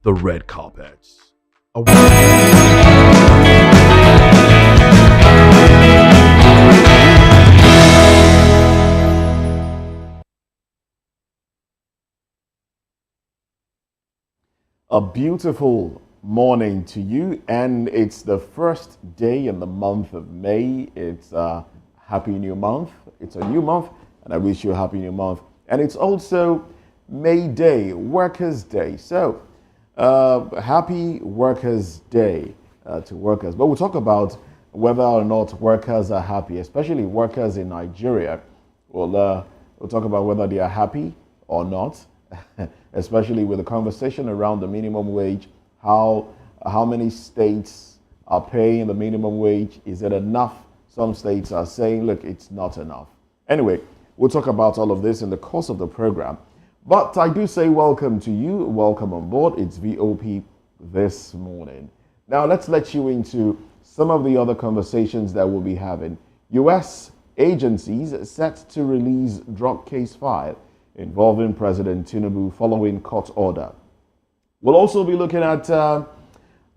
the red carpets. A beautiful morning to you, and it's the first day in the month of May. It's a happy new month. It's a new month, and I wish you a happy new month. And it's also May Day, Workers' Day. So, happy Workers' Day to workers. But we'll talk about whether or not workers are happy, especially workers in Nigeria. We'll talk about whether they are happy or not. Especially with the conversation around the minimum wage, how many states are paying the minimum wage? Is it enough? Some states are saying, look, it's not enough. Anyway, we'll talk about all of this in the course of the program. But I do say welcome to you, welcome on board. It's VOP this morning. Now let's let you into some of the other conversations that we'll be having. US agencies set to release drug case file involving President Tinubu following court order. We'll also be looking at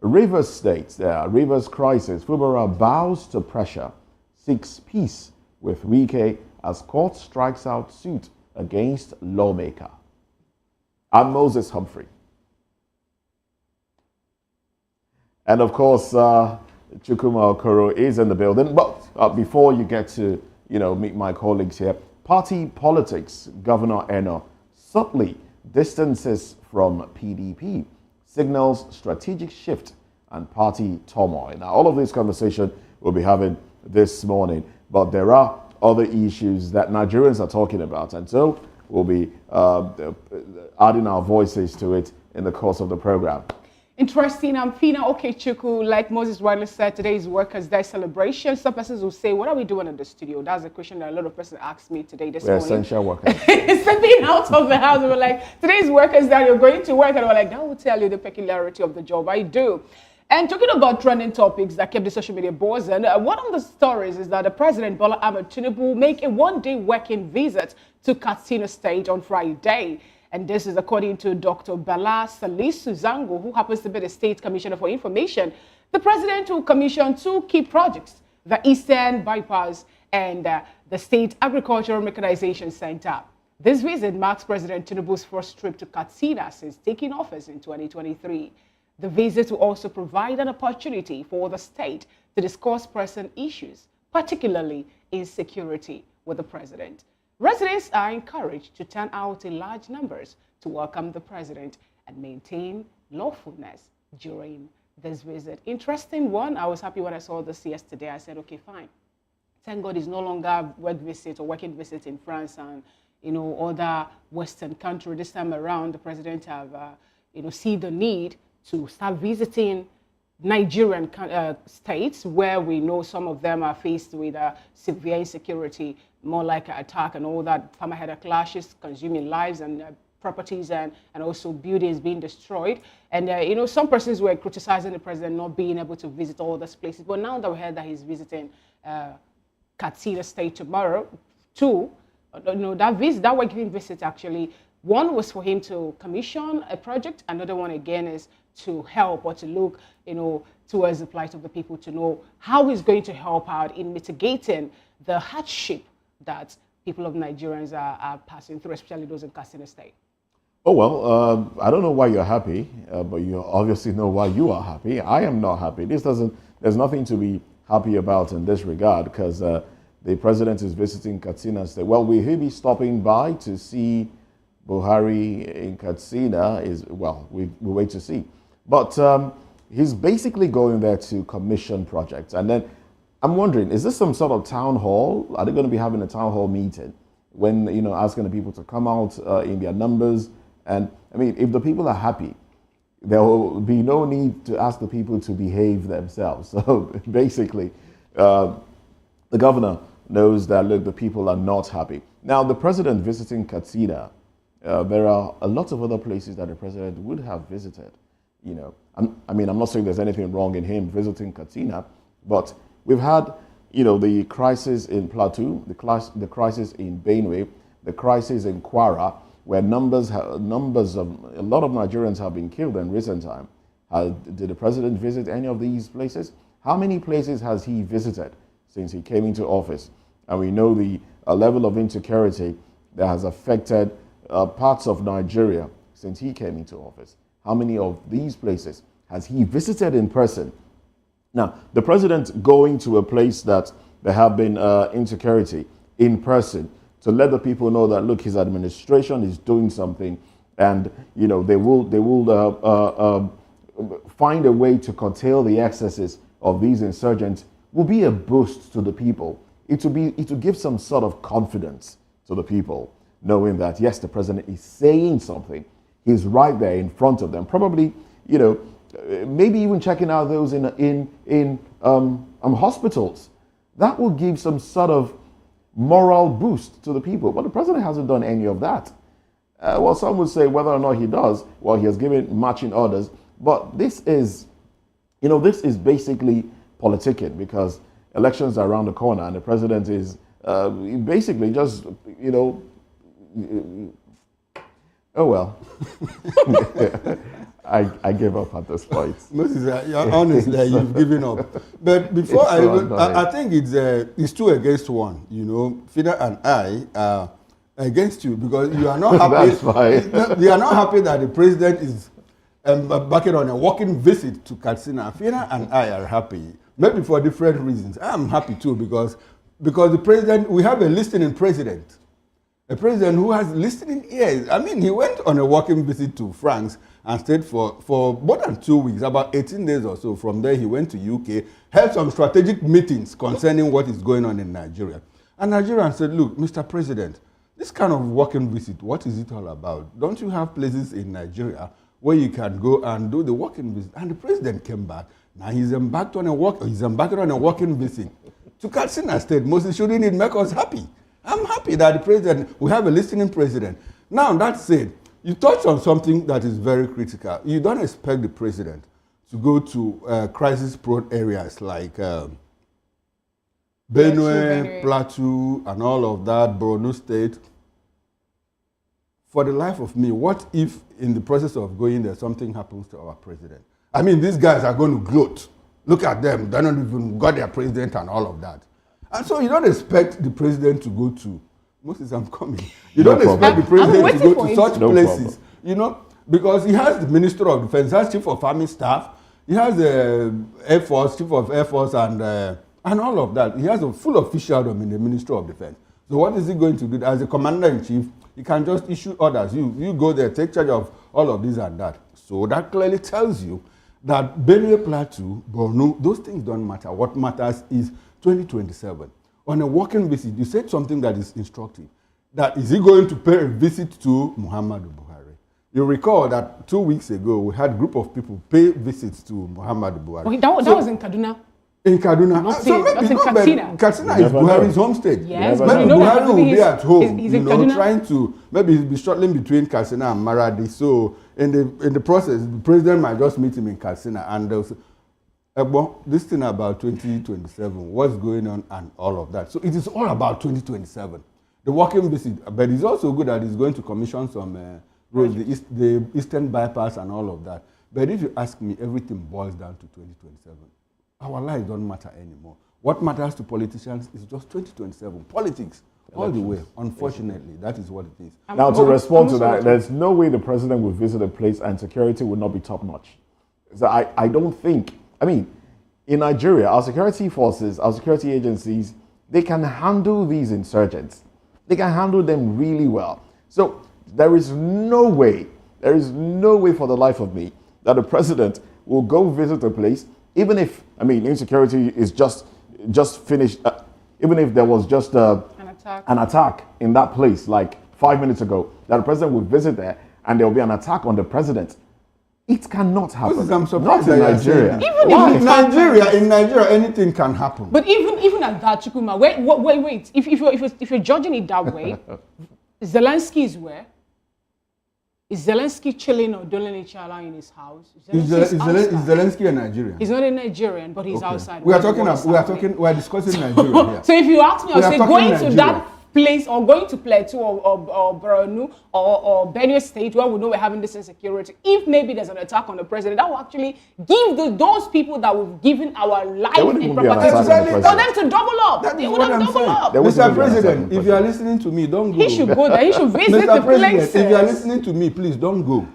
Rivers State, Rivers crisis. Fubara bows to pressure, seeks peace with Wike as court strikes out suit against lawmaker. I'm Moses Humphrey. And of course, Chukuma Okoro is in the building. But before you get to, meet my colleagues here, party politics, Governor Eno subtly distances from PDP, signals strategic shift and party turmoil. Now, all of this conversation we'll be having this morning, but there are other issues that Nigerians are talking about, and so we'll be adding our voices to it in the course of the program. Interesting. I'm Fina Okechukwu. Like Moses rightly said, today is Workers' Day celebration. Some persons will say, what are we doing in the studio? That's a question that a lot of persons asked me today this morning. We're essential workers. Stepping out of the house, we were like, today is Workers' Day, you're going to work. And we're like, that will tell you the peculiarity of the job I do. And talking about trending topics that kept the social media buzzing, one of the stories is that the President Bola Ahmed Tinubu will make a one-day working visit to Katsina State on Friday. And this is according to Dr. Bala Salisu Zango, who happens to be the State Commissioner for Information. The President will commission two key projects, the Eastern Bypass and the State Agricultural Mechanization Center. This visit marks President Tinubu's first trip to Katsina since taking office in 2023. The visit will also provide an opportunity for the state to discuss pressing issues, particularly insecurity, with the President. Residents are encouraged to turn out in large numbers to welcome the President and maintain lawfulness during this visit. Interesting one. I was happy when I saw this yesterday. I said, okay, fine. Thank God it's no longer work visit or working visit in France and other Western countries. This time around, the President have see the need to start visiting Nigerian states where we know some of them are faced with severe insecurity, more like an attack and all that, farmer-header clashes, consuming lives and properties and also buildings being destroyed. And, some persons were criticizing the President not being able to visit all those places. But now that we heard that he's visiting Katsina State tomorrow, too, that working visit actually, one was for him to commission a project. Another one, again, is to help or to look, towards the plight of the people to know how he's going to help out in mitigating the hardship that people of Nigerians are passing through, especially those in Katsina State. Oh, well, I don't know why you're happy, but you obviously know why you are happy. I am not happy. There's nothing to be happy about in this regard because the President is visiting Katsina State. Well, will he be stopping by to see Buhari in Katsina? We wait to see. But he's basically going there to commission projects. And then I'm wondering, is this some sort of town hall? Are they going to be having a town hall meeting when, asking the people to come out in their numbers? And I mean, if the people are happy, there will be no need to ask the people to behave themselves. So basically, the governor knows that, look, the people are not happy. Now, the President visiting Katsina, there are a lot of other places that the President would have visited. I'm not saying there's anything wrong in him visiting Katsina, but we've had, the crisis in Plateau, the crisis in Benue, the crisis in Kwara. where a lot of Nigerians have been killed in recent time. Did the president visit any of these places? How many places has he visited since he came into office? And we know the level of insecurity that has affected parts of Nigeria since he came into office. How many of these places has he visited in person? Now, the president going to a place that there have been insecurity in person to let the people know that, look, his administration is doing something, and they will find a way to curtail the excesses of these insurgents will be a boost to the people. It will give some sort of confidence to the people, knowing that yes, the president is saying something. He's right there in front of them. Probably, maybe even checking out those in hospitals. That will give some sort of moral boost to the people. But the president hasn't done any of that. Well, some would say whether or not he does, well, he has given marching orders. But this is basically politicking, because elections are around the corner and the president is basically just, oh well. I gave up at this point. Moses, you're honest there, you've given up. But before I think it's 2 against 1, Fida and I are against you because you are not happy. That's fine. You are not happy that the president is embarking on a walking visit to Katsina. Fida and I are happy, maybe for different reasons. I'm happy too because the president, we have a listening president. A president who has listening ears. I mean, he went on a walking visit to France and stayed for more than 2 weeks, about 18 days or so. From there, he went to UK, held some strategic meetings concerning what is going on in Nigeria. And Nigerians said, look, Mr. President, this kind of walking visit, what is it all about? Don't you have places in Nigeria where you can go and do the walking visit? And the president came back. Now he's embarked on a walking visit to Katsina State. Moses, shouldn't it make us happy? I'm happy that the president, we have a listening president. Now, that said, you touched on something that is very critical. You don't expect the president to go to crisis-prone areas like Benue, Plateau, and all of that, Borno State. For the life of me, what if in the process of going there, something happens to our president? I mean, these guys are going to gloat. Look at them. They don't even got their president and all of that. And so you don't expect the president to go to, Moses, I'm coming. You don't expect the president to go to such places, because he has the Minister of Defense, he has Chief of Army Staff, he has the Air Force, Chief of Air Force, and all of that. He has a full officialdom in the Ministry of Defense. So what is he going to do? As a commander-in-chief, he can just issue orders. You go there, take charge of all of this and that. So that clearly tells you that Benue, Plateau, Borno, those things don't matter. What matters is 2027. On a walking visit, you said something that is instructive. That is he going to pay a visit to Muhammadu Buhari? You recall that 2 weeks ago, we had a group of people pay visits to Muhammadu Buhari. Okay, that was in Kaduna. In Kaduna. That's in Katsina. Katsina is Buhari's home state. Yes, maybe Buhari will be at home, he's in Kaduna. trying to, maybe he'll be shuttling between Katsina and Maradi. So in the process, the president might just meet him in Katsina and they'll say, this thing about 2027, what's going on and all of that. So it is all about 2027. The walking visit, but it's also good that he's going to commission some roads, the Eastern Bypass and all of that. But if you ask me, everything boils down to 2027. Our lives don't matter anymore. What matters to politicians is just 2027. Politics, all the way. Unfortunately, that is what it is. Now, to respond to that, there's no way the president will visit a place and security will not be top-notch. So I don't think, in Nigeria, our security forces, our security agencies, they can handle these insurgents. They can handle them really well. So there is no way for the life of me that the president will go visit a place, even if, insecurity is just finished, even if there was just an attack in that place like 5 minutes ago, that the president will visit there and there will be an attack on the president. It cannot happen. I'm surprised not in Nigeria. In Nigeria, anything can happen. But even at that, Chukuma, wait. If you're judging it that way, Zelensky is where? Is Zelensky chilling or doling each other in his house? Is Zelensky a Nigerian? He's not a Nigerian, but he's outside. We are discussing Nigeria here. So if you ask me, I'll say going to that place or going to Plateau or Borno or Benue State where we know we're having this insecurity, if maybe there's an attack on the president, that will actually give those people that we've given our life and property for them to double up. They would have doubled up. Mr. President, if you are listening to me, don't go. He should go there. He should visit the places. If you are listening to me, please don't go.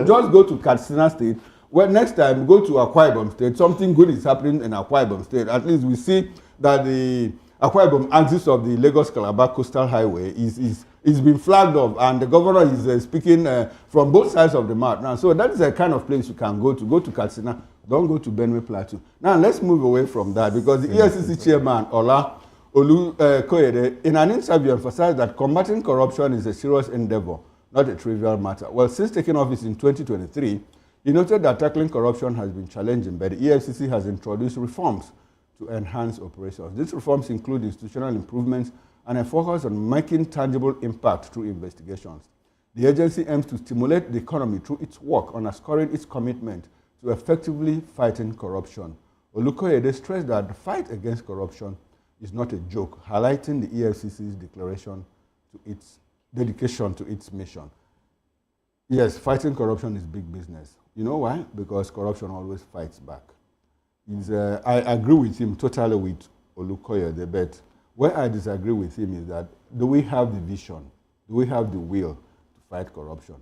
Just go to Katsina State. Well, next time, go to Akwa Ibom State. Something good is happening in Akwa Ibom State. At least we see that the Akwa Ibom axis of the Lagos-Calabar Coastal Highway is been flagged off, and the governor is speaking from both sides of the mouth now. So that is a kind of place you can go to Katsina. Don't go to Benue Plateau. Now let's move away from that, because the EFCC chairman, Ola Koyede, in an interview emphasized that combating corruption is a serious endeavor, not a trivial matter. Well, since taking office in 2023, he noted that tackling corruption has been challenging, but the EFCC has introduced reforms to enhance operations. These reforms include institutional improvements and a focus on making tangible impact through investigations. The agency aims to stimulate the economy through its work, underscoring its commitment to effectively fighting corruption. Olukoyede stressed that the fight against corruption is not a joke, highlighting the EFCC's declaration to its dedication to its mission. Yes, fighting corruption is big business. You know why? Because corruption always fights back. I agree with him totally with Olukoyede, but where I disagree with him is that, do we have the vision? Do we have the will to fight corruption?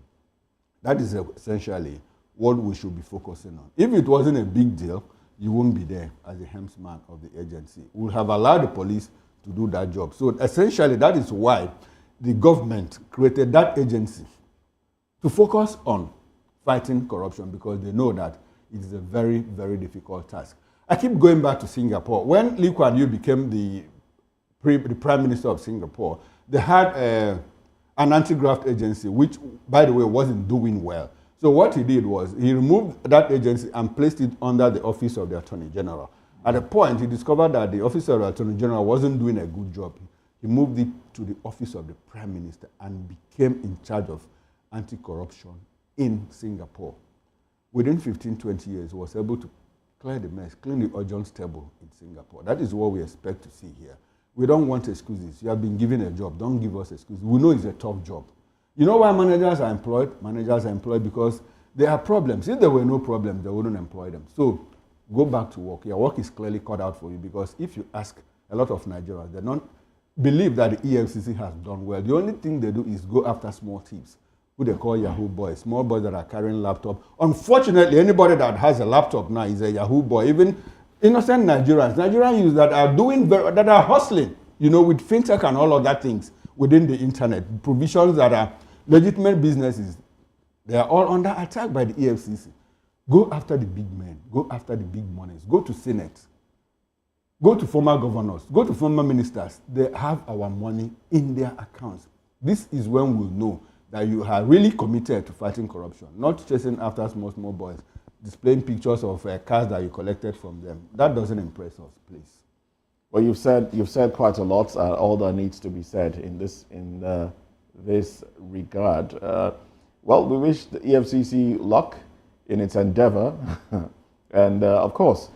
That is essentially what we should be focusing on. If it wasn't a big deal, you won't be there as the helmsman of the agency. We'll have allowed the police to do that job. So essentially, that is why the government created that agency to focus on fighting corruption, because they know that it is a very, very difficult task. I keep going back to Singapore. When Lee Kuan Yew became the Prime Minister of Singapore, they had an anti-graft agency, which, by the way, wasn't doing well. So what he did was he removed that agency and placed it under the Office of the Attorney General. At a point, he discovered that the Office of the Attorney General wasn't doing a good job. He moved it to the Office of the Prime Minister and became in charge of anti-corruption in Singapore. Within 15, 20 years, he was able to clear the mess, clean the urgent table in Singapore. That is what we expect to see here. We don't want excuses. You have been given a job. Don't give us excuses. We know it's a tough job. You know why managers are employed? Managers are employed because there are problems. If there were no problems, they wouldn't employ them. So go back to work. Your work is clearly cut out for you, because if you ask a lot of Nigerians, they don't believe that the EFCC has done well. The only thing they do is go after small thieves, who they call Yahoo boys, small boys that are carrying laptop. Unfortunately, anybody that has a laptop now is a Yahoo boy. Even innocent Nigerian youths that are that are hustling, with fintech and all of that things within the internet, provisions that are legitimate businesses, they are all under attack by the EFCC. Go after the big men. Go after the big monies. Go to Senate. Go to former governors. Go to former ministers. They have our money in their accounts. This is when we'll know that you are really committed to fighting corruption, not chasing after small boys, displaying pictures of cars that you collected from them. That doesn't impress us, please. Well, you've said quite a lot. All that needs to be said in this regard. Well, we wish the EFCC luck in its endeavor, and of course,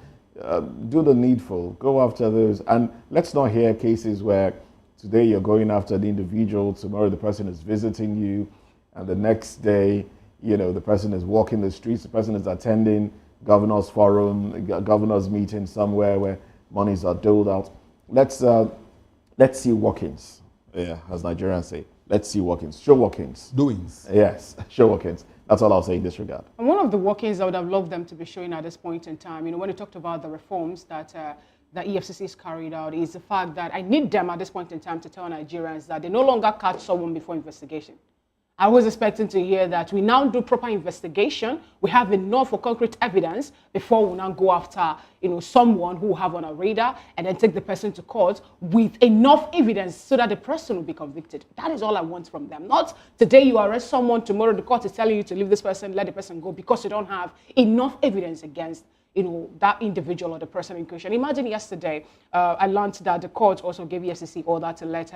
do the needful. Go after those, and let's not hear cases where today you're going after the individual, tomorrow the person is visiting you, and the next day, the person is walking the streets, the person is attending governor's forum, governor's meeting somewhere where monies are doled out. Let's see workings, as Nigerians say. Let's see workings. Show workings. Doings. Yes, show workings. That's all I'll say in this regard. And one of the workings I would have loved them to be showing at this point in time, when they talked about the reforms that the EFCC has carried out, is the fact that I need them at this point in time to tell Nigerians that they no longer catch someone before investigation. I was expecting to hear that we now do proper investigation. We have enough for concrete evidence before we now go after, someone who we have on our radar, and then take the person to court with enough evidence so that the person will be convicted. That is all I want from them. Not today you arrest someone, tomorrow the court is telling you to leave this person, let the person go, because you don't have enough evidence against that individual or the person in question. Imagine yesterday, I learned that the court also gave EFCC order to let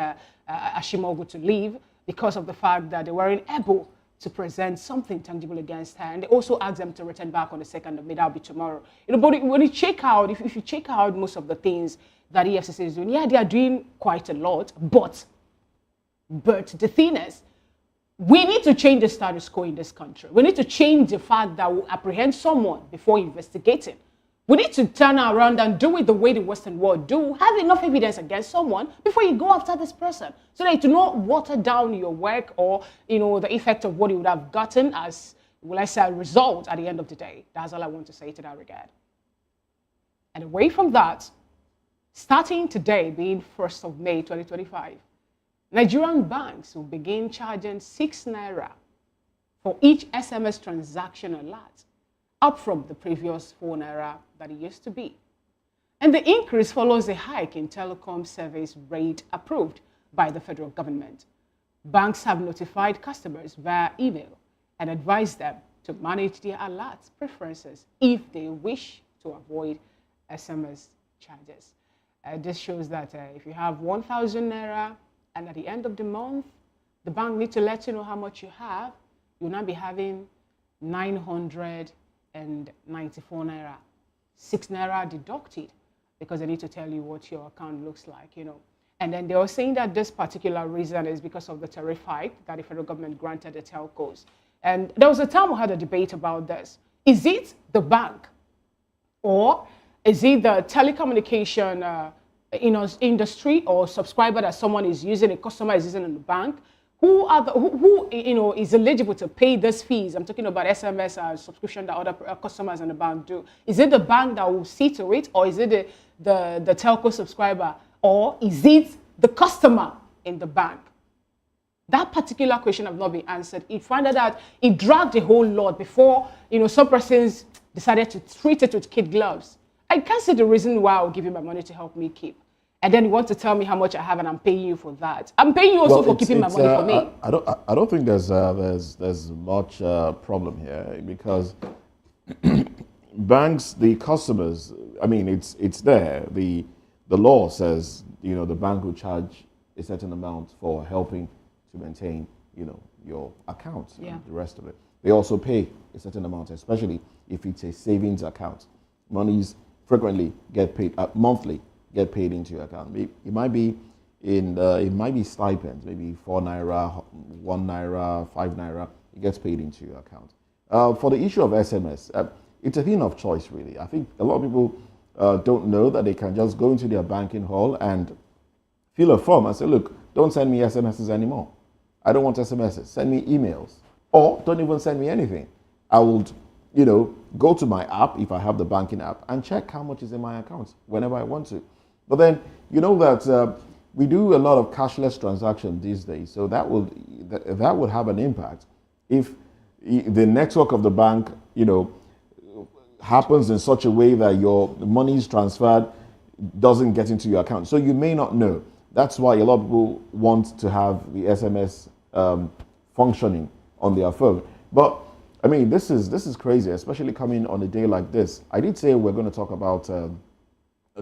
Ashimogu to leave, because of the fact that they weren't able to present something tangible against her. And they also asked them to return back on the 2nd of May. That'll be tomorrow. But when you check out, if you check out most of the things that EFCC is doing, they are doing quite a lot, but But the thing is, we need to change the status quo in this country. We need to change the fact that we apprehend someone before investigating. We need to turn around and do it the way the Western world do. Have enough evidence against someone before you go after this person, so that you do not water down your work or the effect of what you would have gotten as, will I say, a result at the end of the day. That's all I want to say to that regard. And away from that, starting today, being 1st of May 2025, Nigerian banks will begin charging 6 naira for each SMS transaction alert, up from the previous 4 naira that it used to be. And the increase follows a hike in telecom service rate approved by the federal government. Banks have notified customers via email and advised them to manage their alert preferences if they wish to avoid SMS charges. This shows that if you have 1,000 naira and at the end of the month, the bank needs to let you know how much you have, you'll now be having 994 naira, 6 naira deducted, because they need to tell you what your account looks like, And then they were saying that this particular reason is because of the tariff hike that the federal government granted the telcos. And there was a time we had a debate about this. Is it the bank, or is it the telecommunication industry or subscriber that someone is using, a customer is using in the bank? Who is eligible to pay these fees? I'm talking about SMS subscription that other customers in the bank do. Is it the bank that will see to it, or is it the telco subscriber, or is it the customer in the bank? That particular question have not been answered. It found out it dragged a whole lot before some persons decided to treat it with kid gloves. I can't see the reason why I'll give you my money to help me keep. And then you want to tell me how much I have and I'm paying you for that. I'm paying you also for keeping my money for me. I don't think there's much problem here, because banks, the customers, I mean, it's there. The law says, the bank will charge a certain amount for helping to maintain, your account and the rest of it. They also pay a certain amount, especially if it's a savings account. Monies frequently get paid monthly, get paid into your account. It might be it might be stipends, maybe 4 naira, 1 naira, 5 naira. It gets paid into your account. For the issue of SMS, it's a thing of choice, really. I think a lot of people don't know that they can just go into their banking hall and fill a form and say, look, don't send me SMSs anymore. I don't want SMSs. Send me emails. Or don't even send me anything. I would, go to my app, if I have the banking app, and check how much is in my account whenever I want to. But then, that we do a lot of cashless transactions these days, so that would have an impact if the network of the bank, happens in such a way that your money is transferred doesn't get into your account. So you may not know. That's why a lot of people want to have the SMS functioning on their phone. But I mean, this is crazy, especially coming on a day like this. I did say we're going to talk about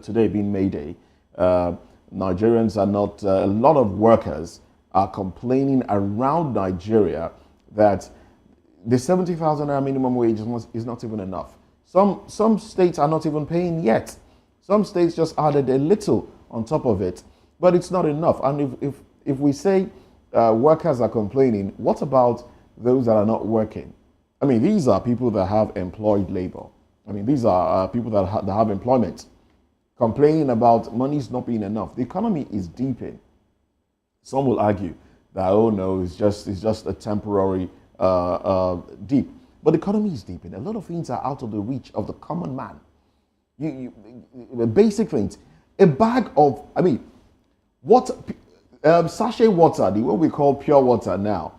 today being May Day. Nigerians are not, a lot of workers are complaining around Nigeria that the 70,000 naira minimum wage is not even enough. Some states are not even paying yet. Some states just added a little on top of it, but it's not enough. And if we say workers are complaining, what about those that are not working? I mean, these are people that have employed labor. I mean, these are people that have employment, complaining about money's not being enough. The economy is deeping. Some will argue that, oh no, it's just a temporary deep. But the economy is deeping. A lot of things are out of the reach of the common man. Basic things. A bag of, water, sachet water, the what we call pure water now,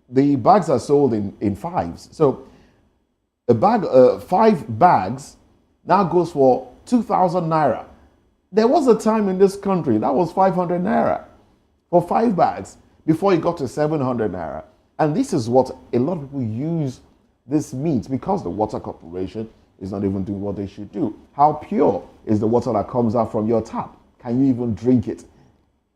the bags are sold in fives. So a bag, 5 bags now goes for 2,000 naira. There was a time in this country that was 500 naira for 5 bags before it got to 700 naira. And this is what a lot of people use this meat, because the water corporation is not even doing what they should do. How pure is the water that comes out from your tap? Can you even drink it?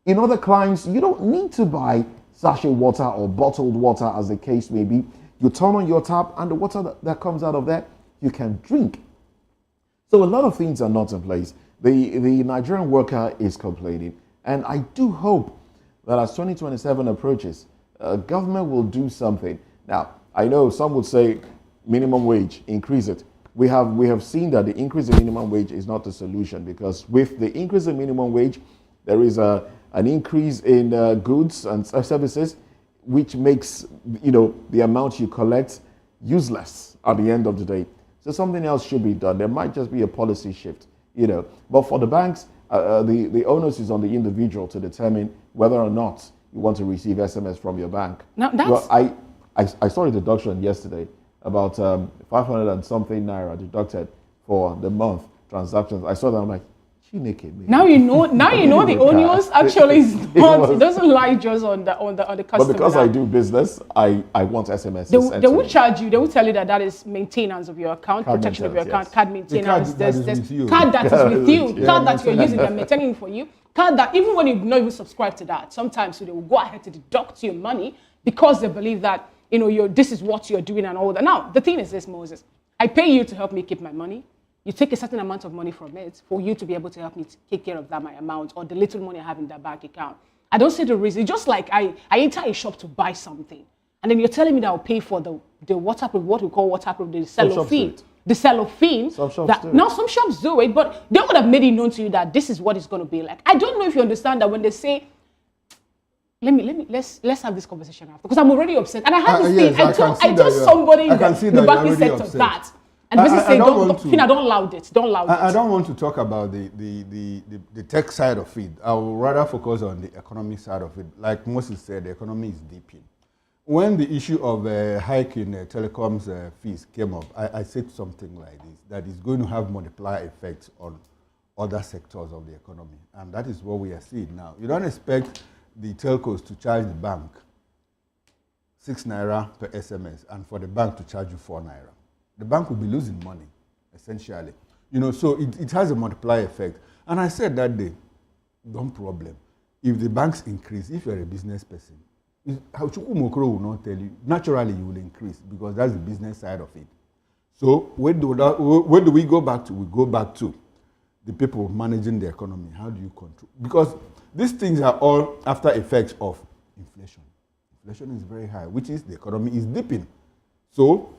In other climes, you don't need to buy sachet water or bottled water, as the case may be. You turn on your tap and the water that comes out of there, you can drink. So a lot of things are not in place. The Nigerian worker is complaining, and I do hope that as 2027 approaches, government will do something. Now, I know some would say minimum wage, increase it. We have seen that the increase in minimum wage is not the solution, because with the increase in minimum wage, there is an increase in goods and services, which makes the amount you collect useless at the end of the day. So something else should be done. There might just be a policy shift, But for the banks, the onus is on the individual to determine whether or not you want to receive SMS from your bank. Now that's... Well, I saw a deduction yesterday about 500 and something naira deducted for the month transactions. I saw that, I'm like, Chineke, man. Now you know the onus actually is not, it doesn't lie just on the customer. But because I do business, I want SMS. They will charge you. They will tell you that is maintenance of your account, protection of your account, card maintenance. There's card that is with you, card that you're using, they're maintaining for you. Card that even when you've not even subscribed to that, sometimes they will go ahead to deduct your money because they believe that this is what you're doing and all that. Now the thing is this, Moses, I pay you to help me keep my money. You take a certain amount of money from it for you to be able to help me take care of my amount or the little money I have in that bank account. I don't see the reason. It's just like I enter a shop to buy something, and then you're telling me that I'll pay for the waterproof, what we call waterproof, the cellophane. The cellophane. Some shops do it. Now some shops do it, but they would have made it known to you that this is what it's going to be like. I don't know if you understand that when they say, let's have this conversation after, because I'm already upset. And I had this thing. I told somebody in the banking sector that. And basically say, don't loud it. Don't loud it. I don't want to talk about the tech side of it. I will rather focus on the economic side of it. Like Moses said, the economy is deeping. When the issue of hike in telecoms fees came up, I said something like this, that is going to have multiplier effects on other sectors of the economy. And that is what we are seeing now. You don't expect the telcos to charge the bank 6 naira per SMS and for the bank to charge you 4 naira. The bank will be losing money, essentially. So it has a multiplier effect. And I said that day, no problem. If the banks increase, if you're a business person, Chukwumokoro will not tell you. Naturally, you will increase because that's the business side of it. So where do we go back to? We go back to the people managing the economy. How do you control? Because these things are all after effects of inflation. Inflation is very high, which is the economy is dipping. So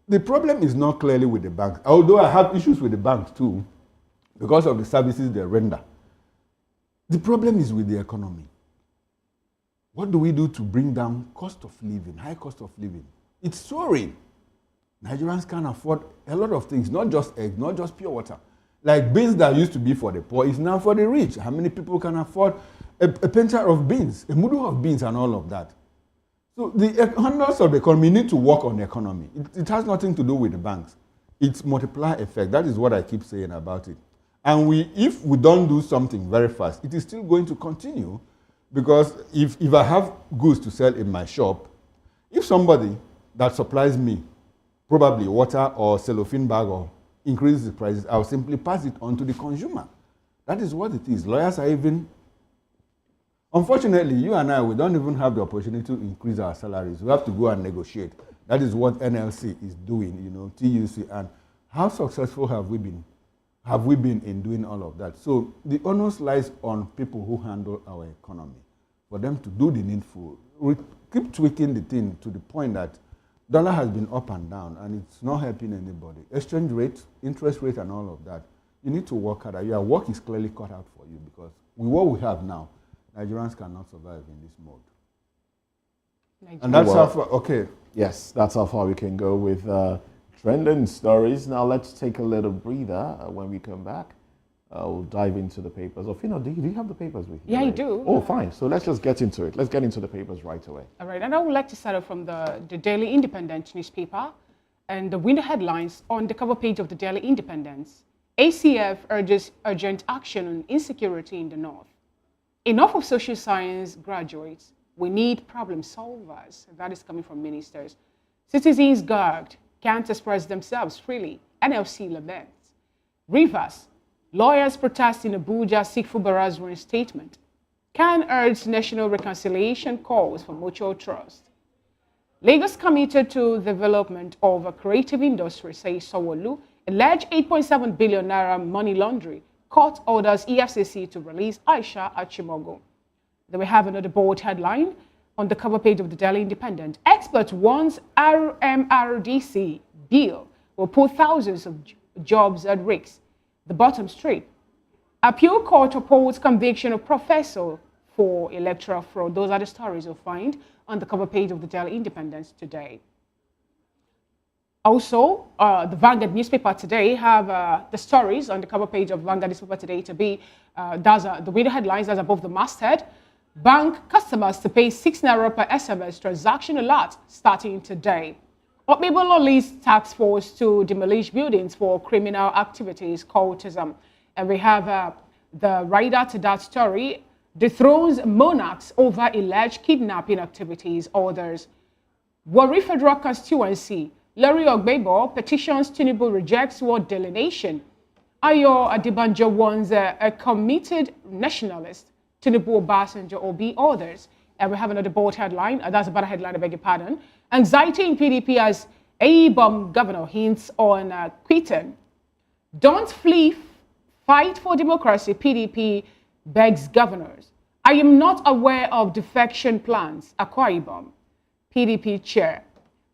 the problem is not clearly with the banks, although I have issues with the banks too, because of the services they render. The problem is with the economy. What do we do to bring down cost of living, high cost of living? It's soaring. Nigerians can't afford a lot of things, not just eggs, not just pure water. Like beans that used to be for the poor is now for the rich. How many people can afford a pincher of beans, a mudu of beans and all of that? So the handlers of the economy need to work on the economy. It has nothing to do with the banks. It's multiplier effect. That is what I keep saying about it. And if we don't do something very fast, it is still going to continue, because if I have goods to sell in my shop, if somebody that supplies me probably water or cellophane bag or increases the prices, I'll simply pass it on to the consumer. That is what it is. Lawyers are even... Unfortunately, you and I, we don't even have the opportunity to increase our salaries. We have to go and negotiate. That is what NLC is doing, TUC. And how successful have we been? Have we been in doing all of that? So the onus lies on people who handle our economy, for them to do the needful. We keep tweaking the thing to the point that dollar has been up and down, and it's not helping anybody. Exchange rate, interest rate, and all of that. You need to work harder. Your work is clearly cut out for you, because with what we have now, Nigerians cannot survive in this mode. And that's how far, okay. Yes, that's how far we can go with trending stories. Now let's take a little breather. When we come back, we'll dive into the papers. Ofino, do you have the papers with you? Yeah, I do. Oh, fine. So let's just get into it. Let's get into the papers right away. All right, and I would like to start off from the Daily Independent newspaper, and the window headlines on the cover page of the Daily Independent. ACF urges urgent action on insecurity in the North. Enough of social science graduates. We need problem solvers. That is coming from ministers. Citizens gagged, can't express themselves freely. NLC laments. Rivers. Lawyers protest in Abuja seek Fubara's reinstatement. Can urge national reconciliation calls for mutual trust. Lagos committed to development of a creative industry, says Sowolu. Alleged 8.7 billion naira money laundering. Court orders EFCC to release Aisha Achimogo. Then we have another bold headline on the cover page of the Daily Independent. Expert warns RMRDC bill will put thousands of jobs at risk. The bottom straight. Appeal court upholds conviction of professor for electoral fraud. Those are the stories you'll find on the cover page of the Daily Independent today. Also, the Vanguard newspaper today have the stories on the cover page of Vanguard newspaper today to be, the video headlines that's above the masthead. Bank customers to pay 6 naira per SMS transaction alert starting today. Okpebolo leads task force to demolish buildings for criminal activities, cultism. And we have the rider to that story, dethrones monarchs over alleged kidnapping activities, orders. Warri Federal Constituency, Larry Ogbebo petitions Tinubu rejects word delineation. Ayo Adebanjo warns a committed nationalist. Tinubu Obasanjo Obi orders. And we have another bold headline. That's about a headline, I beg your pardon. Anxiety in PDP as AEBOM governor hints on quitting. Don't flee, fight for democracy, PDP begs governors. I am not aware of defection plans, Akwa Ibom, PDP chair.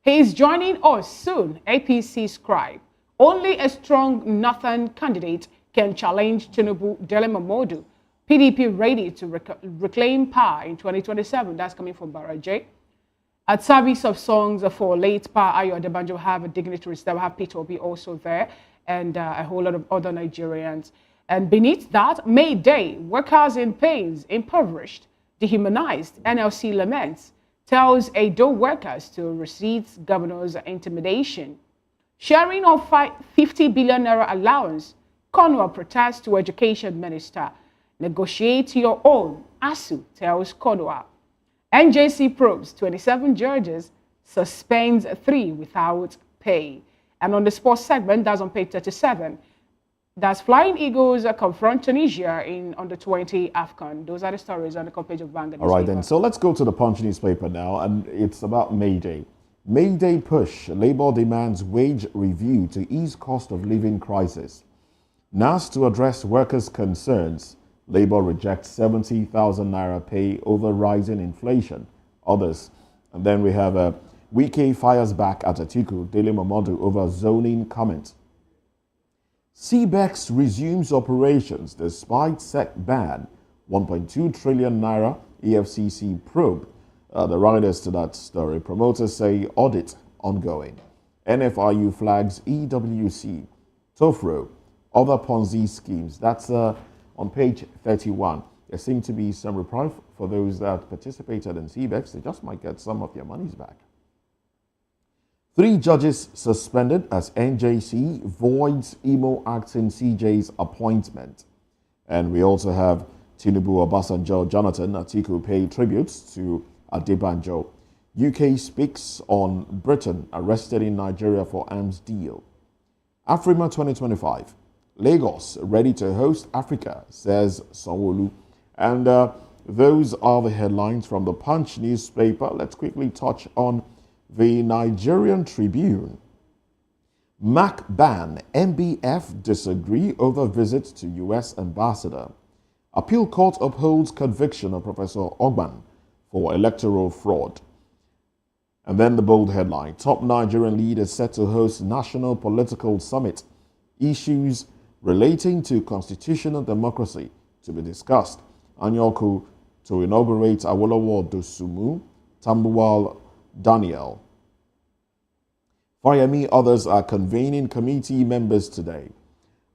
He is joining us soon, APC scribe. Only a strong northern candidate can challenge Tinubu Dele-Momodu. PDP ready to reclaim power in 2027. That's coming from Baraje. At service of songs for late Pa Ayo Adebanjo, have dignitaries that will have Peter Obi also there, and a whole lot of other Nigerians. And beneath that, May Day, workers in pains, impoverished, dehumanized, NLC laments, tells Edo workers to resist governor's intimidation. Sharing of 50 billion naira allowance, Cornwall protests to education minister. Negotiate your own, ASU tells Cornwall. NJC probes 27 judges, suspends 3 without pay. And on the sports segment, that's on page 37. That's Flying Eagles confront Tunisia in under 20 AFCON. Those are the stories on the cover page of Vanguard. All right, then. So let's go to the Punch newspaper now, and it's about May Day. May Day push. Labour demands wage review to ease cost of living crisis. NAS to address workers' concerns. Labour rejects 70,000 naira pay over rising inflation. Others. And then we have Wike fires back at Atiku, Dele-Momodu over zoning comment. CBEX resumes operations despite SEC ban. 1.2 trillion naira EFCC probe. The riders to that story. Promoters say audit ongoing. NFIU flags EWC, TOFRO, other Ponzi schemes. That's on page 31. There seems to be some reprieve for those that participated in CBEX. They just might get some of their monies back. 3 judges suspended as NJC voids Imo acting CJ's appointment. And we also have Tinubu, Obasanjo, Jonathan, Atiku pay tributes to Adebanjo. UK speaks on Britain arrested in Nigeria for arms deal. Afrima 2025. Lagos ready to host Africa, says Sanwo-Olu. And those are the headlines from the Punch newspaper. Let's quickly touch on the Nigerian Tribune. Mac ban, MBF disagree over visit to U.S. ambassador. Appeal court upholds conviction of Professor Ogban for electoral fraud. And then the bold headline, top Nigerian leaders set to host national political summit. Issues relating to constitutional democracy to be discussed. Anyoku to inaugurate Awolowo Dosumu, Tambuwal Daniel. Fayemi, others are convening committee members today.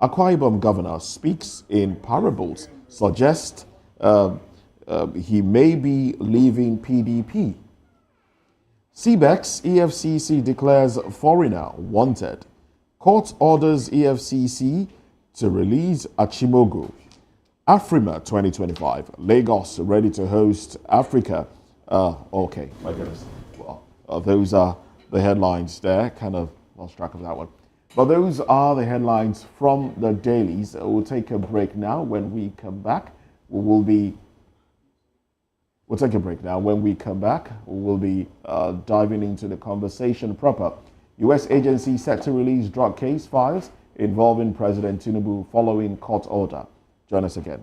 Akwa Ibom governor speaks in parables, suggests he may be leaving PDP. CBEX, EFCC declares foreigner wanted. Court orders EFCC to release Achimogo. Afrima 2025, Lagos ready to host Africa. Okay, my goodness. Well, those are the headlines there. Kind of lost track of that one. But those are the headlines from the dailies. We'll take a break now. When we come back, we'll take a break now. When we come back, we'll be diving into the conversation proper. U.S. agency set to release drug case files involving President Tinubu following court order. Join us again.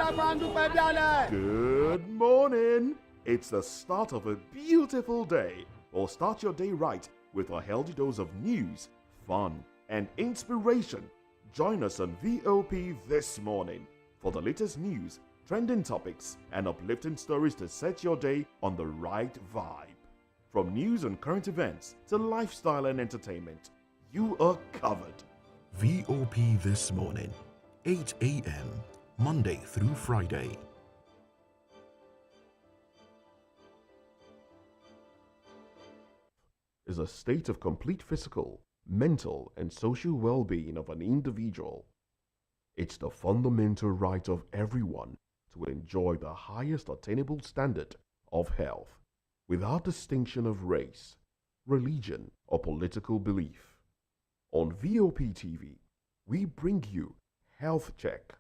Good morning. It's the start of a beautiful day. Or start your day right with a healthy dose of news, fun, and inspiration. Join us on VOP this morning for the latest news, trending topics, and uplifting stories to set your day on the right vibe. From news and current events to lifestyle and entertainment, you are covered. VOP This Morning, 8 a.m., Monday through Friday. Is a state of complete physical, mental, and social well-being of an individual. It's the fundamental right of everyone to enjoy the highest attainable standard of health, without distinction of race, religion, or political belief. On VOP TV, we bring you Health Check,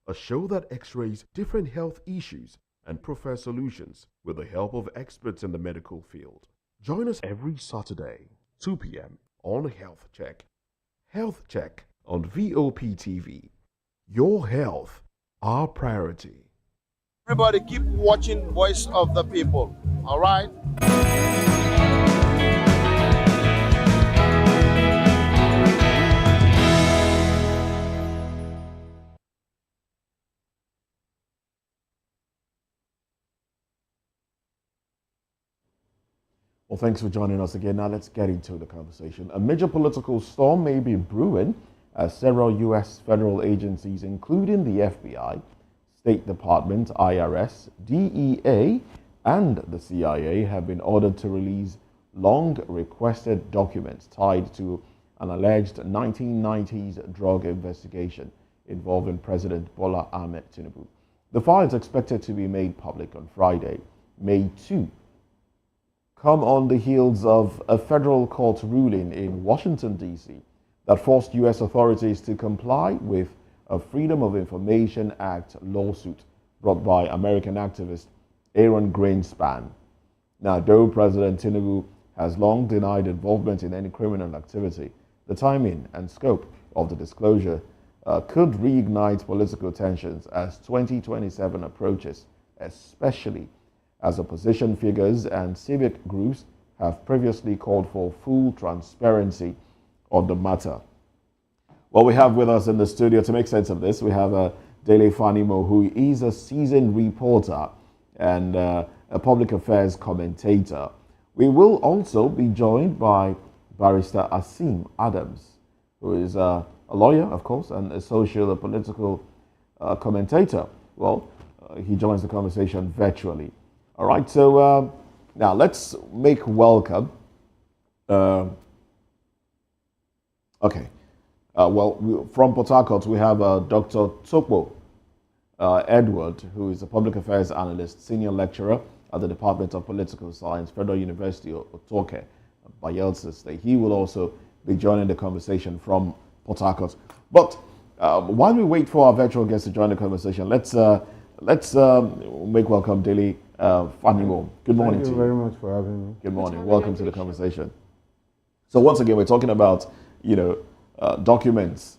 a show that x-rays different health issues and provides solutions with the help of experts in the medical field. Join us every Saturday, 2 p.m. on Health Check. Health Check on VOP TV. Your health, our priority. Everybody keep watching Voice of the People, all right? Well, thanks for joining us again. Now let's get into the conversation. A major political storm may be brewing as several U.S. federal agencies, including the FBI, State Department, IRS, DEA, and the CIA, have been ordered to release long-requested documents tied to an alleged 1990s drug investigation involving President Bola Ahmed Tinubu. The file is expected to be made public on Friday, May 2. Come on the heels of a federal court ruling in Washington, D.C. that forced U.S. authorities to comply with a Freedom of Information Act lawsuit brought by American activist Aaron Greenspan. Now, though President Tinubu has long denied involvement in any criminal activity, the timing and scope of the disclosure could reignite political tensions as 2027 approaches, especially as opposition figures and civic groups have previously called for full transparency on the matter. Well, we have with us in the studio to make sense of this, we have Dele Fanimo, who is a seasoned reporter and a public affairs commentator. We will also be joined by Barrister Asim Adams, who is a lawyer, of course, and a social and political commentator. Well, he joins the conversation virtually. All right, so now let's make welcome. From Port Harcourt, we have Dr. Tsokpo Edward, who is a public affairs analyst, senior lecturer at the Department of Political Science, Federal University of Otoke, Bayelsa State. He will also be joining the conversation from Port Harcourt. But while we wait for our virtual guests to join the conversation, let's make welcome Dele Fanimo. Good morning to you. Thank you very much for having me. Good morning. Welcome to the conversation. So once again, we're talking about, documents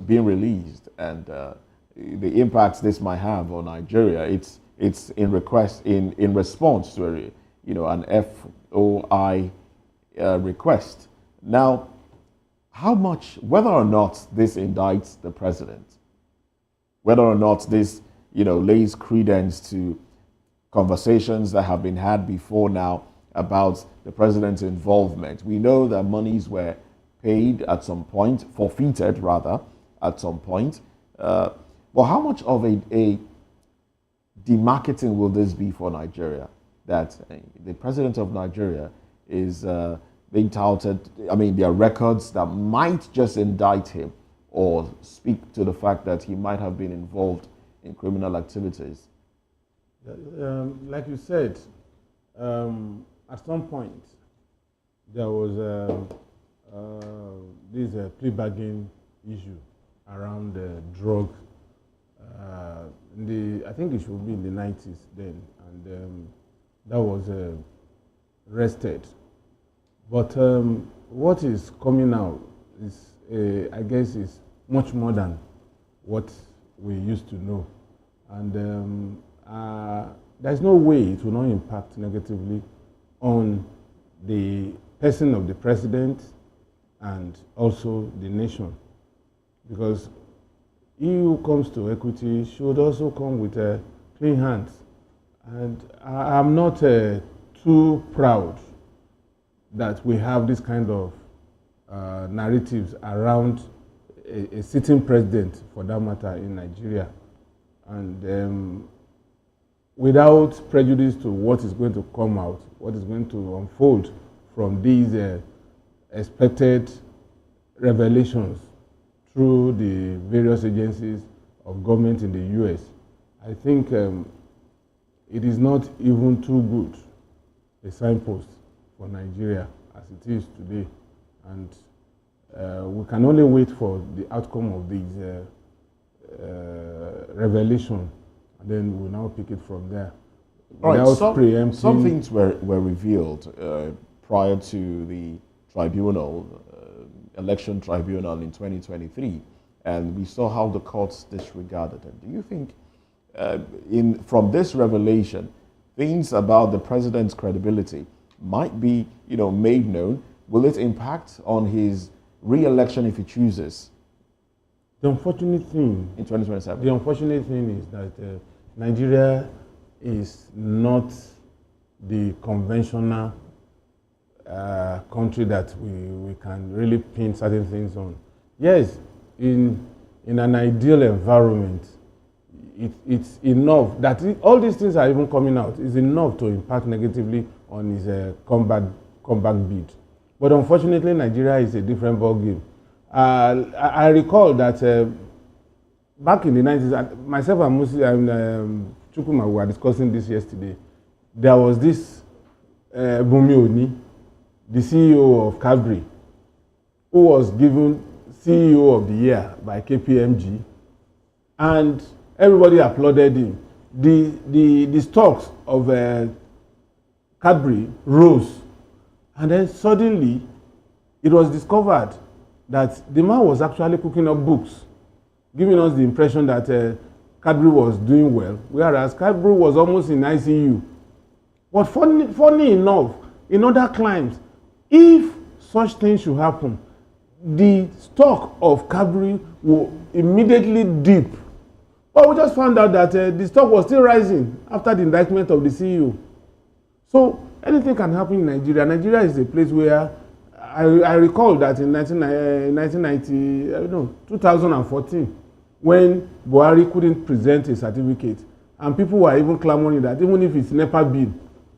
being released and the impacts this might have on Nigeria. It's in response to an FOI request. Now, how much, whether or not this indicts the president, whether or not this lays credence to conversations that have been had before now about the president's involvement. We know that monies were paid at some point, forfeited rather, at some point. Well, how much of a demarketing will this be for Nigeria? That the president of Nigeria is being touted. I mean, there are records that might just indict him or speak to the fact that he might have been involved in criminal activities. Like you said, at some point there was this plea bargain issue around drug. I think it should be in the 90s then, and that was rested. But what is coming out is, I guess, is much more than what we used to know. And there's no way it will not impact negatively on the person of the president and also the nation. Because he who comes to equity should also come with clean hands. And I'm not too proud that we have this kind of narratives around a sitting president, for that matter, in Nigeria. And without prejudice to what is going to come out, what is going to unfold from these expected revelations through the various agencies of government in the US, I think it is not even too good a signpost for Nigeria as it is today. And we can only wait for the outcome of these revelations, and then we'll now pick it from there. All right, Preempting. some things were revealed prior to the tribunal, election tribunal in 2023, and we saw how the courts disregarded them. Do you think from this revelation, things about the president's credibility might be, made known? Will it impact on his re-election if he chooses? The unfortunate thing in 2027. The unfortunate thing is that Nigeria is not the conventional country that we can really pin certain things on. Yes, in an ideal environment, it's enough that all these things are even coming out is enough to impact negatively on his comeback bid. But unfortunately, Nigeria is a different ballgame. I recall that back in the 90s, myself and Musi and Chukuma were discussing this yesterday. There was this Bumi Oni, the CEO of Cadbury, who was given CEO of the Year by KPMG, and everybody applauded him. The stocks of Cadbury rose, and then suddenly it was discovered that the man was actually cooking up books, giving us the impression that Cadbury was doing well, whereas Cadbury was almost in ICU. But funny enough, in other climes, if such things should happen, the stock of Cadbury will immediately dip. But we just found out that the stock was still rising after the indictment of the CEO. So anything can happen in Nigeria. Nigeria is a place where I recall that in 2014, when Buhari couldn't present a certificate, and people were even clamoring that even if it's NEPA bill,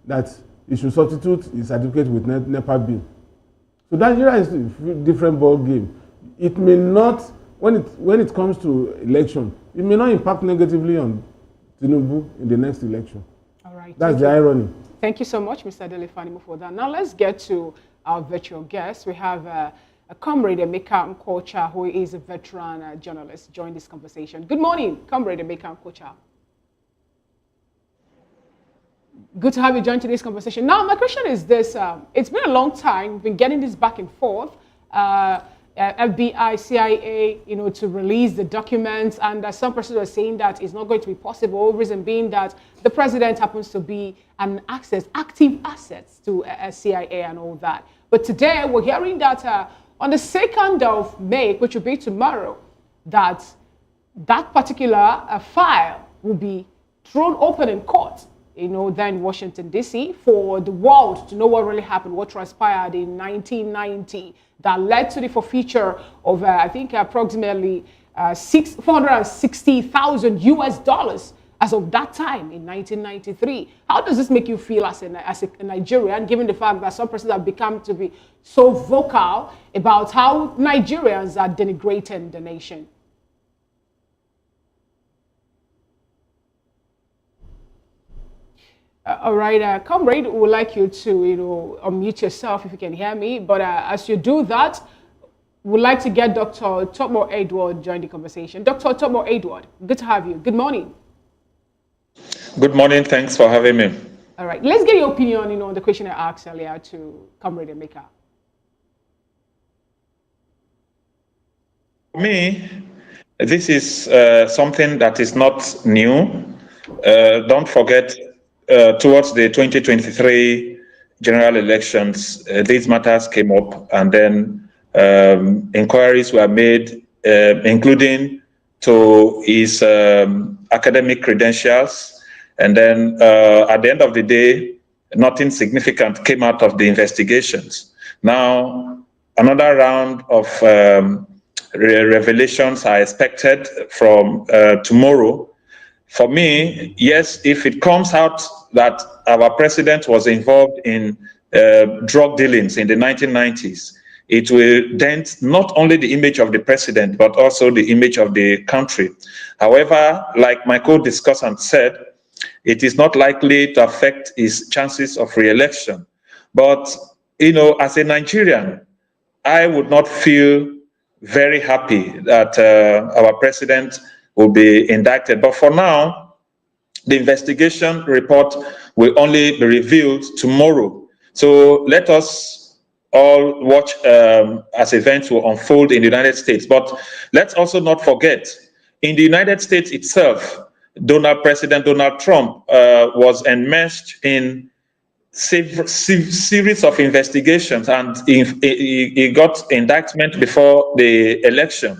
that he should substitute his certificate with NEPA bill. So Nigeria is a different ball game. It may not, when it comes to election, it may not impact negatively on Tinubu in the next election. All right. That's the irony. Thank you so much, Mr. Delefanimo, for that. Now let's get to our virtual guest. We have a comrade Emeka Nkocha, who is a veteran journalist, join this conversation. Good morning, comrade Emeka Nkocha. Good to have you join today's conversation. Now, my question is this. It's been a long time. We've been getting this back and forth. FBI, CIA, to release the documents. And some persons are saying that it's not going to be possible. Reason being that the president happens to be active assets to CIA and all that. But today, we're hearing that on the 2nd of May, which will be tomorrow, that particular file will be thrown open in court, there in Washington, D.C., for the world to know what really happened, what transpired in 1990 that led to the forfeiture of, I think, approximately $460,000 US as of that time in 1993. How does this make you feel as a Nigerian, given the fact that some persons have become to be so vocal about how Nigerians are denigrating the nation? All right, comrade, we would like you to, unmute yourself if you can hear me. But as you do that, we'd like to get Dr. Tomo Edward join the conversation. Dr. Tomo Edward, good to have you. Good morning. Good morning. Thanks for having me. All right, let's get your opinion, on the question I asked earlier to comrade Emeka. For me, This is something that is not new. Don't forget, towards the 2023 general elections, these matters came up, and then inquiries were made, including to his academic credentials. And then at the end of the day, nothing significant came out of the investigations. Now, another round of revelations are expected from tomorrow. For me, yes, if it comes out that our president was involved in drug dealings in the 1990s, it will dent not only the image of the president, but also the image of the country. However, like my co-discussant said, it is not likely to affect his chances of re-election. But, you know, as a Nigerian, I would not feel very happy that our president will be indicted. But for now, the investigation report will only be revealed tomorrow. So let us all watch as events will unfold in the United States. But let's also not forget, in the United States itself, President Donald Trump was enmeshed in series of investigations, and he got indictment before the election.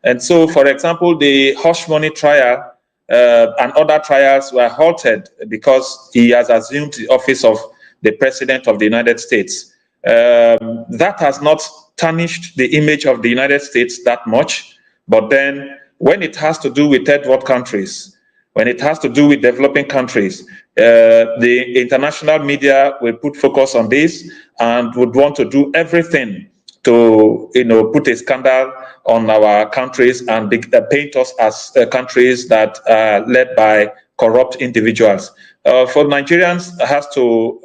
And so, for example, the hush money trial and other trials were halted because he has assumed the office of the President of the United States. That has not tarnished the image of the United States that much. But then when it has to do with third world countries, when it has to do with developing countries, the international media will put focus on this and would want to do everything to, put a scandal on our countries and paint us as countries that are led by corrupt individuals. For Nigerians, has to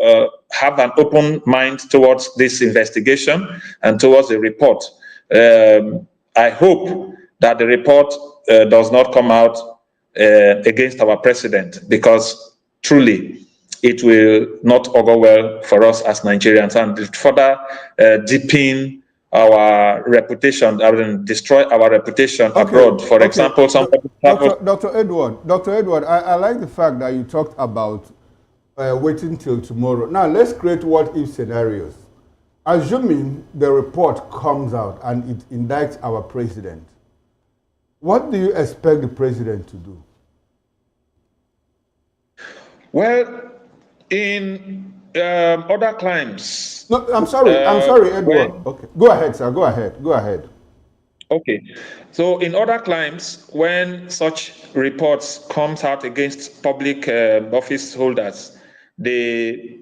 have an open mind towards this investigation and towards the report. I hope that the report does not come out against our president, because truly it will not augur well for us as Nigerians, and it further deepen our reputation, destroy our reputation abroad. For example, somebody Dr. Edward, I like the fact that you talked about waiting till tomorrow. Now let's create what-if scenarios. Assuming the report comes out and it indicts our president, what do you expect the president to do? Well, in other crimes. No, I'm sorry, Edward. Okay, go ahead, sir. Go ahead. Okay, so in other crimes, when such reports comes out against public office holders, they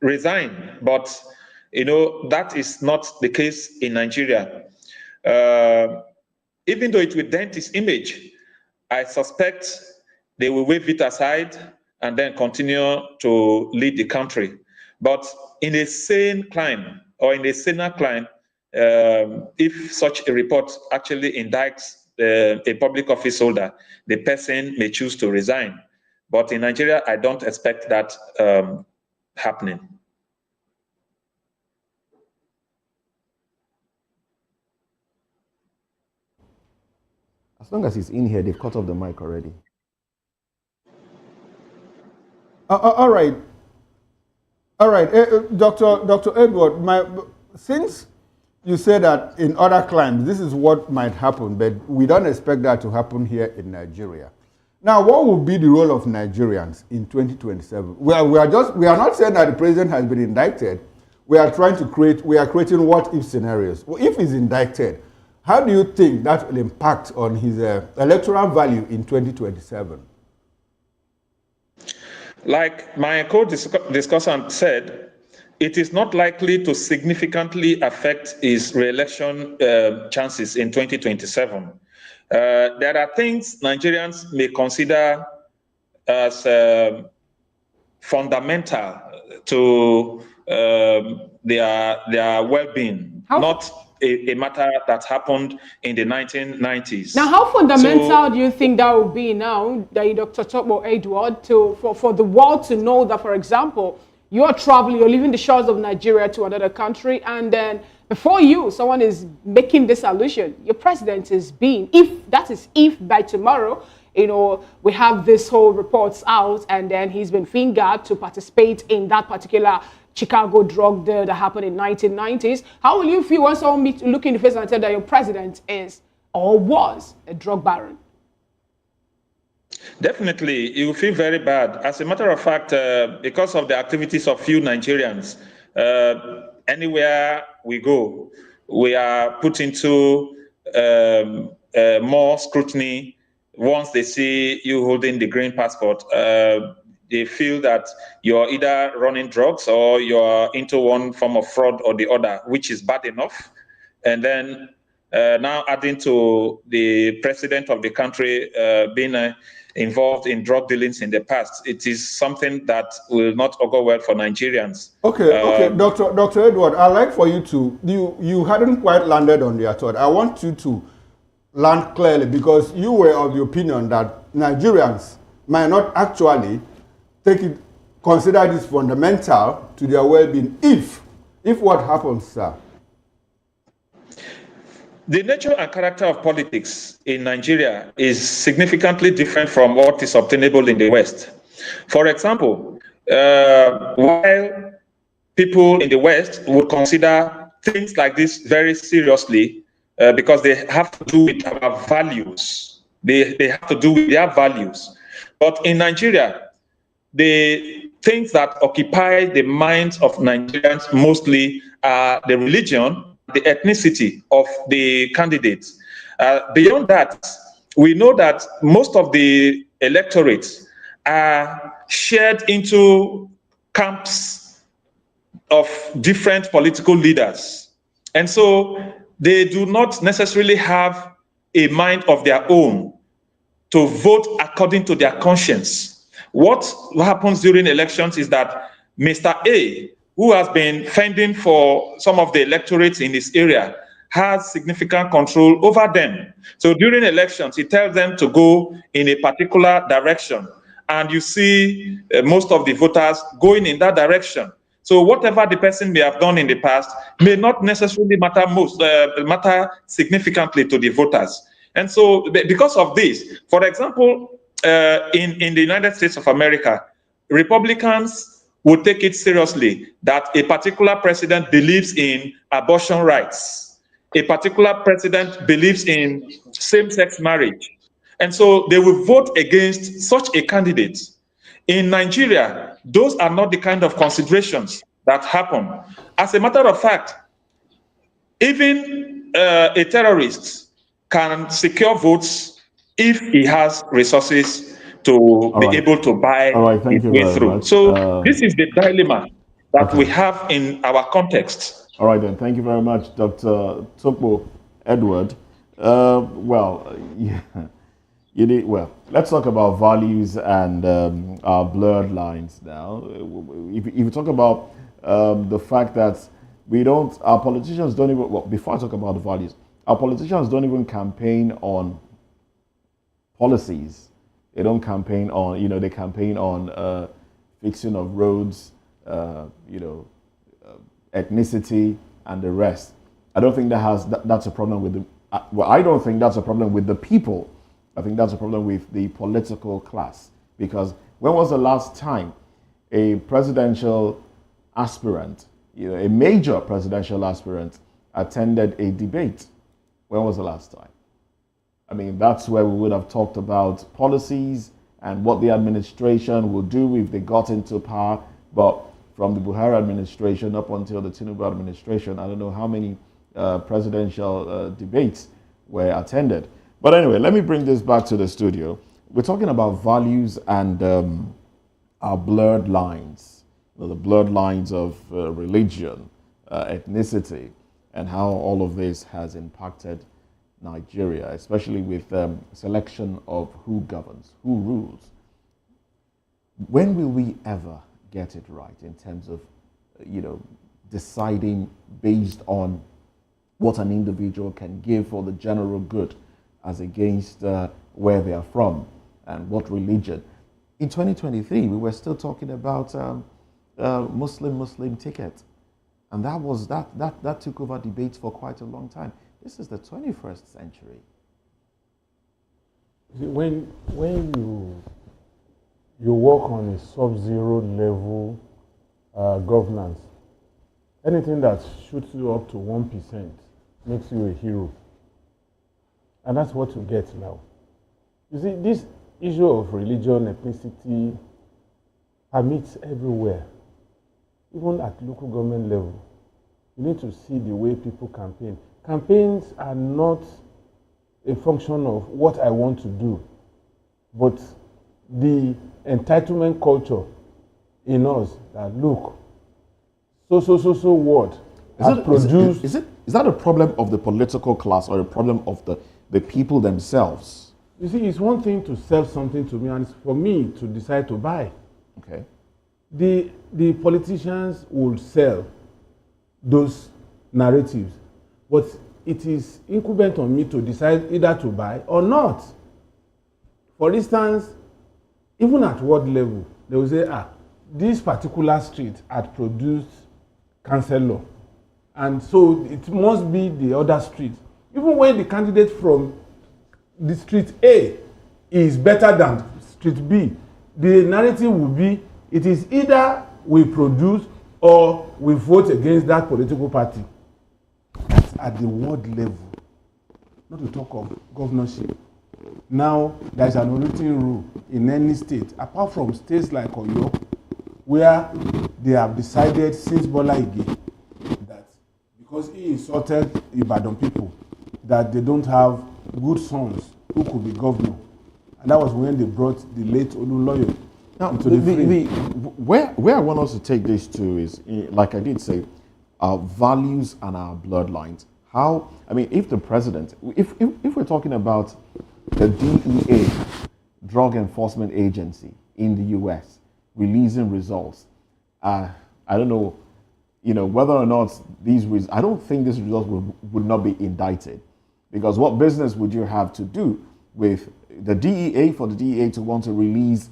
resign. But that is not the case in Nigeria. Even though it will dent his image, I suspect they will wave it aside and then continue to lead the country. But in a sane crime or in a saner crime, if such a report actually indicts a public office holder, the person may choose to resign. But in Nigeria, I don't expect that happening. As long as he's in here, they've cut off the mic already. All right. Dr. Edward, since you say that in other crimes, this is what might happen, but we don't expect that to happen here in Nigeria. Now, what will be the role of Nigerians in 2027? We are not saying that the president has been indicted. We are creating what-if scenarios. Well, if he's indicted, how do you think that will impact on his electoral value in 2027? Like my co-discussant said, it is not likely to significantly affect his re-election chances in 2027. There are things Nigerians may consider as fundamental to their well-being, not a matter that happened in the 1990s. Now, how fundamental do you think that will be now, Dr. Topo Edward, for the world to know that, for example, you're traveling, you're leaving the shores of Nigeria to another country, and then before you, someone is making this allusion. Your president is being, if by tomorrow, we have this whole reports out, and then he's been fingered to participate in that particular Chicago drug deal that happened in 1990s. How will you feel when someone look in the face and tell that your president is or was a drug baron? Definitely, you will feel very bad. As a matter of fact, because of the activities of few Nigerians, anywhere we go, we are put into more scrutiny. Once they see you holding the green passport, they feel that you're either running drugs or you're into one form of fraud or the other, which is bad enough. And then now adding to the president of the country being involved in drug dealings in the past, it is something that will not augur well for Nigerians. Okay, Dr. Edward, I'd like for you to, you hadn't quite landed on your thought. I want you to land clearly, because you were of the opinion that Nigerians might not actually consider this fundamental to their well-being if what happens, sir? The nature and character of politics in Nigeria is significantly different from what is obtainable in the West. For example, while people in the West would consider things like this very seriously, because they have to do with our values. They have to do with their values. But in Nigeria, the things that occupy the minds of Nigerians mostly are the religion, the ethnicity of the candidates. Beyond that, we know that most of the electorates are shared into camps of different political leaders. And so they do not necessarily have a mind of their own to vote according to their conscience. What happens during elections is that Mr. A, who has been fending for some of the electorates in this area, has significant control over them. So during elections, he tells them to go in a particular direction, and you see most of the voters going in that direction. So whatever the person may have done in the past may not necessarily matter significantly to the voters. And so because of this, for example, in the United States of America, Republicans would take it seriously that a particular president believes in abortion rights. A particular president believes in same-sex marriage. And so they will vote against such a candidate. In Nigeria, those are not the kind of considerations that happen. As a matter of fact, even a terrorist can secure votes if he has resources to be able to buy his way through. So this is the dilemma that we have in our context. All right, then. Thank you very much, Dr. Tinubu'S Edward. Let's talk about values and our blurred lines now. If you talk about the fact that our politicians don't even, before I talk about the values, our politicians don't even campaign on policies. They don't campaign on, they campaign on fixing of roads, ethnicity, and the rest. I don't think that's a problem with I don't think that's a problem with the people. I think that's a problem with the political class. Because when was the last time a presidential aspirant, a major presidential aspirant, attended a debate? When was the last time? I mean, that's where we would have talked about policies and what the administration would do if they got into power. But from the Buhari administration up until the Tinubu administration, I don't know how many presidential debates were attended. But anyway, let me bring this back to the studio. We're talking about values and our blurred lines, the blurred lines of religion, ethnicity, and how all of this has impacted Nigeria, especially with selection of who governs, who rules. When will we ever get it right in terms of, deciding based on what an individual can give for the general good as against where they are from and what religion? In 2023, we were still talking about Muslim ticket. And that took over debates for quite a long time. This is the 21st century. See, when you work on a sub-zero level governance, anything that shoots you up to 1% makes you a hero. And that's what you get now. You see, this issue of religion, ethnicity permeates everywhere, even at local government level. You need to see the way people campaign. Campaigns are not a function of what I want to do, but the entitlement culture in us that look, so what has produced. Is that a problem of the political class or a problem of the people themselves? You see, it's one thing to sell something to me, and it's for me to decide to buy. Okay. The politicians will sell those narratives, but it is incumbent on me to decide either to buy or not. For instance, even at ward level, they will say, this particular street had produced councillor, and so it must be the other street. Even when the candidate from the street A is better than street B, the narrative will be, it is either we produce or we vote against that political party. That's at the ward level, not to talk of governorship. Now, there's an unwritten rule in any state, apart from states like Oyo, where they have decided since Bola Ige that because he insulted Ibadan people, that they don't have good sons who could be governor. And that was when they brought the late Oluloyo into the frame. Where I want us to take this to is, like I did say, our values and our bloodlines. How, I mean, if the president, if we're talking about the DEA, Drug Enforcement Agency in the US, releasing results, I don't know, whether or not I don't think these results would not be indicted. Because what business would you have to do with the DEA for the DEA to want to release,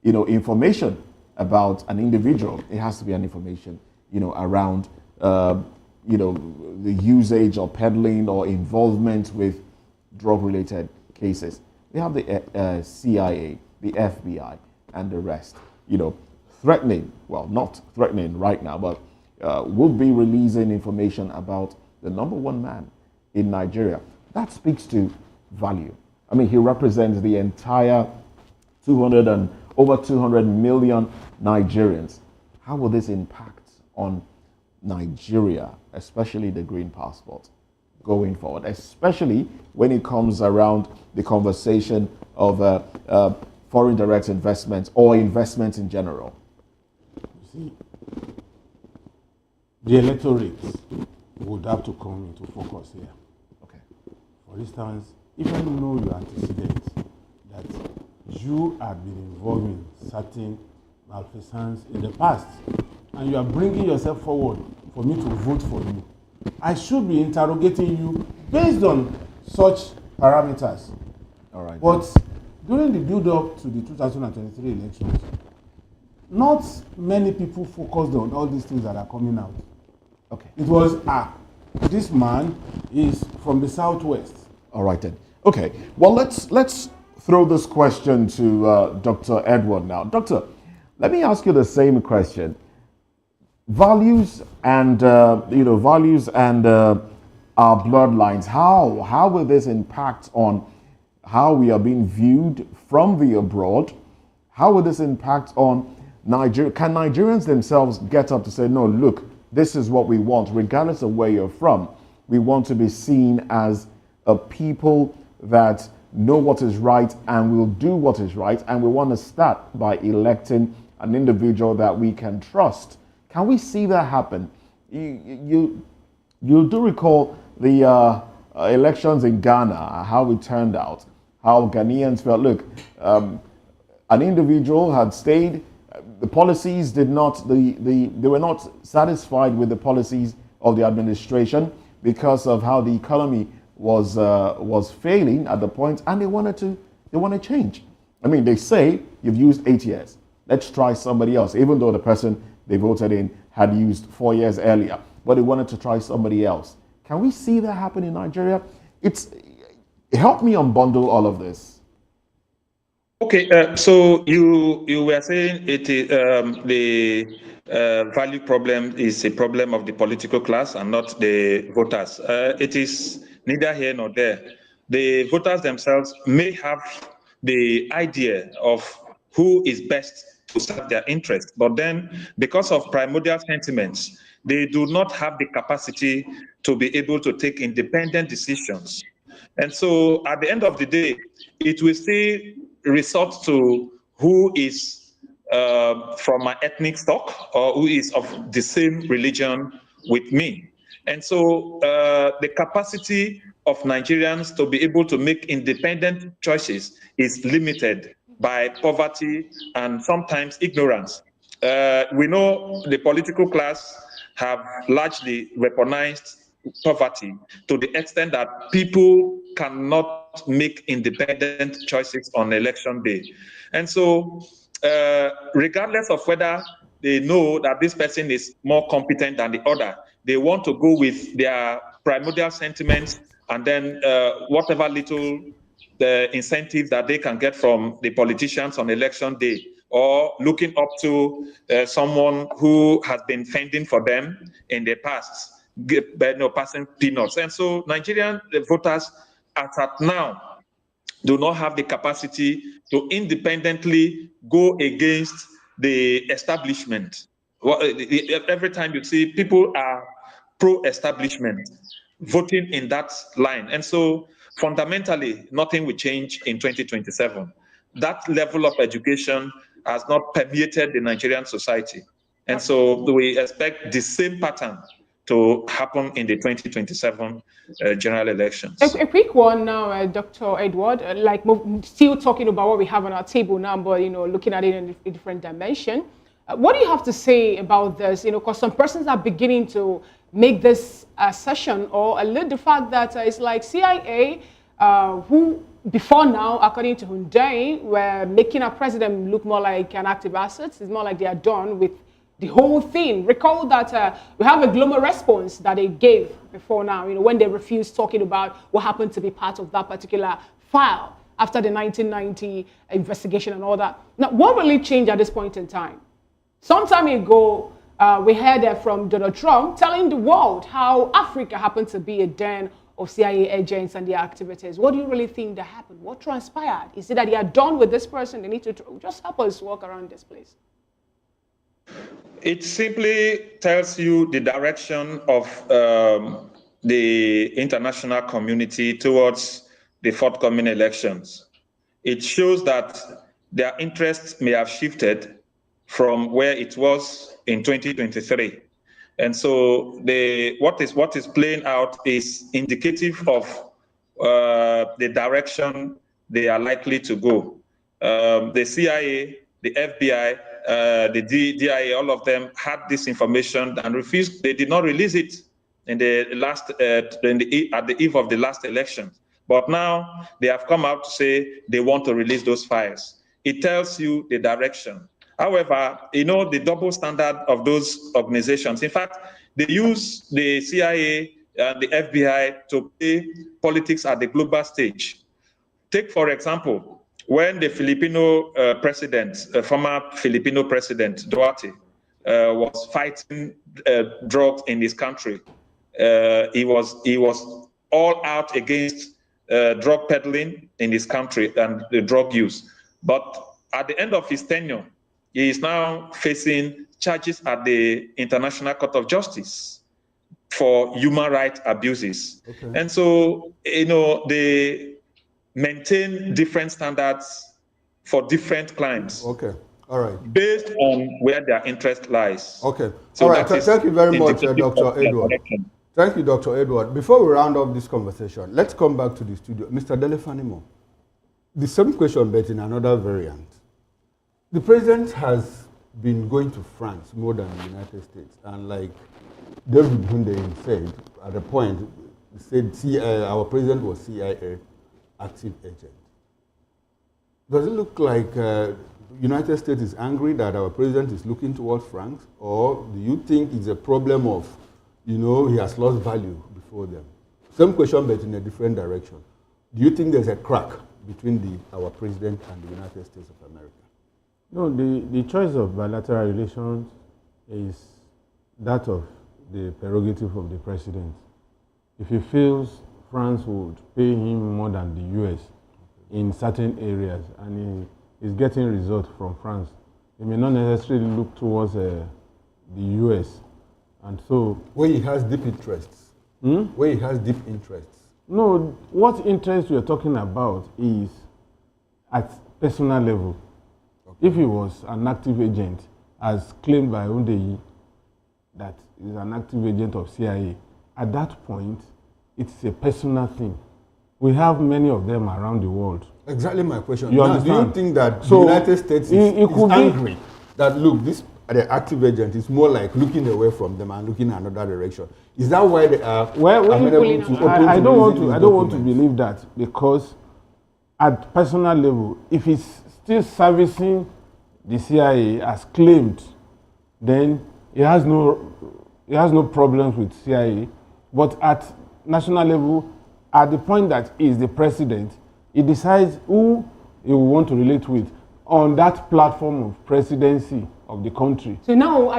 information about an individual? It has to be an information, around, the usage or peddling or involvement with drug-related cases. We have the CIA, the FBI, and the rest, threatening, well, not threatening right now, but will be releasing information about the number one man in Nigeria. That speaks to value. I mean, he represents the entire over 200 million Nigerians. How will this impact on Nigeria, especially the green passport, going forward, especially when it comes around the conversation of foreign direct investments or investments in general? You see, the electorate would have to come into focus here. Okay. For instance, if you know your antecedents, that you have been involved in certain malfeasance in the past, and you are bringing yourself forward for me to vote for you, I should be interrogating you based on such parameters. All right. But during the build-up to the 2023 elections, not many people focused on all these things that are coming out. Okay. It was, this man is from the Southwest. All right then. Okay. Well, let's throw this question to Dr. Edward now. Doctor, let me ask you the same question. Values and our bloodlines. How will this impact on how we are being viewed from the abroad? How will this impact on Nigeria? Can Nigerians themselves get up to say, no, look, this is what we want, regardless of where you're from? We want to be seen as a people that know what is right and will do what is right, and we want to start by electing an individual that we can trust. Can we see that happen? You do recall the elections in Ghana, how it turned out, how Ghanaians felt. Look, an individual had stayed. The policies did not. They were not satisfied with the policies of the administration because of how the economy was failing at the point, and they want to change. I mean, they say you've used 8 years. Let's try somebody else, even though the person they voted in had used 4 years earlier, but they wanted to try somebody else. Can we see that happen in Nigeria? Help me unbundle all of this. Okay, so you were saying it is the value problem is a problem of the political class and not the voters. It is neither here nor there. The voters themselves may have the idea of who is best to serve their interests, but then because of primordial sentiments, they do not have the capacity to be able to take independent decisions. And so at the end of the day, it will still resort to who is from my ethnic stock or who is of the same religion with me. And so the capacity of Nigerians to be able to make independent choices is limited by poverty and sometimes ignorance. We know the political class have largely weaponized poverty to the extent that people cannot make independent choices on election day. And so, regardless of whether they know that this person is more competent than the other, they want to go with their primordial sentiments and then whatever little the incentives that they can get from the politicians on election day, or looking up to someone who has been fending for them in the past, passing peanuts. And so Nigerian voters, as at now, do not have the capacity to independently go against the establishment. Every time you see people are pro-establishment, voting in that line. And so fundamentally, nothing will change in 2027. That level of education has not permeated the Nigerian society. And so we expect the same pattern to happen in the 2027 general elections. A quick one now, Dr. Edward, still talking about what we have on our table now, but, looking at it in a different dimension. What do you have to say about this? Because some persons are beginning to make this assertion or allude the fact that it's like CIA, who before now, according to Hyundai, were making our president look more like an active asset. It's more like they are done with the whole thing. Recall that we have a global response that they gave before now, when they refused talking about what happened to be part of that particular file after the 1990 investigation and all that. Now, what really changed at this point in time? Some time ago, we heard from Donald Trump telling the world how Africa happened to be a den of CIA agents and their activities. What do you really think that happened? What transpired? Is it that they are done with this person? They need to just help us walk around this place. It simply tells you the direction of the international community towards the forthcoming elections. It shows that their interests may have shifted from where it was in 2023. And so what is playing out is indicative of the direction they are likely to go. The CIA, the FBI, the DIA, all of them had this information and refused. They did not release it in the last, at the eve of the last election. But now they have come out to say they want to release those files. It tells you the direction. However, the double standard of those organizations. In fact, they use the CIA and the FBI to play politics at the global stage. Take, for example, when the Filipino former Filipino president, Duarte, was fighting drugs in his country, he was all out against drug peddling in his country and the drug use. But at the end of his tenure, he is now facing charges at the International Court of Justice for human rights abuses. Okay. And so, they maintain different standards for different crimes. Okay, all right. Based on where their interest lies. Okay, so all right. Thank you very much, Dr. Edward. Thank you, Dr. Edward. Before we round off this conversation, let's come back to the studio. Mr. Delefanimo, the same question, but in another variant. The president has been going to France more than the United States, and like David Hyundai said at a point, he said our president was CIA active agent. Does it look like United States is angry that our president is looking towards France, or do you think it's a problem of, he has lost value before them? Same question, but in a different direction. Do you think there's a crack between our president and the United States of America? No, the choice of bilateral relations is that of the prerogative of the president. If he feels France would pay him more than the US in certain areas, and he is getting results from France, he may not necessarily look towards the US. And so, where he has deep interests. Where he has deep interests. No, what interest we are talking about is at personal level. Okay. If he was an active agent, as claimed by Undeyi, that is an active agent of CIA, at that point, it's a personal thing. We have many of them around the world. Exactly my question. You now, understand? do you think that the United States is angry that, look, this the active agent is more like looking away from them and looking in another direction? Is that why they are amenable to open I don't want to believe that, because at personal level, if he's still servicing the CIA as claimed, then he has no problems with CIA. But at national level, at the point that he is the president, he decides who he will want to relate with on that platform of presidency of the country. So now,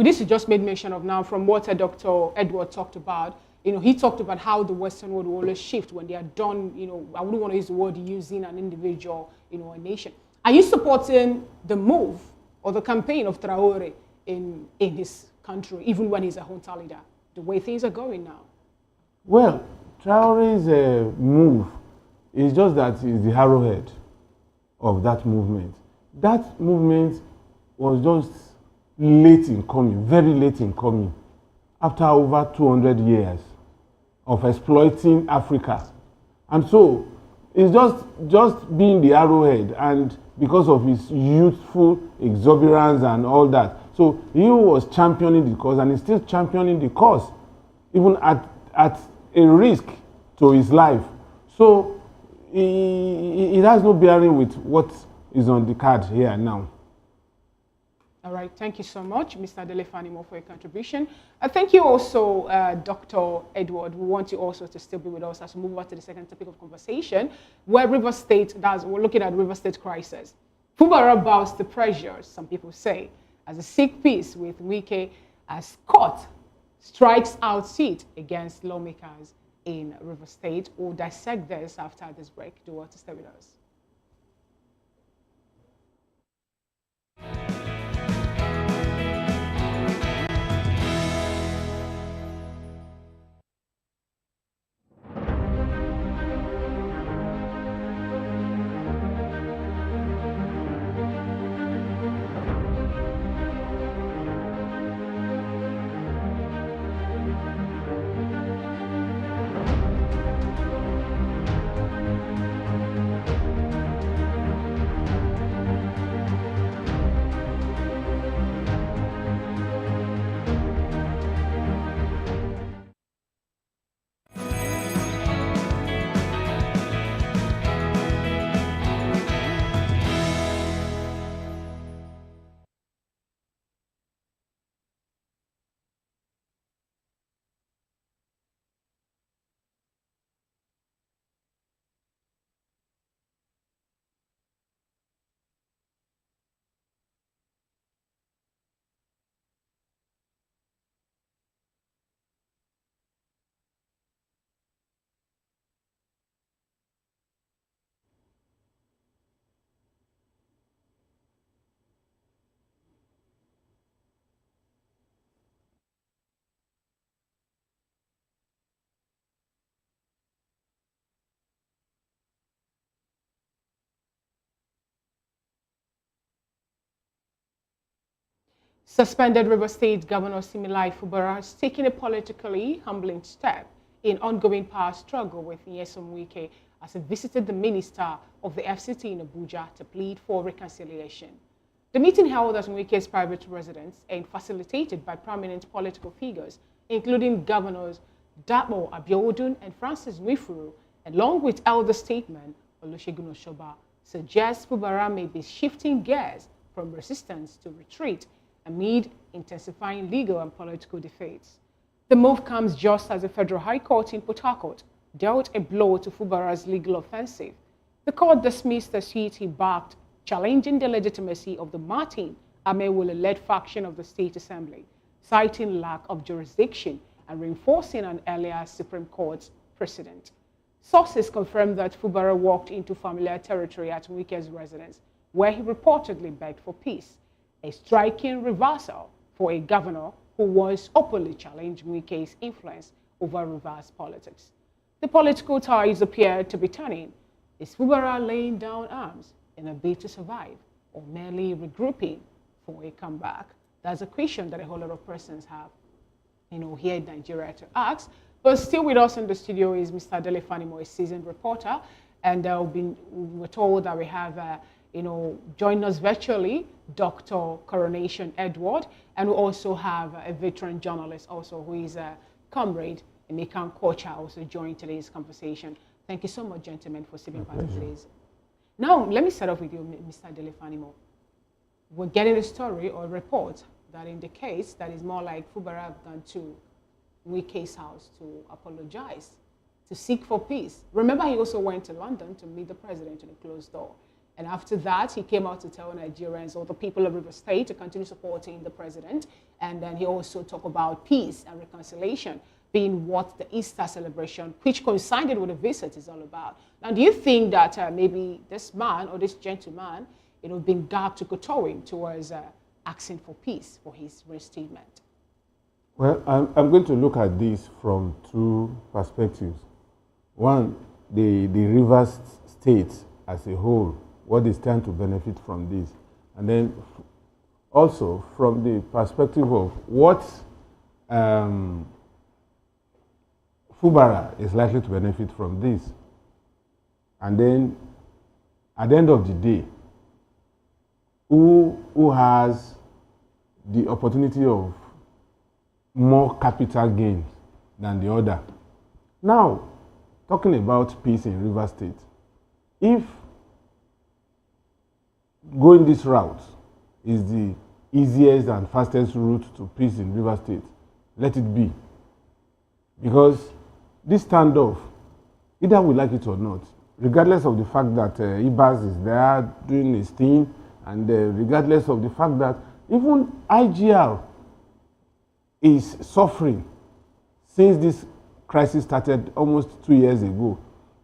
this is just made mention of now from what Dr. Edward talked about. He talked about how the Western world will always shift when they are done, I wouldn't want to use the word using an individual, a nation. Are you supporting the move or the campaign of Traore in his country, even when he's a junta leader, the way things are going now? Well, Traore's move is just that he's the arrowhead of that movement. That movement was just late in coming, very late in coming, after over 200 years of exploiting Africa. And so it's just being the arrowhead, and because of his youthful exuberance and all that. So he was championing the cause, and he's still championing the cause, even at a risk to his life. So it has no bearing with what is on the card here now. All right, thank you so much, Mr. Delefanimo, for your contribution. Thank you also, Dr. Edward. We want you also to still be with us as we move on to the second topic of conversation, where we're looking at River State crisis. Fubara bows to pressure, some people say, as a seek peace with Wike as court strikes out seat against lawmakers in River State. We'll dissect this after this break. Do want to stay with us. Suspended River State Governor Similai Fubara has taken a politically humbling step in ongoing power struggle with Nyesom Wike as he visited the Minister of the FCT in Abuja to plead for reconciliation. The meeting held at Wike's private residence and facilitated by prominent political figures, including Governors Dapo Abiodun and Francis Nwifuru, along with elder statesman Olusegun Oshoba, suggests Fubara may be shifting gears from resistance to retreat amid intensifying legal and political debates. The move comes just as the Federal High Court in Port Harcourt dealt a blow to Fubara's legal offensive. The court dismissed the suit he backed, challenging the legitimacy of the Martin Amewule-led faction of the State Assembly, citing lack of jurisdiction and reinforcing an earlier Supreme Court precedent. Sources confirmed that Fubara walked into familiar territory at Wike's residence, where he reportedly begged for peace, a striking reversal for a governor who once openly challenged Wike's influence over Rivers politics. The political tides appear to be turning. Is Fubara laying down arms in a bid to survive, or merely regrouping for a comeback? That's a question that a whole lot of persons have, here in Nigeria to ask. But still with us in the studio is Mr. Dele Fanimo, a seasoned reporter, and we're told that we have, join us virtually, Dr. Coronation Edward, and we also have a veteran journalist also who is a comrade, Emeka Kocha, also joined today's conversation. Thank you so much, gentlemen, for sitting by today's. Now, let me start off with you, Mr. Dele Fanimo. We're getting a story or a report that indicates that it's more like Fubara have gone to Wike's house to apologize, to seek for peace. Remember, he also went to London to meet the president in a closed door. And after that, he came out to tell Nigerians or the people of River State to continue supporting the president. And then he also talked about peace and reconciliation being what the Easter celebration, which coincided with the visit, is all about. Now, do you think that maybe this man or this gentleman, been gagged to kowtowing towards asking for peace for his reinstatement? Well, I'm going to look at this from two perspectives. One, the Rivers State as a whole, what they stand to benefit from this. And then also from the perspective of what Fubara is likely to benefit from this. And then at the end of the day, who has the opportunity of more capital gains than the other. Now, talking about peace in River State, if going this route is the easiest and fastest route to peace in River State, let it be. Because this standoff, either we like it or not, regardless of the fact that Ibas is there doing his thing, and regardless of the fact that even IGR is suffering since this crisis started almost 2 years ago.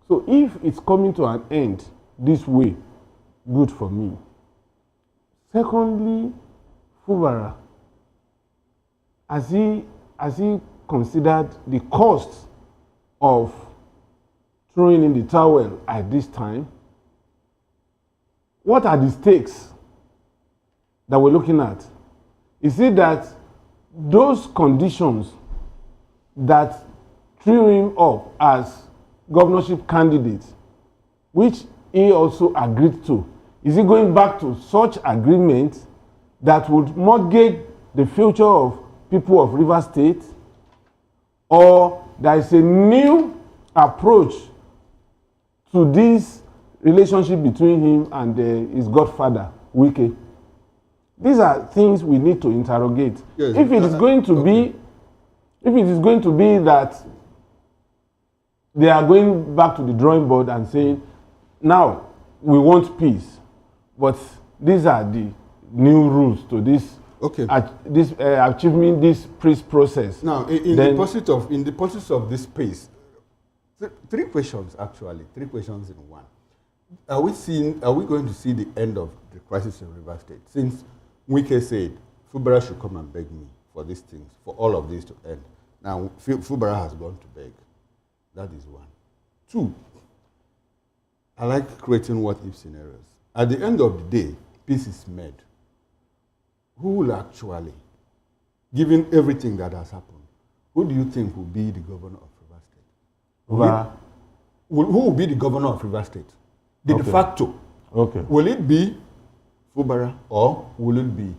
So if it's coming to an end this way, good for me. Secondly, Fubara, has he considered the cost of throwing in the towel at this time? What are the stakes that we're looking at? Is it that those conditions that threw him up as governorship candidate, which he also agreed to, is he going back to such agreements that would mortgage the future of people of River State? Or there is a new approach to this relationship between him and his godfather, Wike? These are things we need to interrogate. Yes, if it is going to be that they are going back to the drawing board and saying, now we want peace, but these are the new rules to this. Okay. Achieving this peace process. Now, in the pursuit of this peace, three questions in one. Are we going to see the end of the crisis in River State? Since Wike said Fubara should come and beg me for these things, for all of this to end. Now, Fubara has gone to beg. That is one. Two, I like creating what-if scenarios. At the end of the day, peace is made. Who will actually, given everything that has happened, who do you think will be the governor of River State? Who will be the governor of River State? De facto. Okay. Will it be Fubara or will it be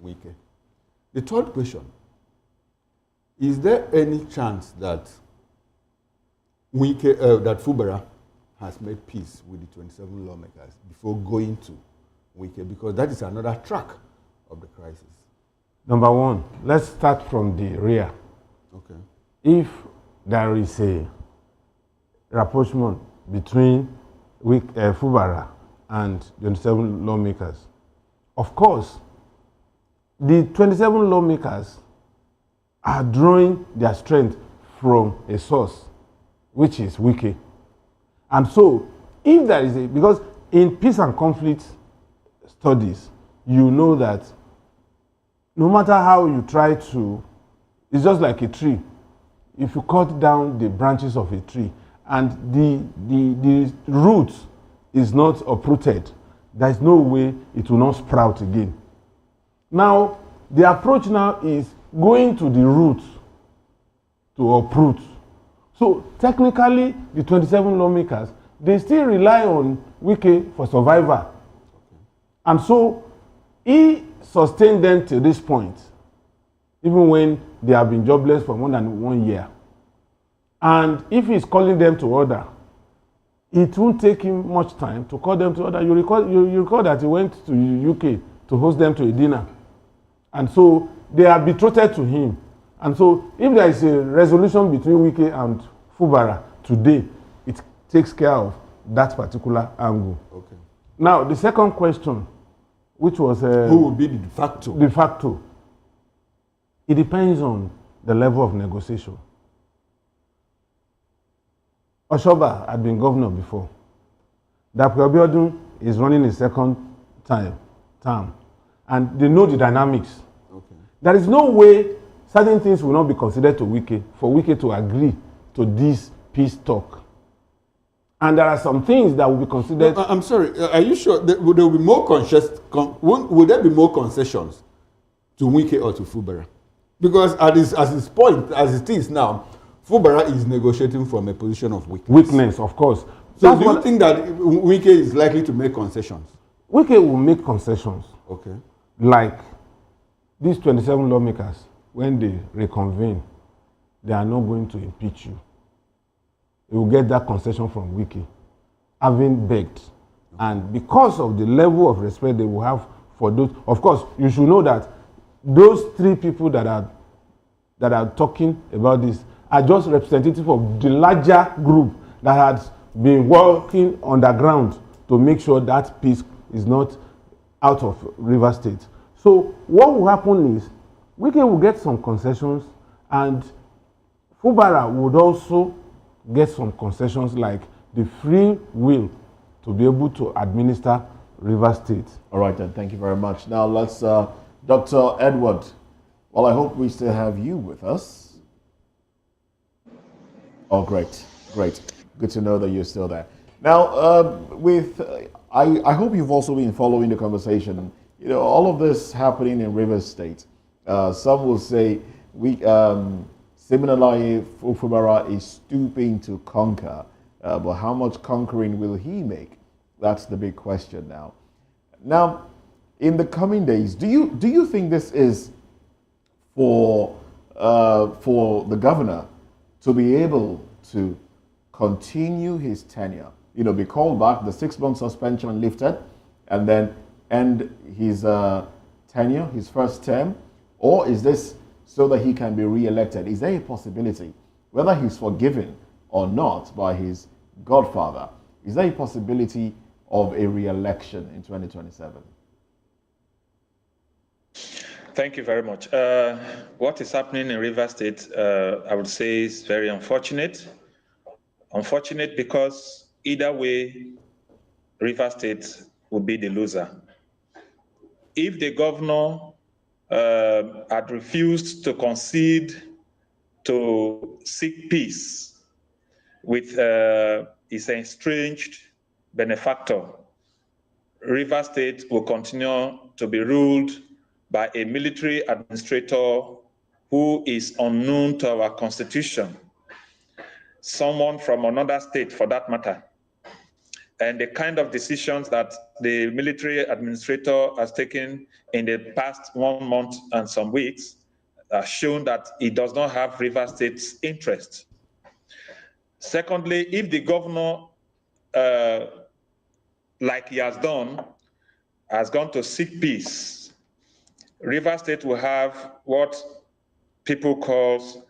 Wike? The third question, is there any chance that Fubara has made peace with the 27 lawmakers before going to Wike? Because that is another track of the crisis. Number one, let's start from the rear. Okay. If there is a rapprochement between Fubara and 27 lawmakers, of course, the 27 lawmakers are drawing their strength from a source, which is Wike. And so, if there is because in peace and conflict studies, you know that no matter how you try to, it's just like a tree. If you cut down the branches of a tree and the root is not uprooted, there is no way it will not sprout again. Now, the approach now is going to the root to uproot. So technically, the 27 lawmakers, they still rely on Wike for survival. And so he sustained them to this point, even when they have been jobless for more than 1 year. And if he's calling them to order, it won't take him much time to call them to order. You recall that he went to UK to host them to a dinner. And so they are betrothed to him. And so if there is a resolution between Wike and Fubara today, it takes care of that particular angle. Okay. Now, the second question, which was... who will be the de facto? De facto. It depends on the level of negotiation. Oshoba had been governor before. Dapo Abiodun is running his second term. And they know the dynamics. Okay. There is no way certain things will not be considered to Wike for Wike to agree to this peace talk. And there are some things that will be considered... No, I'm sorry, are you sure there will be more will there be more concessions to Wike or to Fubara? Because at this point, as it is now, Fubara is negotiating from a position of weakness. Weakness, of course. So do you think that Wike is likely to make concessions? Wike will make concessions. Okay. Like these 27 lawmakers, when they reconvene, they are not going to impeach you. You will get that concession from Wike, having begged. And because of the level of respect they will have for those, of course, you should know that those three people that are talking about this are just representatives of the larger group that has been working on the ground to make sure that peace is not out of River State. So what will happen is Wike will get some concessions and Fubara would also get some concessions like the free will to be able to administer River State. All right, then. Thank you very much. Now, let's, Dr. Edward, well, I hope we still have you with us. Oh, great. Great. Good to know that you're still there. Now, I hope you've also been following the conversation. You know, all of this happening in River State. Some will say, Siminalayi Fubara is stooping to conquer, but how much conquering will he make? That's the big question now. Now, in the coming days, do you think this is for the governor to be able to continue his tenure? You know, be called back, the 6-month suspension lifted, and then end his tenure, his first term, or is this so that he can be re-elected? Is there a possibility, whether he's forgiven or not by his godfather, is there a possibility of a re-election in 2027? Thank you very much. What is happening in River State, I would say, is very unfortunate. Unfortunate because either way, River State will be the loser. If the governor had refused to concede to seek peace with his estranged benefactor, River State will continue to be ruled by a military administrator who is unknown to our constitution, someone from another state for that matter. And the kind of decisions that the military administrator has taken in the past 1 month and some weeks have shown that he does not have River State's interest. Secondly, if the governor like he has done, has gone to seek peace, Rivers State will have what people call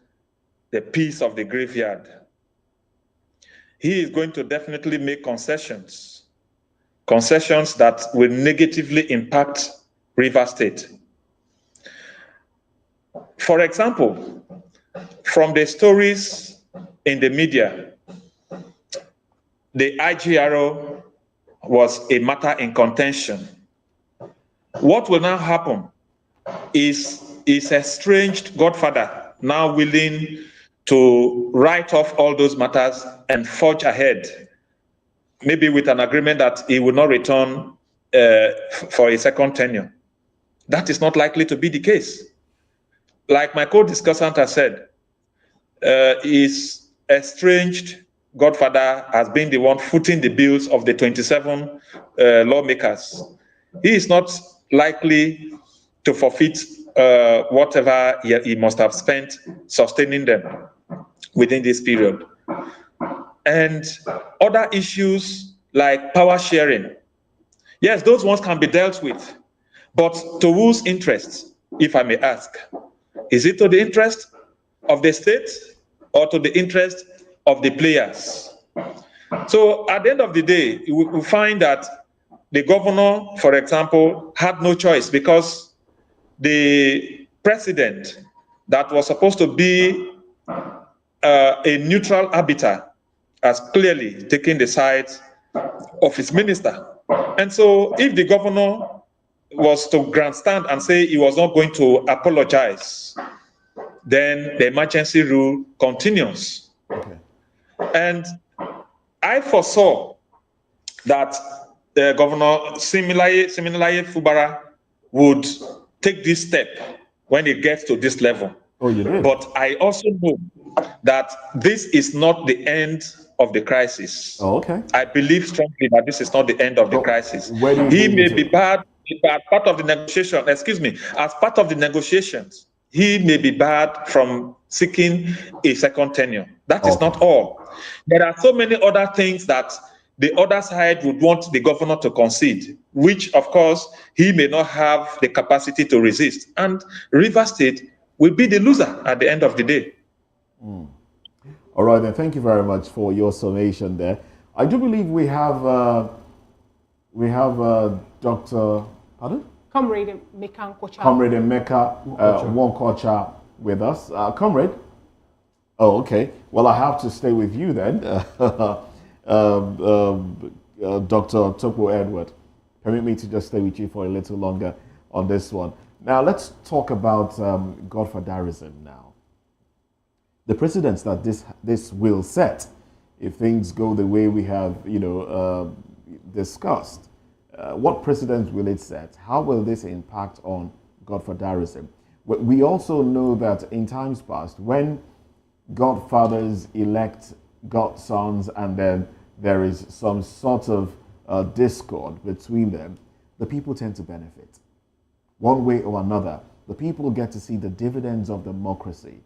the peace of the graveyard. He is going to definitely make concessions that will negatively impact Rivers State. For example, from the stories in the media, the IGRO was a matter in contention. What will now happen is estranged godfather now willing to write off all those matters and forge ahead, maybe with an agreement that he will not return for a second tenure. That is not likely to be the case. Like my co-discussant has said, his estranged godfather has been the one footing the bills of the 27 lawmakers. He is not likely to forfeit whatever he must have spent sustaining them within this period. And other issues like power sharing, yes, those ones can be dealt with, but to whose interest, if I may ask? Is it to the interest of the state or to the interest of the players? So at the end of the day, we find that the governor, for example, had no choice because the president that was supposed to be a neutral arbiter has clearly taken the side of his minister. And so if the governor was to grandstand and say he was not going to apologize, then the emergency rule continues. Okay. And I foresaw that the governor, similarly Fubara, would take this step when it gets to this level. Oh, you did? But I also know that this is not the end of the crisis. Oh, okay. I believe strongly that this is not the end of the crisis. Where do you He think may it be is? bad as part of the negotiation, as part of the negotiations, he may be barred from seeking a second tenure. That is not all. There are so many other things that the other side would want the governor to concede, which of course he may not have the capacity to resist. And Rivers State will be the loser at the end of the day. All right, then. Thank you very much for your summation there. I do believe we have Dr. Pardon? Comrade Emeka Nkocha. Comrade Emeka Nkocha with us. Comrade. Oh, okay. Well, I have to stay with you then, Dr. Topo Edward. Permit me to just stay with you for a little longer on this one. Now, let's talk about godfatherism now. The precedents that this will set, if things go the way we have, discussed, what precedents will it set? How will this impact on godfatherism? We also know that in times past, when godfathers elect godsons and then there is some sort of discord between them, the people tend to benefit. One way or another, the people get to see the dividends of democracy.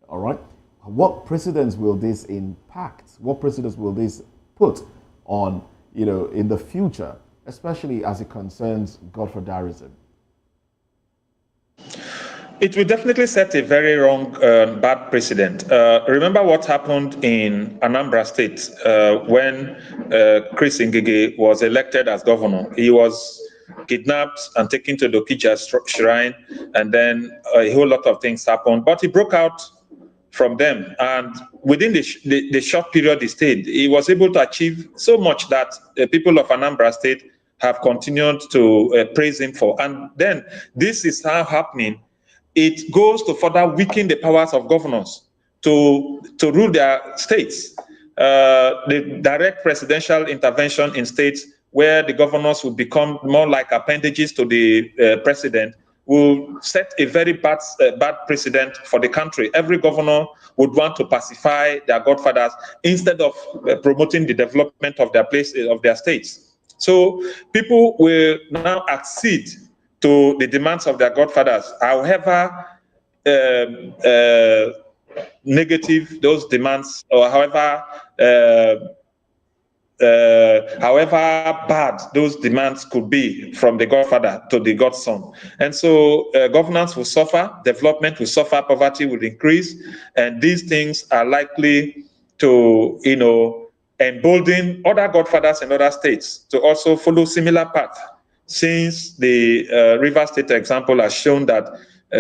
All right? What precedents will this impact? What precedents will this put on, in the future, especially as it concerns godfatherism? It will definitely set a very wrong, bad precedent. Remember what happened in Anambra State when Chris Ngige was elected as governor. He was kidnapped and taken to the Okija shrine, and then a whole lot of things happened. But he broke out from them, and within the short period he stayed, he was able to achieve so much that the people of Anambra State have continued to praise him for. And then this is now happening. It goes to further weaken the powers of governors to rule their states. The direct presidential intervention in states where the governors will become more like appendages to the president will set a very bad precedent for the country. Every governor would want to pacify their godfathers instead of promoting the development of their states. So people will now accede to the demands of their godfathers, however negative those demands, or however however bad those demands could be from the godfather to the godson. And so governance will suffer, development will suffer, poverty will increase, and these things are likely to, embolden other godfathers in other states to also follow similar path, since the Rivers State example has shown that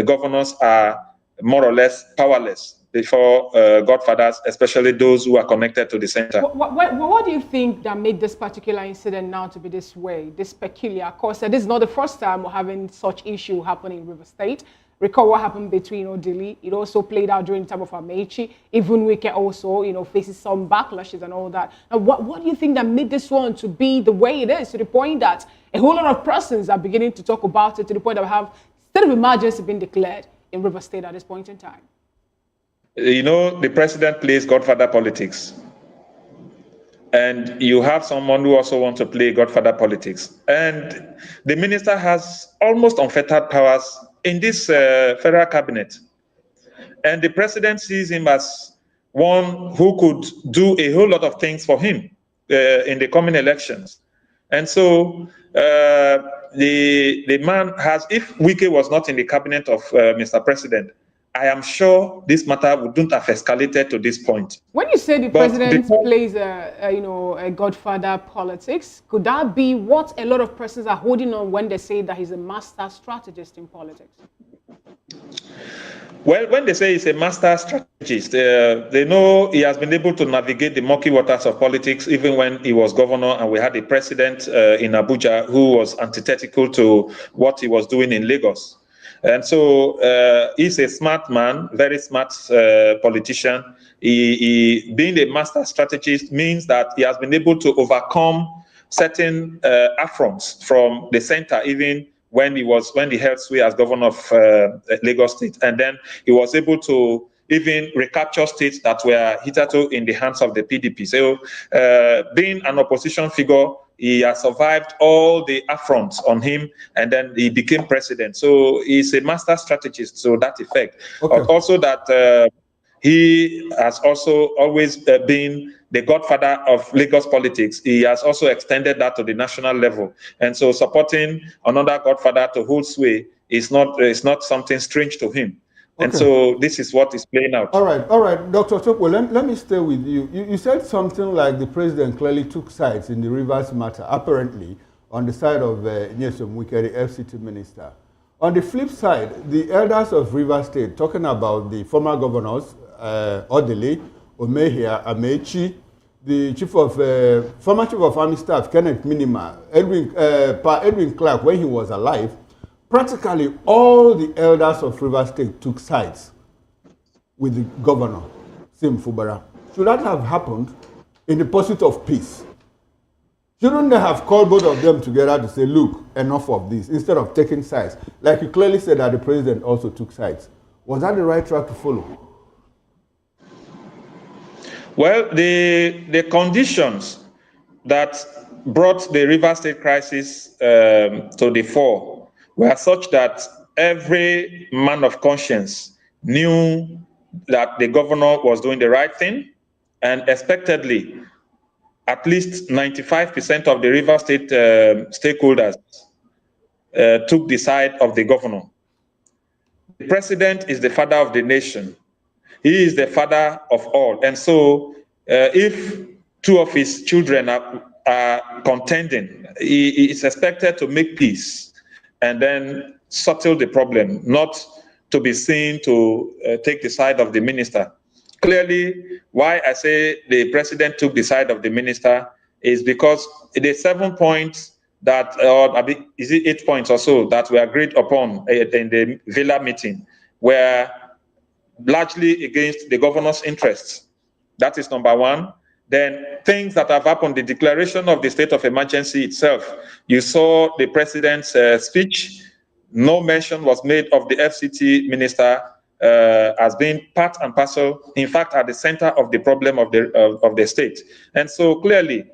governors are more or less powerless before godfathers, especially those who are connected to the center. What do you think that made this particular incident now to be this way, this peculiar? Of course, this is not the first time we're having such issue happening in River State. Recall what happened between Odili. It also played out during the time of Amechi. Even Wike also, faces some backlashes and all that. Now, what do you think that made this one to be the way it is, to the point that a whole lot of persons are beginning to talk about it, to the point that we have state of emergency being declared in River State at this point in time? The president plays godfather politics. And you have someone who also wants to play godfather politics. And the minister has almost unfettered powers in this federal cabinet. And the president sees him as one who could do a whole lot of things for him in the coming elections. And so the man has, if Wike was not in the cabinet of Mr. President, I am sure this matter wouldn't have escalated to this point. When you say the president plays a godfather politics, could that be what a lot of persons are holding on when they say that he's a master strategist in politics? Well, when they say he's a master strategist, they know he has been able to navigate the murky waters of politics even when he was governor and we had a president in Abuja who was antithetical to what he was doing in Lagos. And so he's a smart man, very smart politician. He being a master strategist means that he has been able to overcome certain affronts from the center, even when he held sway as governor of Lagos State. And then he was able to even recapture states that were hitherto in the hands of the PDP. So being an opposition figure, he has survived all the affronts on him, and then he became president. So he's a master strategist, so that effect. Okay. Also that he has also always been the godfather of Lagos politics. He has also extended that to the national level. And so supporting another godfather to hold sway is not something strange to him. Okay. And so this is what is playing out. All right, Dr. Chokwe, let me stay with you. You said something like the president clearly took sides in the Rivers matter, apparently on the side of Nyesom Wike, the FCT minister. On the flip side, the elders of Rivers State, talking about the former governors, Odili, Omehia, Amechi, the former chief of army staff, Kenneth Minima, Edwin Clark, when he was alive, practically all the elders of Rivers State took sides with the governor, Sim Fubara. Should that have happened in the pursuit of peace? Shouldn't they have called both of them together to say, look, enough of this, instead of taking sides? Like you clearly said that the president also took sides. Was that the right track to follow? Well, the conditions that brought the Rivers State crisis to the fore were such that every man of conscience knew that the governor was doing the right thing, and expectedly, at least 95% of the Rivers State stakeholders took the side of the governor. The president is the father of the nation. He is the father of all. And so if two of his children are contending, he is expected to make peace and then settle the problem, not to be seen to take the side of the minister. Clearly, why I say the president took the side of the minister is because the 7 points that, or is it 8 points or so, that were agreed upon in the Villa meeting were largely against the governor's interests. That is number one. Then things that have happened, the declaration of the state of emergency itself, you saw the president's speech, no mention was made of the FCT minister as being part and parcel, in fact, at the center of the problem of the state. And so clearly,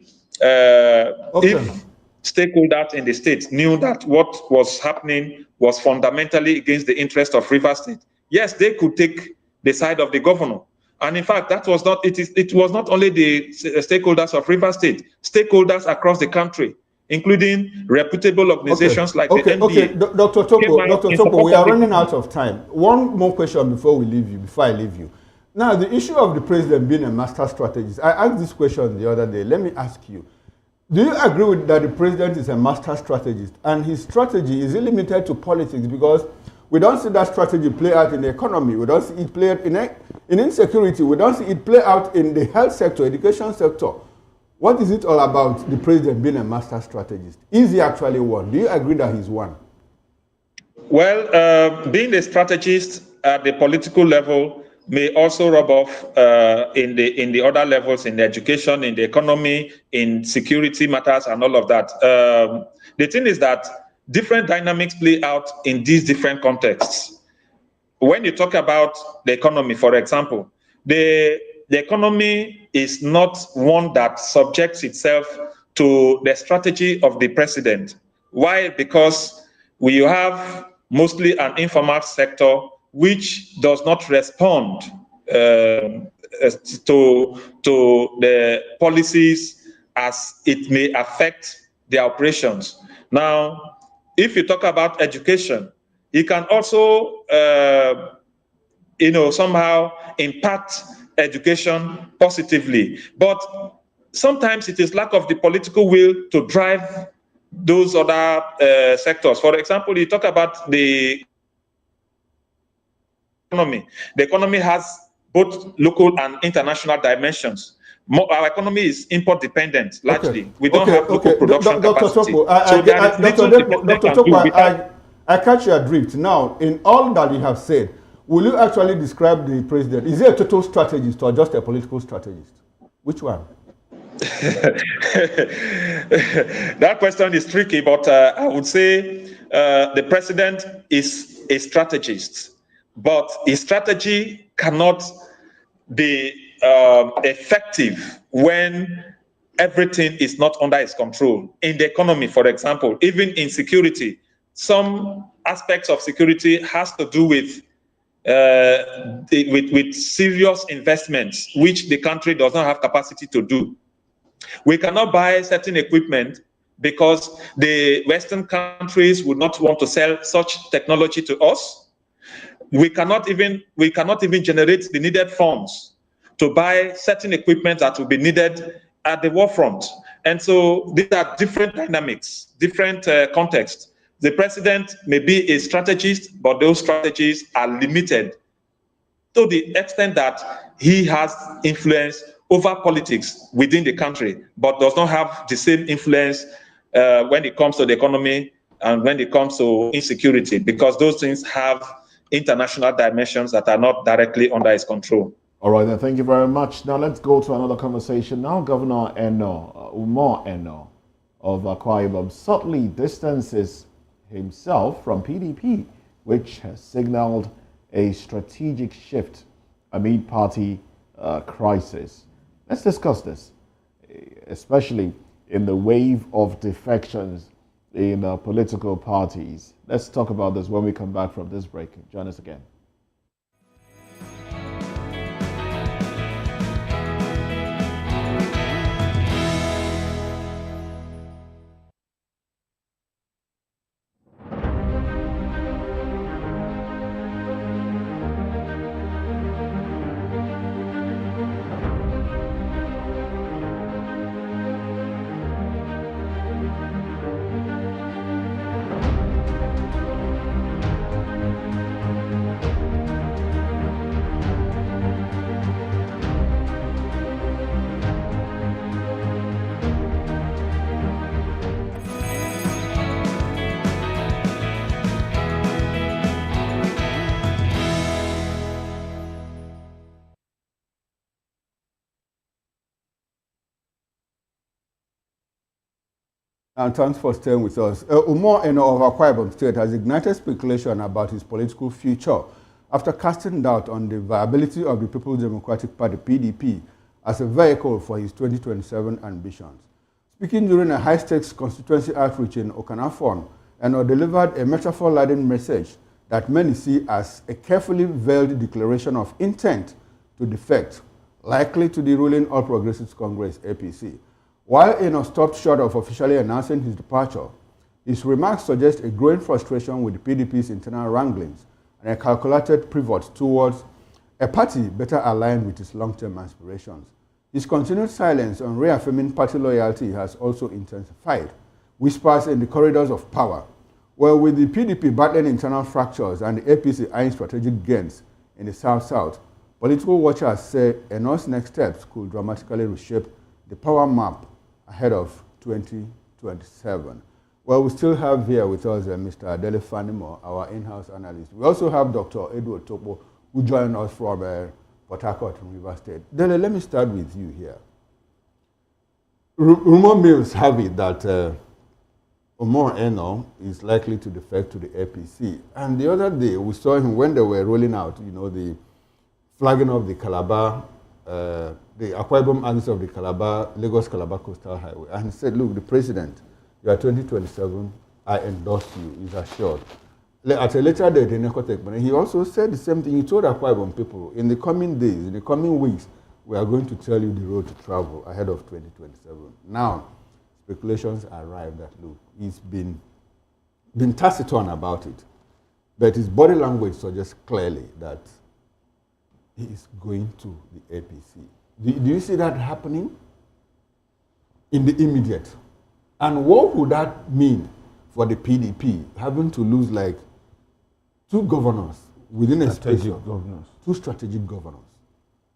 if stakeholders in the state knew that what was happening was fundamentally against the interest of Rivers State, yes, they could take the side of the governor. And in fact, that was not, it was not only the stakeholders of River State, stakeholders across the country, including reputable organizations like the NDA. Okay, Dr. Topo, we are running out of time. One more question before I leave you. Now, the issue of the president being a master strategist, I asked this question the other day. Let me ask you, do you agree with that the president is a master strategist? And his strategy, is it limited to politics? Because we don't see that strategy play out in the economy. We don't see it play out in insecurity. We don't see it play out in the health sector, education sector. What is it all about the president being a master strategist? Is he actually one? Do you agree that he's one? Well, being a strategist at the political level may also rub off in the other levels, in the education, in the economy, in security matters, and all of that. The thing is that different dynamics play out in these different contexts. When you talk about the economy, for example, the economy is not one that subjects itself to the strategy of the president. Why? Because we have mostly an informal sector which does not respond to the policies as it may affect their operations. Now, if you talk about education, it can also, somehow impact education positively. But sometimes it is lack of the political will to drive those other sectors. For example, you talk about the economy. The economy has both local and international dimensions. Our economy is import dependent, largely. We don't have local production capacity. Dr. Topo, I catch your drift. Now, in all that you have said, will you actually describe the president? Is he a total strategist or just a political strategist? Which one? That question is tricky, but I would say the president is a strategist, but his strategy cannot be effective when everything is not under his control. In the economy, for example, even in security, some aspects of security has to do with serious investments, which the country does not have capacity to do. We cannot buy certain equipment because the Western countries would not want to sell such technology to us. We cannot even generate the needed funds to buy certain equipment that will be needed at the war front. And so these are different dynamics, different contexts. The president may be a strategist, but those strategies are limited to the extent that he has influence over politics within the country, but does not have the same influence when it comes to the economy and when it comes to insecurity, because those things have international dimensions that are not directly under his control. All right, then, thank you very much. Now let's go to another conversation. Now, Governor Umar Eno of Akwa Ibom subtly distances himself from PDP, which has signaled a strategic shift amid party crisis. Let's discuss this, especially in the wave of defections in political parties. Let's talk about this when we come back from this break. Join us again. And thanks for staying with us. Umar Eno of Akwa Ibom State has ignited speculation about his political future after casting doubt on the viability of the People's Democratic Party, PDP, as a vehicle for his 2027 ambitions. Speaking during a high-stakes constituency outreach in Okanafon, Eno delivered a metaphor-laden message that many see as a carefully veiled declaration of intent to defect, likely to the ruling All Progressives Congress, APC. While Eno stopped short of officially announcing his departure, his remarks suggest a growing frustration with the PDP's internal wranglings and a calculated pivot towards a party better aligned with its long-term aspirations. His continued silence on reaffirming party loyalty has also intensified whispers in the corridors of power, where with the PDP battling internal fractures and the APC eyeing strategic gains in the South-South, political watchers say Eno's next steps could dramatically reshape the power map ahead of 2027. Well, we still have here with us Mr. Adele Fanimo, our in-house analyst. We also have Dr. Edward Topo, who joined us from Port Harcourt from River State. Dele, let me start with you here. Rumor mills have it that Omar Eno is likely to defect to the APC. And the other day, we saw him when they were rolling out, the flagging of the Calabar, the Akwa Ibom axis of the Calabar, Lagos-Calabar Coastal Highway. And he said, look, the president, you are 2027, I endorse you, he's assured. At a later date, he also said the same thing. He told Akwa Ibom people, in the coming days, in the coming weeks, we are going to tell you the road to travel ahead of 2027. Now, speculations arrive that, look, he's been taciturn about it, but his body language suggests clearly that he is going to the APC. Do you see that happening in the immediate? And what would that mean for the PDP, having to lose like two governors within a space of two strategic governors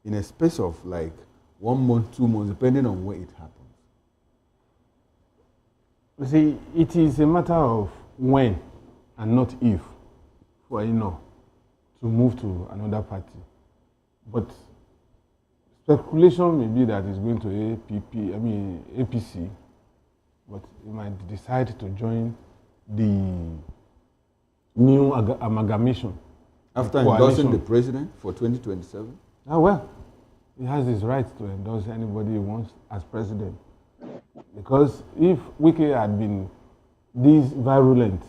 in a space of like 1 month, 2 months, depending on where it happens? You see, it is a matter of when and not if for to move to another party. But speculation may be that it's going to APC, but he might decide to join the new amalgamation. After endorsing the president for 2027? Ah, well, he has his right to endorse anybody he wants as president. Because if Wike had been this virulent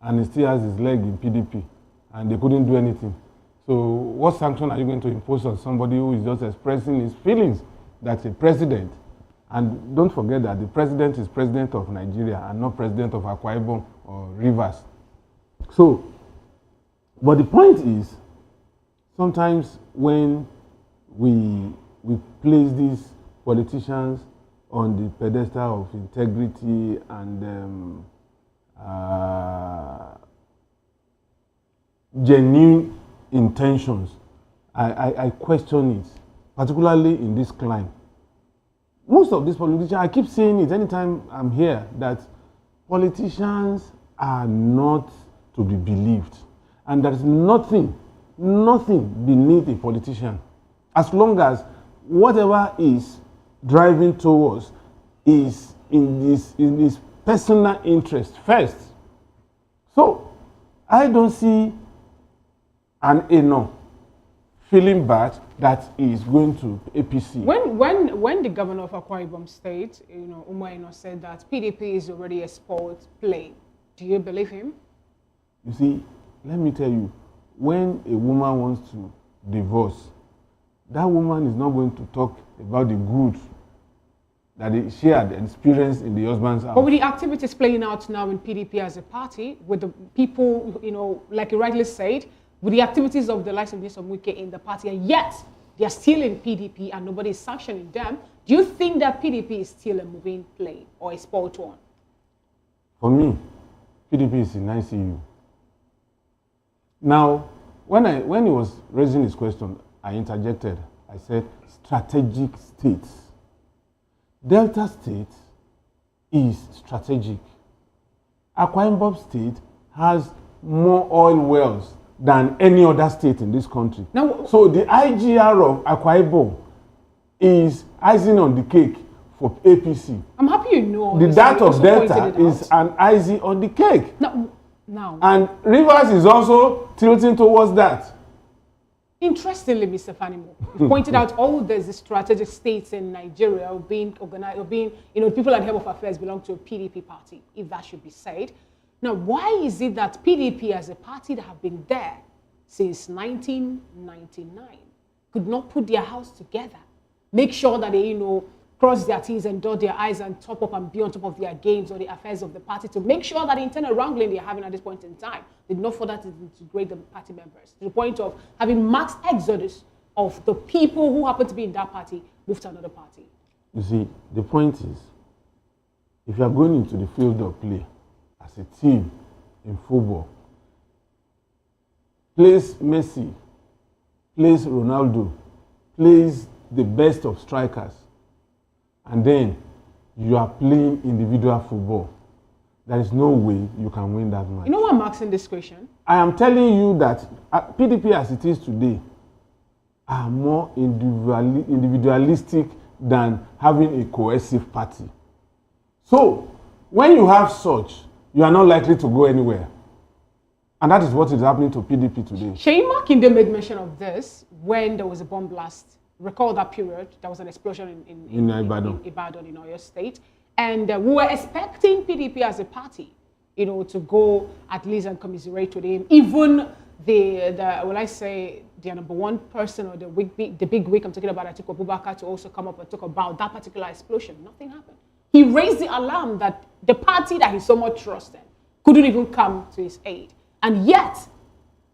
and he still has his leg in PDP and they couldn't do anything, so what sanction are you going to impose on somebody who is just expressing his feelings that's a president? And don't forget that the president is president of Nigeria and not president of Akwa Ibom or Rivers. So, but the point is, sometimes when we place these politicians on the pedestal of integrity and genuine intentions, I question it, particularly in this climate. Most of these politicians, I keep saying it anytime I'm here, that politicians are not to be believed. And there is nothing beneath a politician, as long as whatever is driving towards is in his personal interest first. So I don't see an Eno feeling bad that he is going to APC. When the governor of Akwa Ibom State, Umar Eno, said that PDP is already a sport play, do you believe him? You see, let me tell you, when a woman wants to divorce, that woman is not going to talk about the good that she had experienced in the husband's house. But with the activities playing out now in PDP as a party, with the people, like you rightly said, with the activities of the likes of Mr. Wike in the party, and yet they are still in PDP and nobody is sanctioning them, do you think that PDP is still a moving play or a sport one? For me, PDP is in ICU. Now, when he was raising his question, I interjected. I said, strategic states. Delta State is strategic. Akwa Ibom State has more oil wells than any other state in this country. Now, so the IGR of Akwa Ibom is icing on the cake for APC. I'm happy you know. The that of Delta is an icing on the cake. Now. And Rivers is also tilting towards that. Interestingly, Mr. Fanimo, you pointed out all these strategic states in Nigeria being organized, or being, people at the head of affairs belong to a PDP party, if that should be said. Now, why is it that PDP as a party that have been there since 1999 could not put their house together, make sure that they, cross their T's and dot their I's and top up and be on top of their games or the affairs of the party to make sure that the internal wrangling they're having at this point in time did not further to degrade the party members to the point of having mass exodus of the people who happen to be in that party move to another party. You see, the point is, if you are going into the field of play as a team in football, plays Messi, plays Ronaldo, plays the best of strikers, and then you are playing individual football, there is no way you can win that match. You know what I'm asking this question? I am telling you that PDP as it is today are more individualistic than having a cohesive party. So, when you have such, you are not likely to go anywhere. And that is what is happening to PDP today. Sheyi Makinde made mention of this when there was a bomb blast. Recall that period, there was an explosion in Ibadan, in Oyo State. And we were expecting PDP as a party, to go at least and commiserate with him. Even the number one person or the big wig I'm talking about, Atiku Abubakar, to also come up and talk about that particular explosion. Nothing happened. He raised the alarm that the party that he so much trusted couldn't even come to his aid. And yet,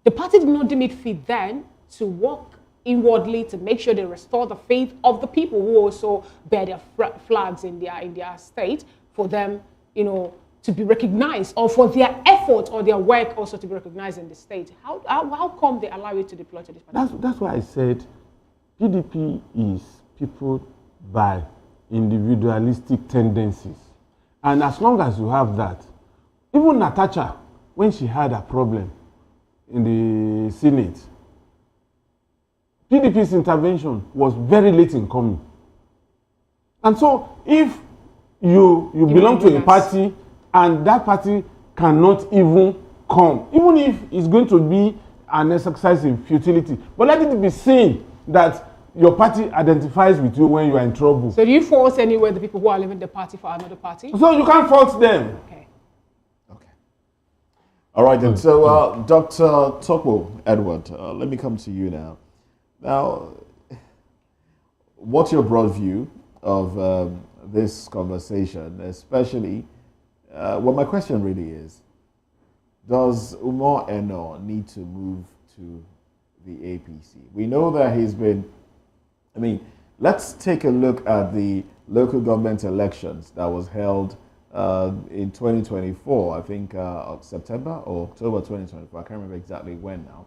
the party did not deem it fit then to work inwardly to make sure they restore the faith of the people who also bear their flags in their state, for them, to be recognized, or for their effort or their work also to be recognized in the state. How come they allow it to deploy to this party? That's why I said PDP is peopled by individualistic tendencies. And as long as you have that, even Natasha, when she had a problem in the Senate, PDP's intervention was very late in coming. And so if you belong to a party and that party cannot even come, even if it's going to be an exercise in futility, but let it be seen that your party identifies with you when you are in trouble. So do you fault anywhere the people who are leaving the party for another party? So you can't fault them. Okay. All right, then. So, Dr. Topo Edward, let me come to you now. Now, what's your broad view of this conversation, especially, my question really is, does Umar Eno need to move to the APC? We know that he's been, let's take a look at the local government elections that was held in 2024, I think September or October 2024, I can't remember exactly when now.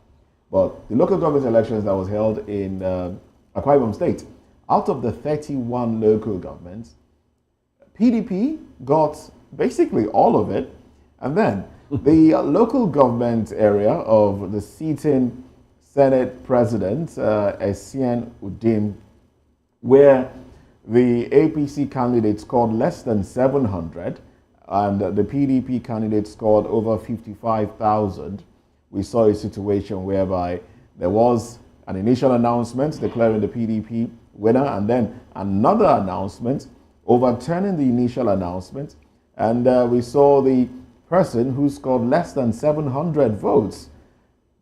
But the local government elections that was held in Akwa Ibom State, out of the 31 local governments, PDP got basically all of it. And then the local government area of the seating Senate President, Essien Udim, where the APC candidate scored less than 700 and the PDP candidate scored over 55,000. We saw a situation whereby there was an initial announcement declaring the PDP winner and then another announcement overturning the initial announcement. And we saw the person who scored less than 700 votes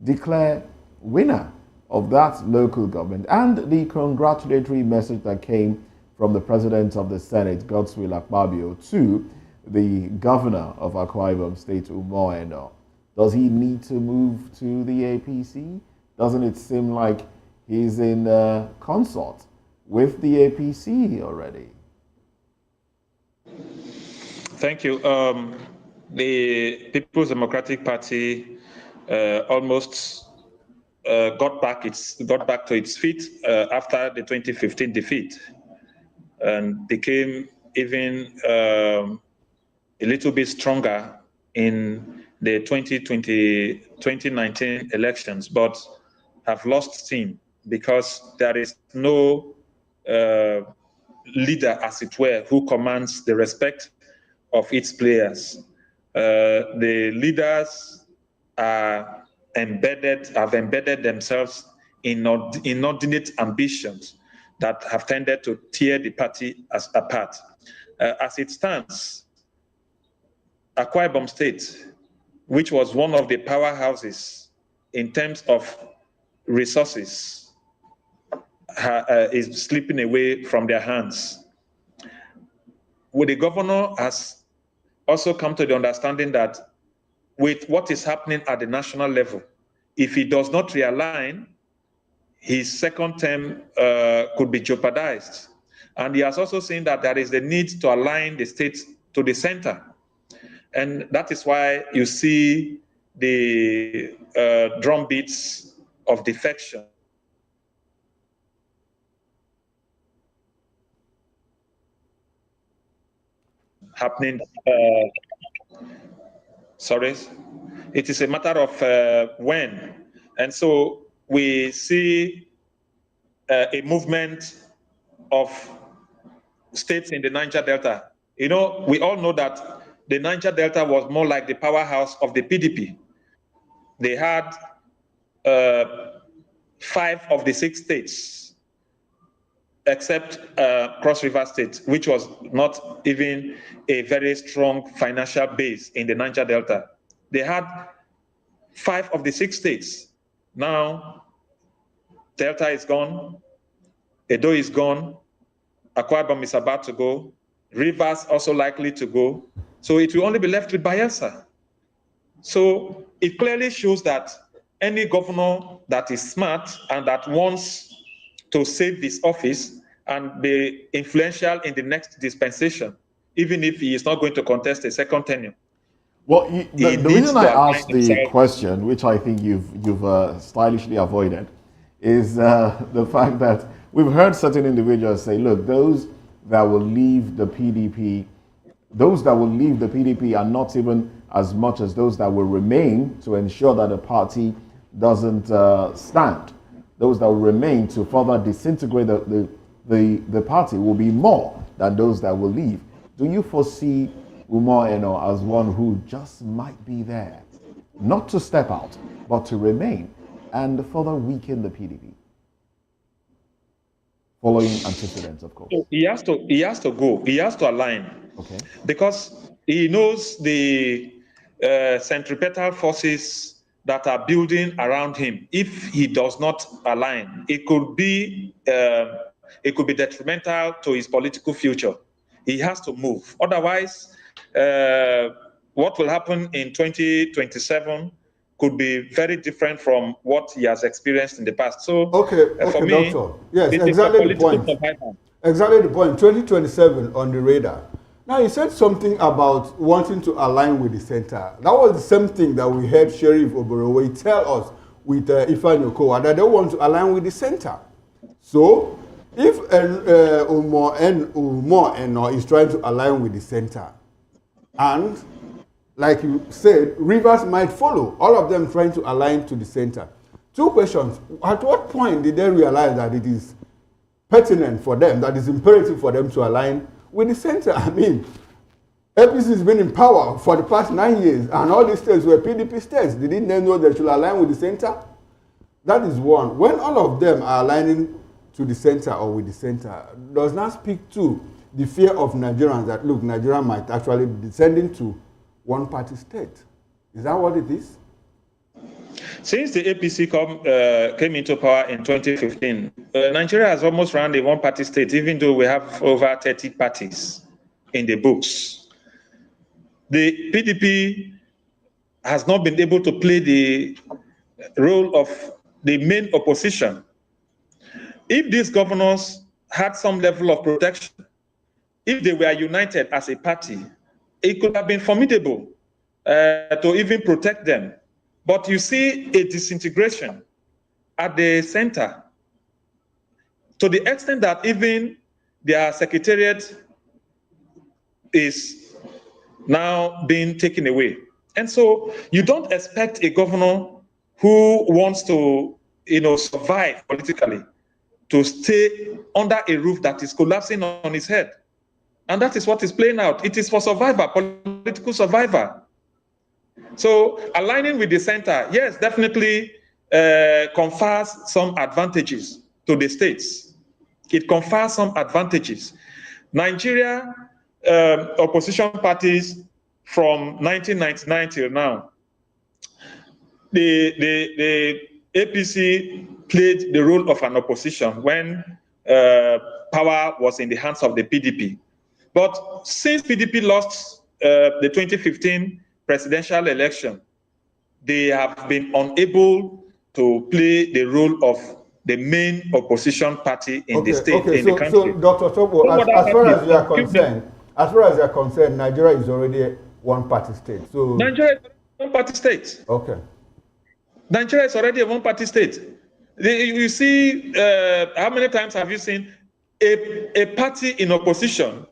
declare winner of that local government. And the congratulatory message that came from the President of the Senate, Godswill Akpabio, to the Governor of Akwa Ibom State, Umar Eno. Does he need to move to the APC? Doesn't it seem like he's in consort with the APC already? Thank you. The People's Democratic Party almost got back to its feet after the 2015 defeat, and became even a little bit stronger in the 2019 elections, but have lost steam because there is no leader, as it were, who commands the respect of its players. The leaders have embedded themselves in inordinate ambitions that have tended to tear the party apart. As it stands, Akwa Ibom State, which was one of the powerhouses in terms of resources, is slipping away from their hands. The governor has also come to the understanding that with what is happening at the national level, if he does not realign, his second term could be jeopardized. And he has also seen that there is the need to align the states to the center. And that is why you see the drumbeats of defection happening. Sorry, it is a matter of when. And so we see a movement of states in the Niger Delta. You know, we all know that the Niger Delta was more like the powerhouse of the PDP. They had 5 of the 6 states, except Cross River State, which was not even a very strong financial base in the Niger Delta. They had 5 of the 6 states. Now, Delta is gone, Edo is gone, Akwa Ibom is about to go, Rivers also likely to go. So it will only be left with Bayelsa. So it clearly shows that any governor that is smart and that wants to save his office and be influential in the next dispensation, even if he is not going to contest a second tenure. Well, the reason I asked the question, which I think you've stylishly avoided, is the fact that we've heard certain individuals say, look, those that will leave the PDP are not even as much as those that will remain to ensure that the party doesn't stand. Those that will remain to further disintegrate the party will be more than those that will leave. Do you foresee Umar Eno as one who just might be there, not to step out, but to remain and further weaken the PDP? Following antecedents, of course. He has to go. He has to align. Okay. Because he knows the centripetal forces that are building around him. If he does not align, it could be detrimental to his political future. He has to move. Otherwise, what will happen in 2027 could be very different from what he has experienced in the past. So, for me, doctor. Yes, exactly the point. Survival. Exactly the point. 2027 on the radar. Now, you said something about wanting to align with the center. That was the same thing that we heard Sheriff Oborowe tell us with Ifeanyi Okowa, that they want to align with the center. So, if Umar Eno is trying to align with the center, and like you said, Rivers might follow, all of them trying to align to the center. 2 questions. At what point did they realize that it is pertinent for them, that it's imperative for them to align with the center? I mean, APC has been in power for the past 9 years, and all these states were PDP states. Didn't they know they should align with the center? That is one. When all of them are aligning to the center or with the center, does not speak to the fear of Nigerians that, look, Nigeria might actually be descending to one-party state. Is that what it is? Since the APC came into power in 2015, Nigeria has almost run a one-party state, even though we have over 30 parties in the books. The PDP has not been able to play the role of the main opposition. If these governors had some level of protection, if they were united as a party, it could have been formidable to even protect them. But you see a disintegration at the center to the extent that even their secretariat is now being taken away. And so you don't expect a governor who wants to, survive politically to stay under a roof that is collapsing on his head. And that is what is playing out. It is for survivor, political survivor. So aligning with the center, yes, definitely confers some advantages to the states. It confers some advantages. Nigeria opposition parties from 1999 till now, the APC played the role of an opposition when power was in the hands of the PDP. But since PDP lost the 2015 presidential election, they have been unable to play the role of the main opposition party in the state, in the country. So, Dr. Tobo, as far as you are concerned, Nigeria is already a one-party state. So Nigeria is a one-party state. Okay. Nigeria is already a one-party state. You see, how many times have you seen a party in opposition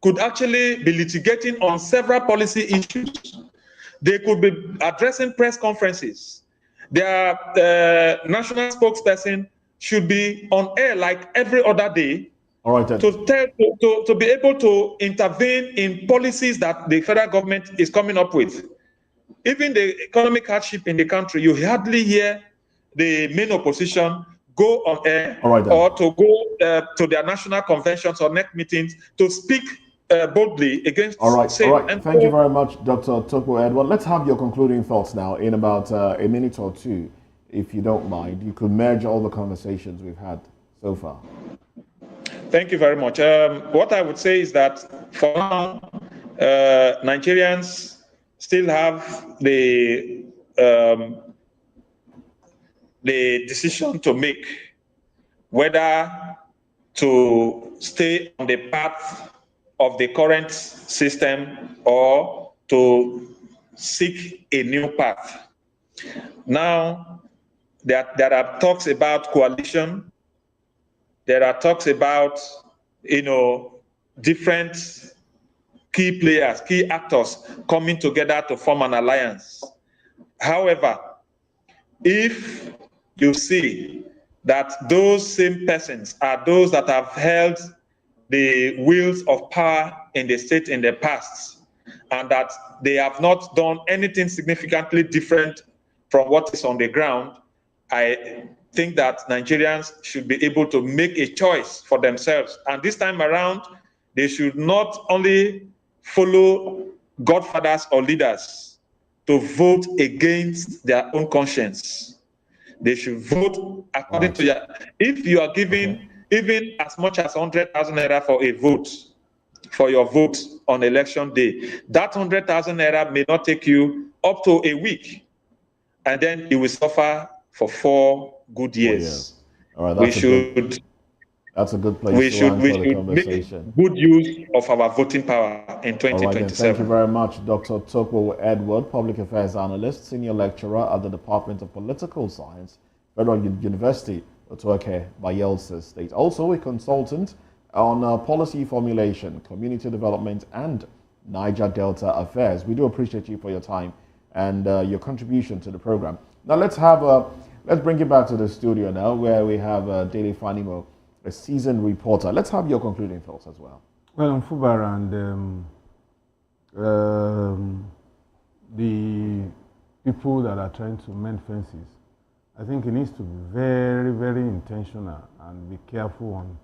could actually be litigating on several policy issues? They could be addressing press conferences. Their national spokesperson should be on air like every other day. All right, to be able to intervene in policies that the federal government is coming up with. Even the economic hardship in the country, you hardly hear the main opposition go on air or to go to their national conventions or NEC meetings to speak boldly against. All right. Thank you very much, Dr. Tokpo Edward. Let's have your concluding thoughts now in about a minute or two, if you don't mind. You could merge all the conversations we've had so far. Thank you very much. What I would say is that for now, Nigerians still have the decision to make whether to stay on the path of the current system or to seek a new path. Now, there are talks about coalition. There are talks about, different key players, key actors coming together to form an alliance. However, if you see that those same persons are those that have held the wheels of power in the state in the past, and that they have not done anything significantly different from what is on the ground, I think that Nigerians should be able to make a choice for themselves. And this time around, they should not only follow godfathers or leaders to vote against their own conscience. They should vote according to your... If you are giving even as much as 100,000 naira for a vote, for your vote on election day, that 100,000 naira may not take you up to a week, and then you will suffer for 4 good years. All right, that's a good place to answer the conversation. Make good use of our voting power in 2027. All right, thank you very much, Dr. Tokpo Edward, Public Affairs Analyst, Senior Lecturer at the Department of Political Science, Federal University, Otuake, Bayelsa State. Also a consultant on policy formulation, community development, and Niger Delta affairs. We do appreciate you for your time and your contribution to the program. Now let's bring you back to the studio now, where we have Daily Fanimo, a seasoned reporter. Let's have your concluding thoughts as well. Well, on Fubara and the people that are trying to mend fences, I think it needs to be very, very intentional and be careful on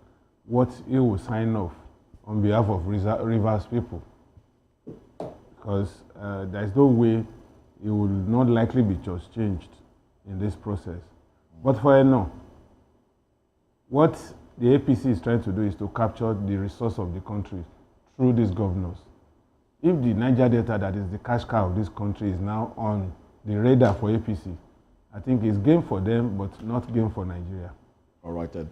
what he will sign off on behalf of Rivers people, because there is no way it will not likely be just changed in this process. But for now, what the APC is trying to do is to capture the resource of the country through these governors. If the Niger Delta, that is the cash cow of this country, is now on the radar for APC, I think it's game for them, but not game for Nigeria. All right then.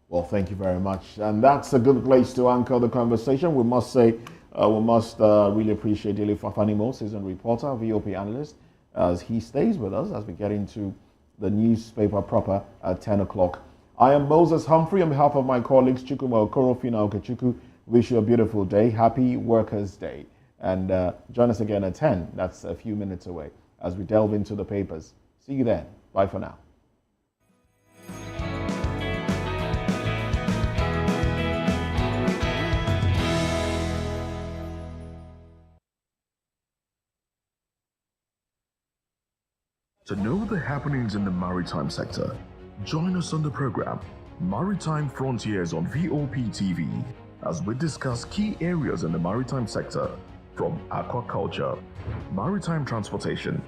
Well, thank you very much. And that's a good place to anchor the conversation. We must say, really appreciate Daily Fanimo, seasoned reporter, VOP analyst, as he stays with us as we get into the newspaper proper at 10 o'clock. I am Moses Humphrey on behalf of my colleagues, Chukwuma Okorofina Okechukwu. Wish you a beautiful day. Happy Workers' Day. And join us again at 10. That's a few minutes away as we delve into the papers. See you then. Bye for now. To know the happenings in the maritime sector, join us on the program Maritime Frontiers on VOP TV as we discuss key areas in the maritime sector, from aquaculture, maritime transportation,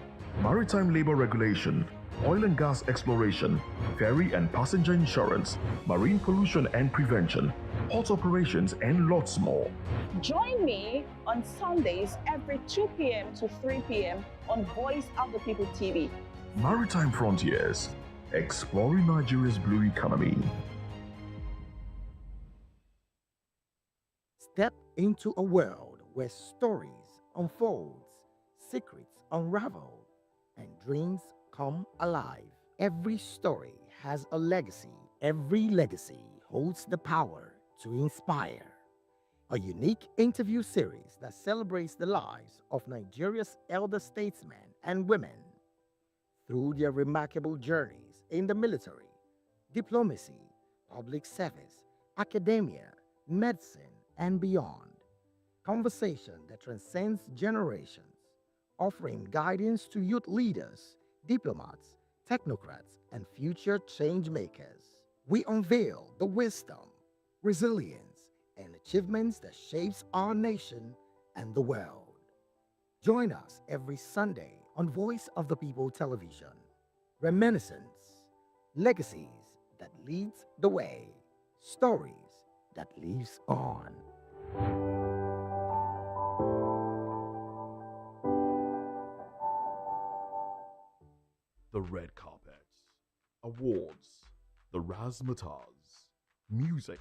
maritime labor regulation, oil and gas exploration, ferry and passenger insurance, marine pollution and prevention, port operations, and lots more. Join me on Sundays every 2 p.m. to 3 p.m. on Voice of the People TV. Maritime Frontiers, exploring Nigeria's blue economy. Step into a world where stories unfold, secrets unravel, and dreams come alive. Every story has a legacy. Every legacy holds the power to inspire. A unique interview series that celebrates the lives of Nigeria's elder statesmen and women through their remarkable journeys in the military, diplomacy, public service, academia, medicine, and beyond. Conversation that transcends generations, offering guidance to youth leaders, diplomats, technocrats, and future change makers. We unveil the wisdom, resilience, and achievements that shapes our nation and the world. Join us every Sunday on Voice of the People television. Reminiscence, legacies that leads the way, stories that lives on. The red carpets, awards, the razzmatazz, music,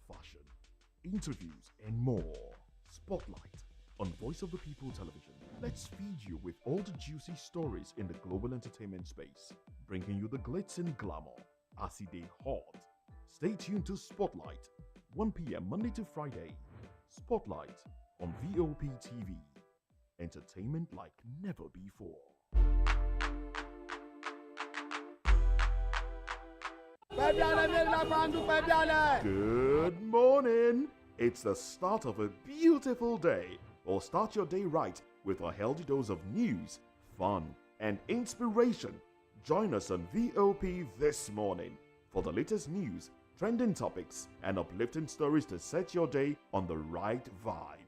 fashion, interviews, and more. Spotlight on Voice of the People television. Let's feed you with all the juicy stories in the global entertainment space, bringing you the glitz and glamour as it is hot. Stay tuned to Spotlight, 1 p.m. Monday to Friday. Spotlight on VOP TV. Entertainment like never before. Good morning. It's the start of a beautiful day. Or start your day right with a healthy dose of news, fun, and inspiration. Join us on VOP this morning for the latest news, trending topics, and uplifting stories to set your day on the right vibe.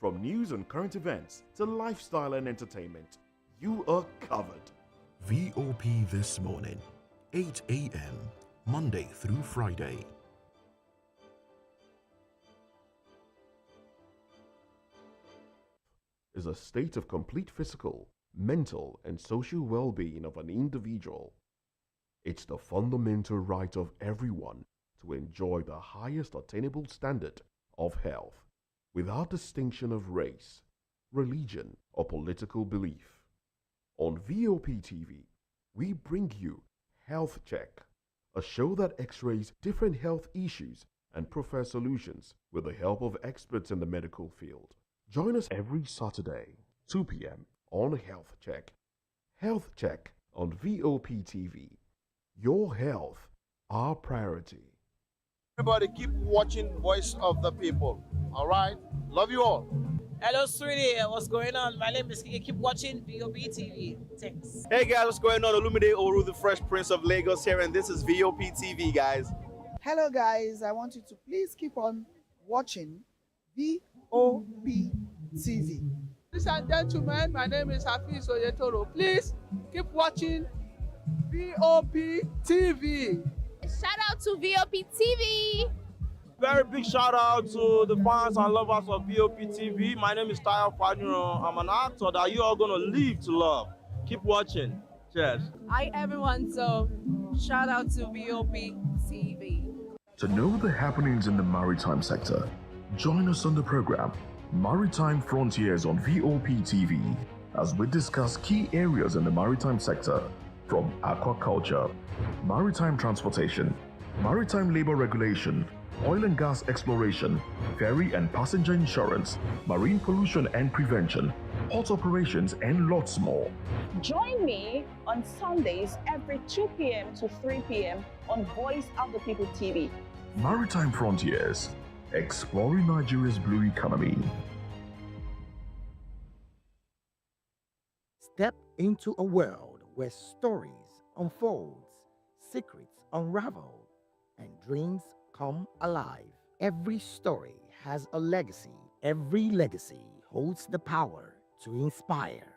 From news and current events to lifestyle and entertainment, you are covered. VOP This Morning, 8 a.m., Monday through Friday. Is a state of complete physical, mental, and social well-being of an individual. It's the fundamental right of everyone to enjoy the highest attainable standard of health, without distinction of race, religion, or political belief. On VOP TV, we bring you Health Check, a show that x-rays different health issues and provides solutions with the help of experts in the medical field. Join us every Saturday, 2 p.m. on Health Check. Health Check on VOP TV. Your health, our priority. Everybody keep watching Voice of the People. All right? Love you all. Hello, sweetie. What's going on? My name is Kiki. Keep watching VOP TV. Thanks. Hey guys, what's going on? Olumide Oru, the Fresh Prince of Lagos here, and this is VOP TV, guys. Hello guys, I want you to please keep on watching VOP TV. Ladies and gentlemen, my name is Hafiz Oyetoro. Please keep watching VOP TV. Shout out to VOP TV. Very big shout out to the fans and lovers of VOP TV. My name is Tayo Faduro. I'm an actor that you are gonna live to love. Keep watching. Cheers. Hi everyone, so shout out to VOP TV. To know the happenings in the maritime sector, join us on the program Maritime Frontiers on VOP TV as we discuss key areas in the maritime sector, from aquaculture, maritime transportation, maritime labor regulation, oil and gas exploration, ferry and passenger insurance, marine pollution and prevention, port operations, and lots more. Join me on Sundays every 2 p.m. to 3 p.m. on Voice of the People TV. Maritime Frontiers, exploring Nigeria's blue economy. Step into a world where stories unfold, secrets unravel, and dreams come alive. Every story has a legacy. Every legacy holds the power to inspire.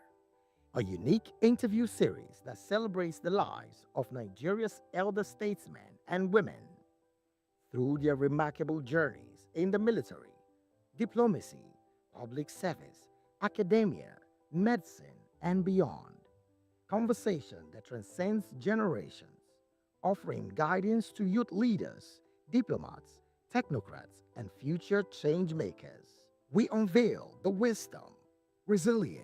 a unique interview series that celebrates the lives of Nigeria's elder statesmen and women through their remarkable journeys in the military, diplomacy, public service, academia, medicine, and beyond. Conversation that transcends generations, offering guidance to youth leaders, diplomats, technocrats, and future change makers. We unveil the wisdom, resilience,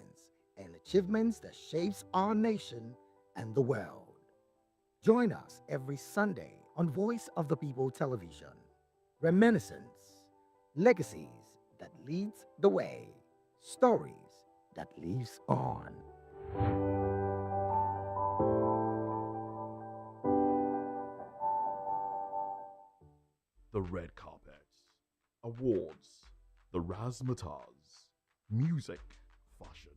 and achievements that shapes our nation and the world. Join us every Sunday on Voice of the People Television. Reminiscence, legacies that leads the way, stories that lives on. The red carpets, awards, the razzmatazz, music, fashion,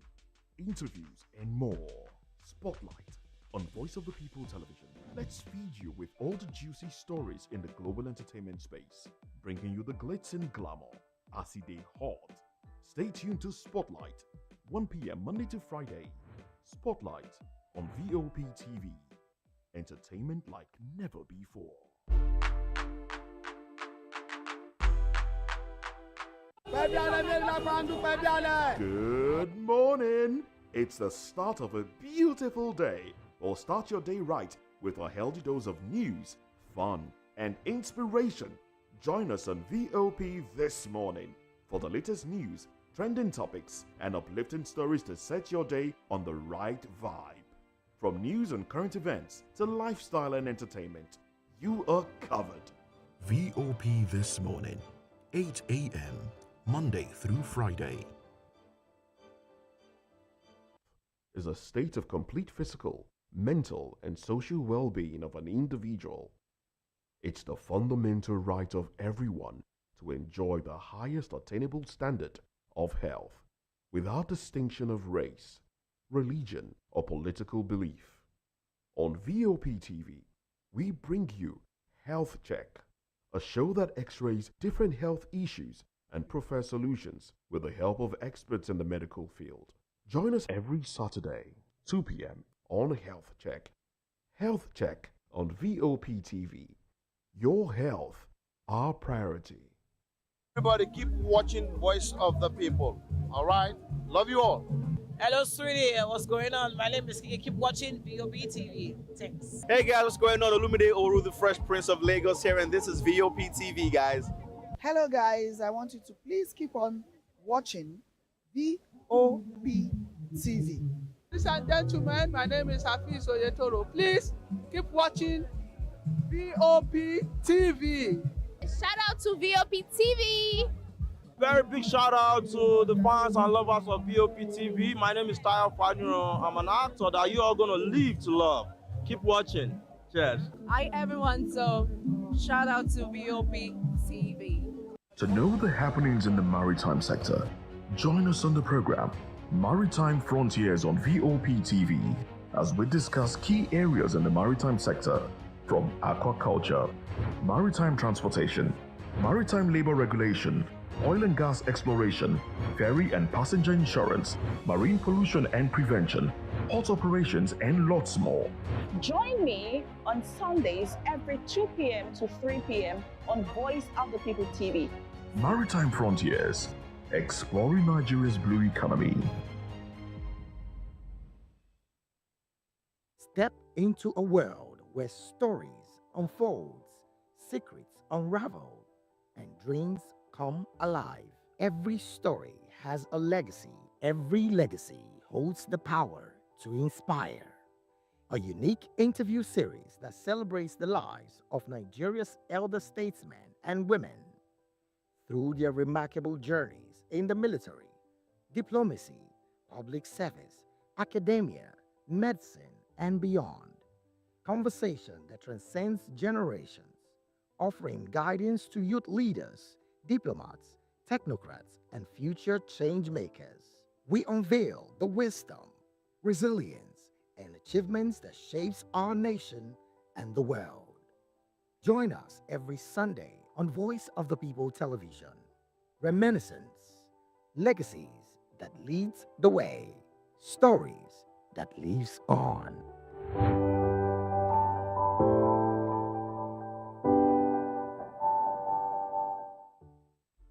interviews, and more. Spotlight on Voice of the People Television. Let's feed you with all the juicy stories in the global entertainment space, bringing you the glitz and glamour as it is hot. Stay tuned to Spotlight, 1 p.m. Monday to Friday. Spotlight on VOP TV. Entertainment like never before. Good morning. It's the start of a beautiful day. Or start your day right with a healthy dose of news, fun, and inspiration. Join us on VOP this morning for the latest news, trending topics, and uplifting stories to set your day on the right vibe. From news and current events to lifestyle and entertainment, you are covered. VOP This Morning, 8 a.m., Monday through Friday. Is a state of complete physical, mental, and social well-being of an individual. It's the fundamental right of everyone to enjoy the highest attainable standard of health without distinction of race, religion, or political belief. On VOP TV, we bring you Health Check, a show that x-rays different health issues and provides solutions with the help of experts in the medical field. Join us every Saturday, 2 p.m. on Health Check. Health Check on VOP TV. Your health, our priority. Everybody keep watching Voice of the People. All right? Love you all. Hello, sweetie. What's going on? My name is Kiki. Keep watching VOB TV. Thanks. Hey guys, what's going on? Olumide Oru, the Fresh Prince of Lagos here, and this is VOP TV, guys. Hello guys, I want you to please keep on watching VOP TV. Ladies and gentlemen, my name is Hafiz Oyetoro. Please keep watching VOP TV. Shout out to VOP TV. Very big shout out to the fans and lovers of VOP TV. My name is Tayo Faduro. I'm an actor that you are going to live to love. Keep watching. Cheers. Hi everyone, so shout out to VOP TV. To know the happenings in the maritime sector, join us on the program Maritime Frontiers on VOP TV as we discuss key areas in the maritime sector from aquaculture, maritime transportation, maritime labor regulation, oil and gas exploration, ferry and passenger insurance, marine pollution and prevention, port operations, and lots more. Join me on Sundays every 2 p.m. to 3 p.m. on Voice of the People TV. Maritime Frontiers, exploring Nigeria's blue economy. Step into a world where stories unfold, secrets unravel, and dreams come alive. Every story has a legacy. Every legacy holds the power to inspire. A unique interview series that celebrates the lives of Nigeria's elder statesmen and women through their remarkable journeys in the military, diplomacy, public service, academia, medicine, and beyond. Conversation that transcends generations, offering guidance to youth leaders, diplomats, technocrats, and future change makers. We unveil the wisdom, resilience, and achievements that shapes our nation and the world. Join us every Sunday on Voice of the People Television. Reminiscence, legacies that leads the way, stories that lives on.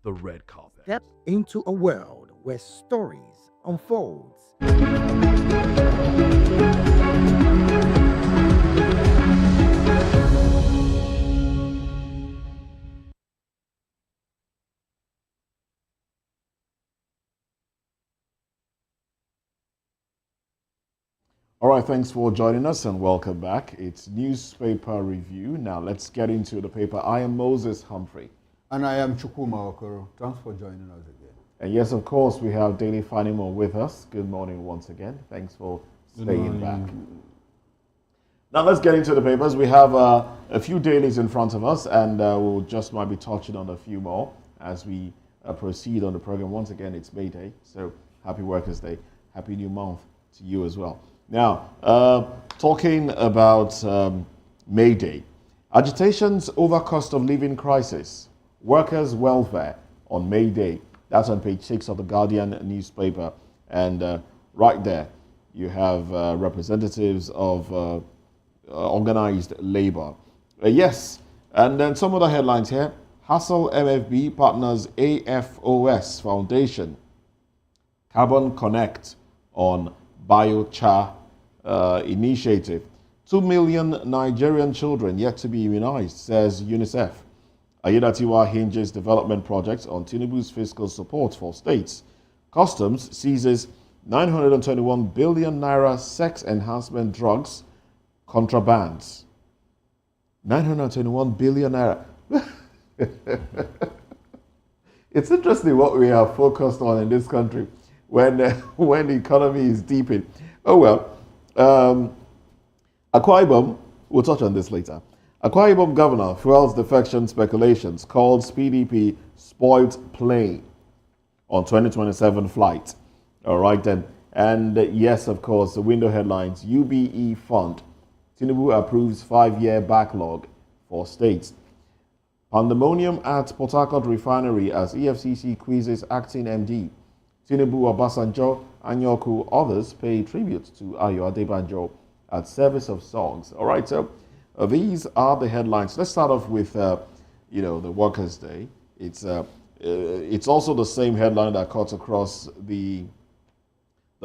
The red carpet. Step into a world where stories unfolds. All right, thanks for joining us and welcome back. It's newspaper review. Now let's get into the paper. I am Moses Humphrey. And I am Chukwuma Okoro. Thanks for joining us again. And yes, of course, we have Daily Fanimo with us. Good morning once again. Thanks for staying back. Now let's get into the papers. We have a few dailies in front of us, and we'll just might be touching on a few more as we proceed on the program. Once again, it's May Day, so happy Workers' Day. Happy New Month to you as well. Now, talking about May Day, agitations over cost of living crisis, workers' welfare on May Day. That's on page 6 of the Guardian newspaper. And right there, you have representatives of organized labor. Yes, and then some other headlines here. Hassel MFB partners AFOS Foundation. Carbon Connect on biochar initiative. 2 million Nigerian children yet to be immunized, says UNICEF. Ayedatiwa hinges development projects on Tinubu'S fiscal support for states. Customs seizes 921 billion naira sex enhancement drugs contrabands. 921 billion naira. It's interesting what we are focused on in this country when the economy is deep in. Oh well. Akwa Ibom, we'll touch on this later. Akwa Ibom governor fuels defection speculations, calls PDP spoiled plane on 2027 flight. All right then. And yes, of course, the window headlines, UBE fund. Tinubu approves 5-year backlog for states. Pandemonium at Port Harcourt refinery as EFCC quizzes acting MD. Tinubu, Obasanjo, Anyoku, others pay tribute to Ayo Adebanjo at service of songs. All right, so these are the headlines. Let's start off with, the Workers' Day. It's also the same headline that cuts across the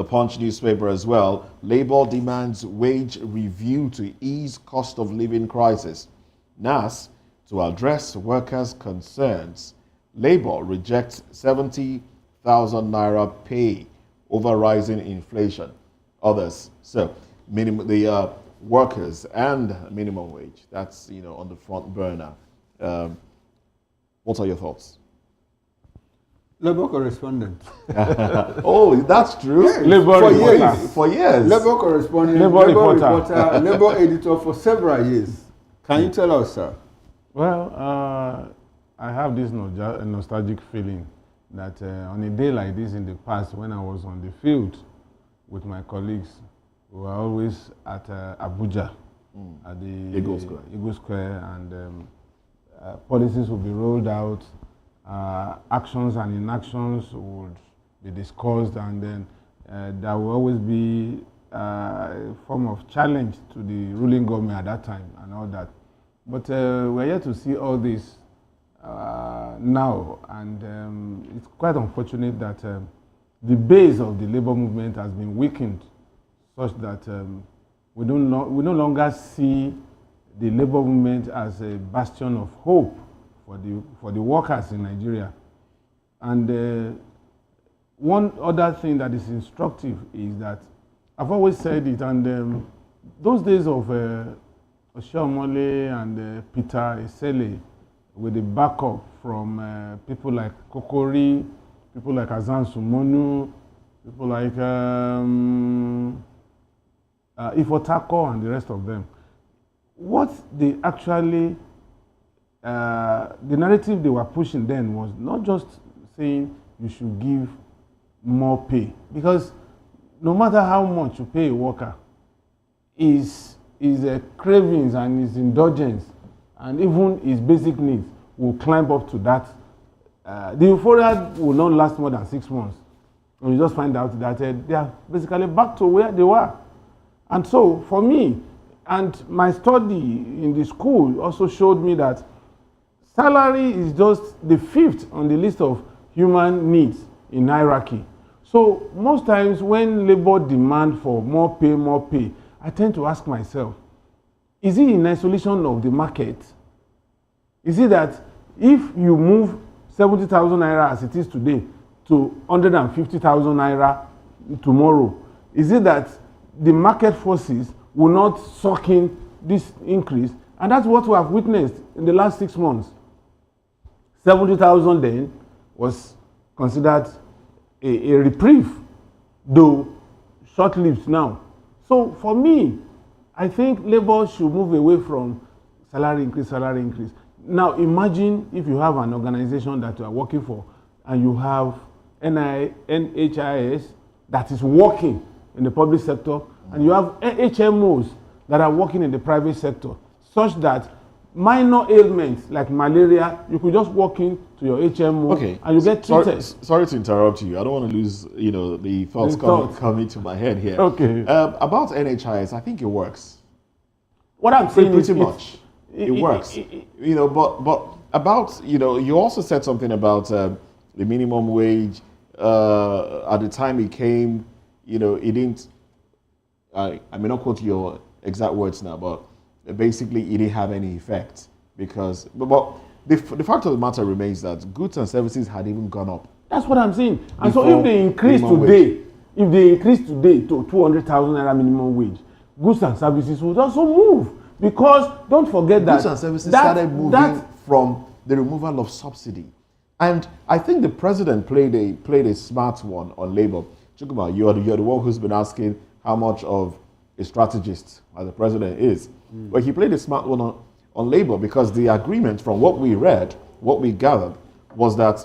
Punch newspaper as well. Labour demands wage review to ease cost of living crisis. NAS to address workers' concerns. Labour rejects 70,000 naira pay over rising inflation. Others. So, the workers and minimum wage. That's on the front burner. What are your thoughts? Labour correspondent. Oh, that's true. Yes, for years. Labour correspondent, Labour reporter, Labour editor for several years. Can you tell us, sir? Well, I have this nostalgic feeling that on a day like this in the past, when I was on the field with my colleagues, we were always at Abuja, at the Eagle Square, and policies would be rolled out. Actions and inactions would be discussed, and then there will always be a form of challenge to the ruling government at that time and all that. But we're yet to see all this now, and it's quite unfortunate that the base of the labor movement has been weakened such that we no longer see the labor movement as a bastion of hope for the workers in Nigeria. And one other thing that is instructive is that I've always said it, and those days of Oshiomhole and Peter Esele, with the backup from people like Kokori, people like Azan Sumonu, people like Ifotako and the rest of them, what they actually the narrative they were pushing then was not just saying you should give more pay, because no matter how much you pay a worker, his cravings and his indulgence and even his basic needs will climb up to that. The euphoria will not last more than 6 months. And you just find out that they are basically back to where they were. And so for me, and my study in the school also showed me that salary is just the 5th on the list of human needs in hierarchy. So most times when labor demand for more pay, I tend to ask myself, is it in isolation of the market? Is it that if you move 70,000 naira as it is today to 150,000 naira tomorrow, is it that the market forces will not suck in this increase? And that's what we have witnessed in the last 6 months. 70,000 then was considered a reprieve, though short-lived now. So for me, I think labor should move away from salary increase. Now imagine if you have an organization that you are working for and you have NHIS that is working in the public sector and you have HMOs that are working in the private sector, such that minor ailments like malaria, you could just walk in to your HMO and you get treated. Sorry to interrupt you. I don't want to lose, the thoughts coming to my head here. Okay. About NHIS, I think it works. What I'm saying pretty much. It works. But about, you also said something about the minimum wage. At the time it came, it didn't, I may not quote your exact words now, but basically it didn't have any effect because, but the fact of the matter remains that goods and services had even gone up. That's what I'm saying. And so if they increase today, to 200,000 naira minimum wage, goods and services would also move. Because don't forget that goods and services started moving from the removal of subsidy. And I think the president played a smart one on labor. Chukuma, you're the one who's been asking how much of a strategist as the president is. But he played a smart one on labor because the agreement from what we read, what we gathered, was that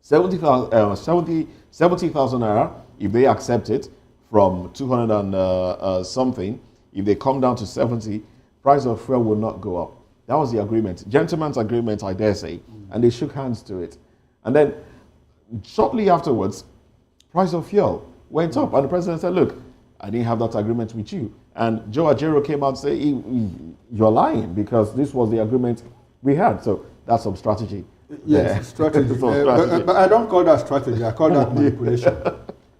70,000 naira, if they accept it, from 200 and something, if they come down to 70, price of fuel will not go up. That was the agreement. Gentleman's agreement, I dare say. And they shook hands to it. And then shortly afterwards, price of fuel went up. And the president said, look, I didn't have that agreement with you. And Joe Ajero came out and said, you're lying because this was the agreement we had. So that's some strategy. Yes, strategy. But I don't call that strategy. I call that manipulation.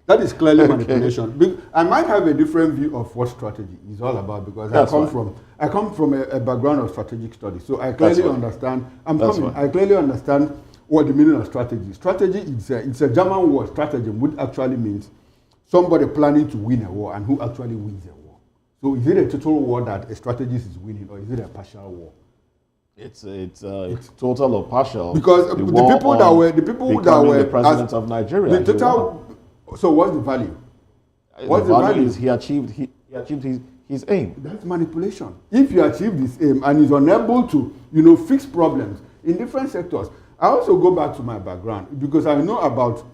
That is clearly manipulation. I might have a different view of what strategy is all about because I come from a background of strategic studies. So I clearly understand. I clearly understand what the meaning of strategy is. Strategy it's a German word. Stratagem, which actually means somebody planning to win a war and who actually wins a war. So is it a total war that a strategist is winning, or is it a partial war? It's total or partial. Because the people that were the president of Nigeria. So what's the value? What's the value is he achieved his aim. That's manipulation. If you achieve this aim and is unable to, fix problems in different sectors. I also go back to my background because I know about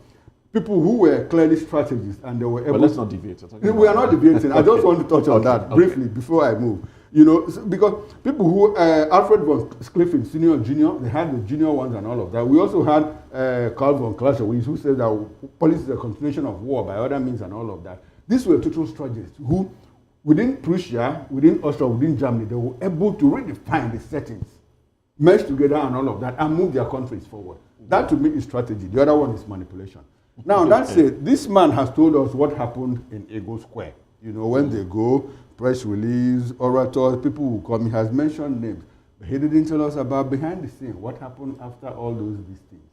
people who were clearly strategists and they were able. But let's not deviate. We are not deviating. I just want to touch on that briefly before I move. Because people who Alfred von Schlieffen, senior and junior, they had the junior ones and all of that. We also had Karl von Clausewitz, who said that police is a continuation of war by other means and all of that. These were total strategists who, within Prussia, within Austria, within Germany, they were able to redefine the settings, merge together and all of that, and move their countries forward. That to me is strategy. The other one is manipulation. Now, that said, this man has told us what happened in Ego Square. When they go, press release, orators, people who come, he has mentioned names. But he didn't tell us about behind the scene, what happened after all these things.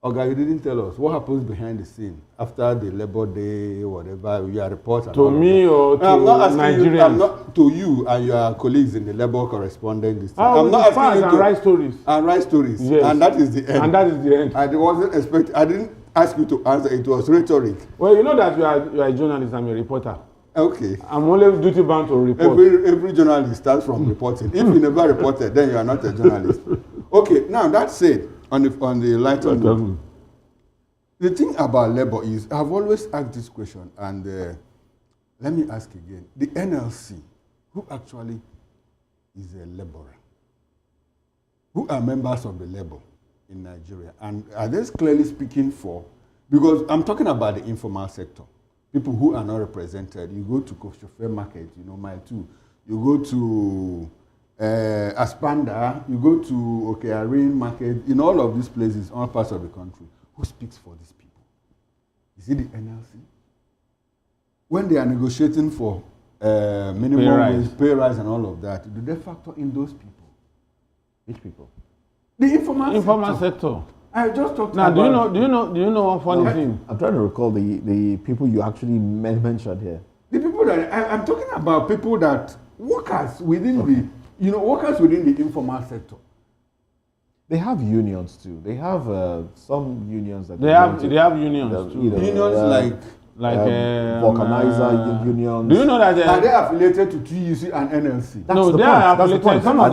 Oga, you didn't tell us what happens behind the scene after the Labor Day, whatever, your report. To me or to Nigerians? I'm not to you and your colleagues in the Labor correspondent. I'm not asking you to write stories. And write stories. Yes. And that is the end. And that is the end. I didn't ask you to answer. It was rhetoric. Well, you know that you are a journalist. I'm a reporter. Okay. I'm only duty bound to report. Every journalist starts from reporting. If you never reported, then you are not a journalist. Okay. Now that said, on the lighter note, the thing about labor is I've always asked this question, and let me ask again: the NLC, who actually is a laborer, who are members of the labor in Nigeria, and are they clearly speaking for? Because I'm talking about the informal sector. people who are not represented. You go to Koshofe Market, Mile 2. You go to Aspanda, you go to Okearin Market, in all of these places, all parts of the country. Who speaks for these people? Is it the NLC? When they are negotiating for minimum wage, pay rise and all of that, do they factor in those people? Which people? The informal sector. I just talked now, about... do you know one funny thing? I'm trying to recall the people you actually mentioned here. The people that... I'm talking about people that... Workers within workers within the informal sector. They have unions too. They have some unions that they have unions too. Unions like vulcanizer unions. Do you know that are they affiliated to TUC and NLC? No, they are affiliated. Some of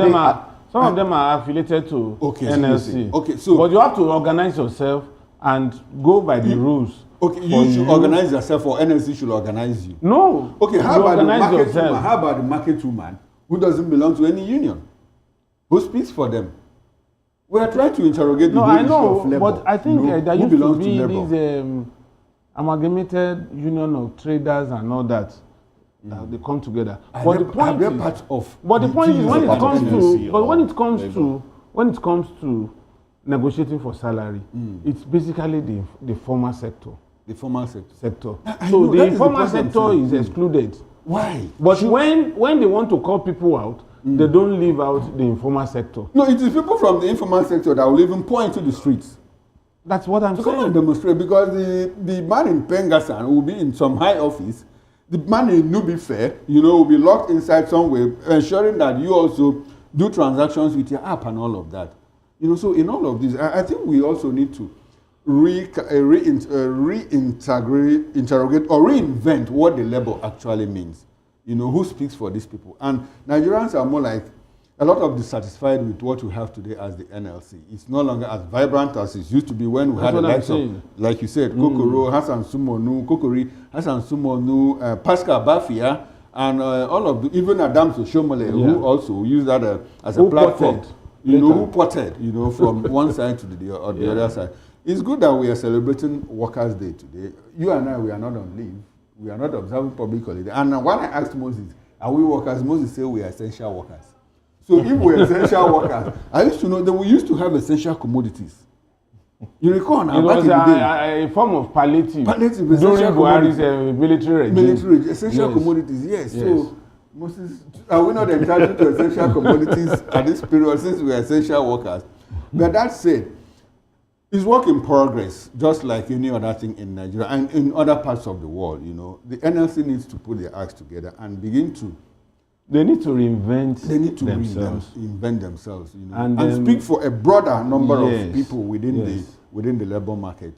them are affiliated to NLC. Okay, so but you have to organize yourself and go by the rules. Okay, you should organize yourself, or NLC should organize you. No. Okay, how about the market woman? How about the market woman who doesn't belong to any union? Who speaks for them? We are trying to interrogate the issue of labor. But I think there used to be these amalgamated union of traders and all that. They come together. But the point is, when it comes to negotiating for salary, it's basically the formal sector. The formal sector. So the informal sector is excluded. Why? But when they want to call people out, they don't leave out the informal sector. No, it is people from the informal sector that will even pour into the streets. That's what I'm saying. Come and demonstrate, because the man in Pengasan will be in some high office. The man in Nubi Fair, will be locked inside somewhere, ensuring that you also do transactions with your app and all of that. So in all of this, I think we also need to reinterrogate or reinvent what the label actually means. Who speaks for these people? And Nigerians are more like a lot of dissatisfied with what we have today as the NLC. It's no longer as vibrant as it used to be when we had the likes of, like you said, Kokoro, Hassan Sumonu, Pascal Bafia, and all of even Adams Oshomole, who also used that as a platform. Who potted, from one side to the other side. It's good that we are celebrating Workers' Day today. You and I, we are not on leave. We are not observing public holiday. And when I asked Moses, are we workers? Moses said we are essential workers. So if we're essential workers, I used to know that we used to have essential commodities. You recall now? It was a form of palliative during Buhari's military regime. Essential commodities, yes. So, Moses, are we not entitled to essential commodities at this period since we are essential workers? But that said, it's work in progress, just like any other thing in Nigeria and in other parts of the world. The NLC needs to put their acts together and begin to. They need to reinvent. Reinvent themselves. And speak for a broader number of people within the labor market.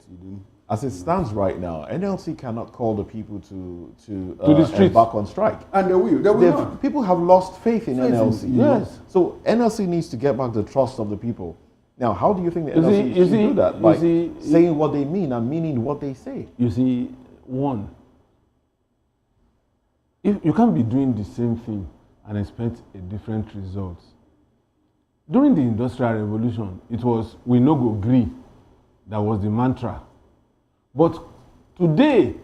As it stands right now, NLC cannot call the people to the streets, embark on strike. And they will. They will not. People have lost faith in NLC. Yes. So NLC needs to get back the trust of the people. Now, how do you think the NLC should do that? By saying what they mean and meaning what they say. You see, one, if you can't be doing the same thing and expect a different result. During the Industrial Revolution, it was "we no go gree." That was the mantra. But today,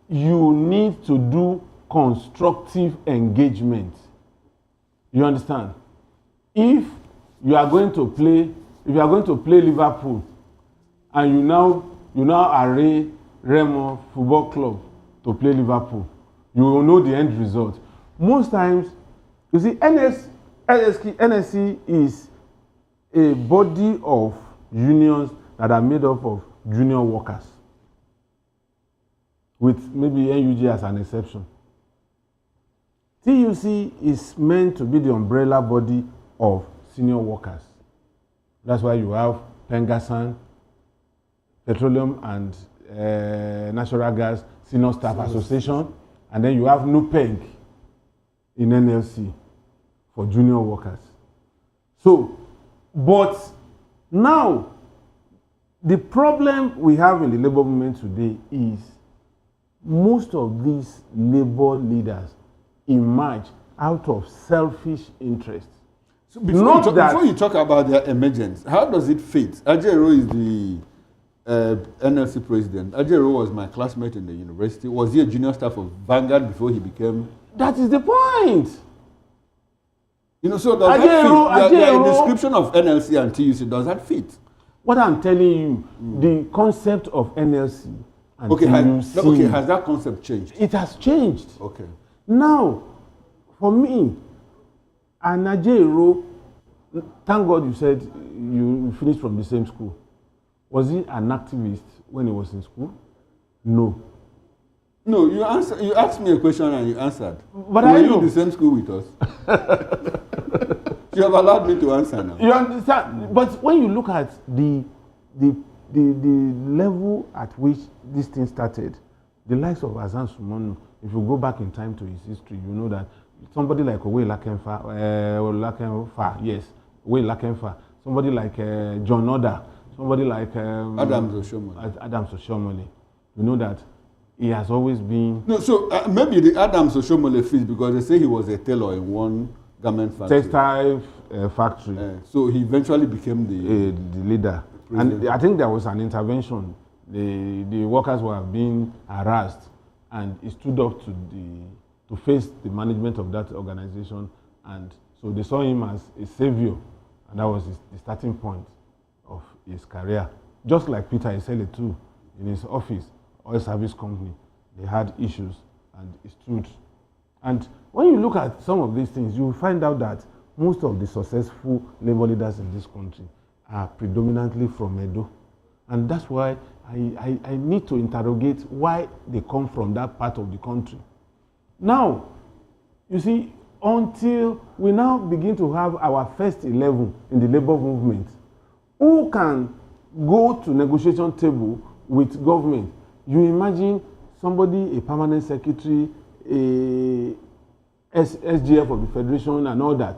you need to do constructive engagement. You understand? If you are going to play Liverpool, and you now array Remo Football Club to play Liverpool, you will know the end result. Most times, you see, NSC is a body of unions that are made up of junior workers, with maybe NUG as an exception. TUC is meant to be the umbrella body of senior workers. That's why you have Pengasan, Petroleum and Natural Gas Senior Staff Association, and then you have NUPEG in NLC for junior workers. So, but now, the problem we have in the labor movement today is most of these labor leaders emerge out of selfish interests. So before you talk about their emergence, how does it fit? Ajero is NLC president. Ajero was my classmate in the university. Was he a junior staff of Vanguard before he became? That is the point. You know, so does that fit? The description of NLC and TUC, does that fit? What I'm telling you, the concept of NLC and TUC... has that concept changed? It has changed. Okay. Now, for me, and Ajero, thank God you said you finished from the same school. Was he an activist when he was in school? No. No, you asked me a question and you answered. But were you in the same school with us? You have allowed me to answer now. You understand? But when you look at the level at which this thing started, the likes of Azan Sumonu, if you go back in time to his history, you know that somebody like Owe Lakenfa, somebody like John Oda, somebody like Adams Oshomole, you know that he has always been... No, so maybe the Adams Oshomole fits because they say he was a tailor in one garment factory. Textile factory. So he eventually became the leader. And I think there was an intervention. The workers were being harassed and he stood up to face the management of that organization. And so they saw him as a savior. And that was the starting point of his career. Just like Peter Esele too, in his office, oil service company, they had issues and he stood. And when you look at some of these things, you will find out that most of the successful labor leaders in this country are predominantly from Edo. And that's why I need to interrogate why they come from that part of the country. Now, you see, until we now begin to have our first 11 in the labor movement, who can go to negotiation table with government? You imagine somebody, a permanent secretary, a SGF of the Federation and all that,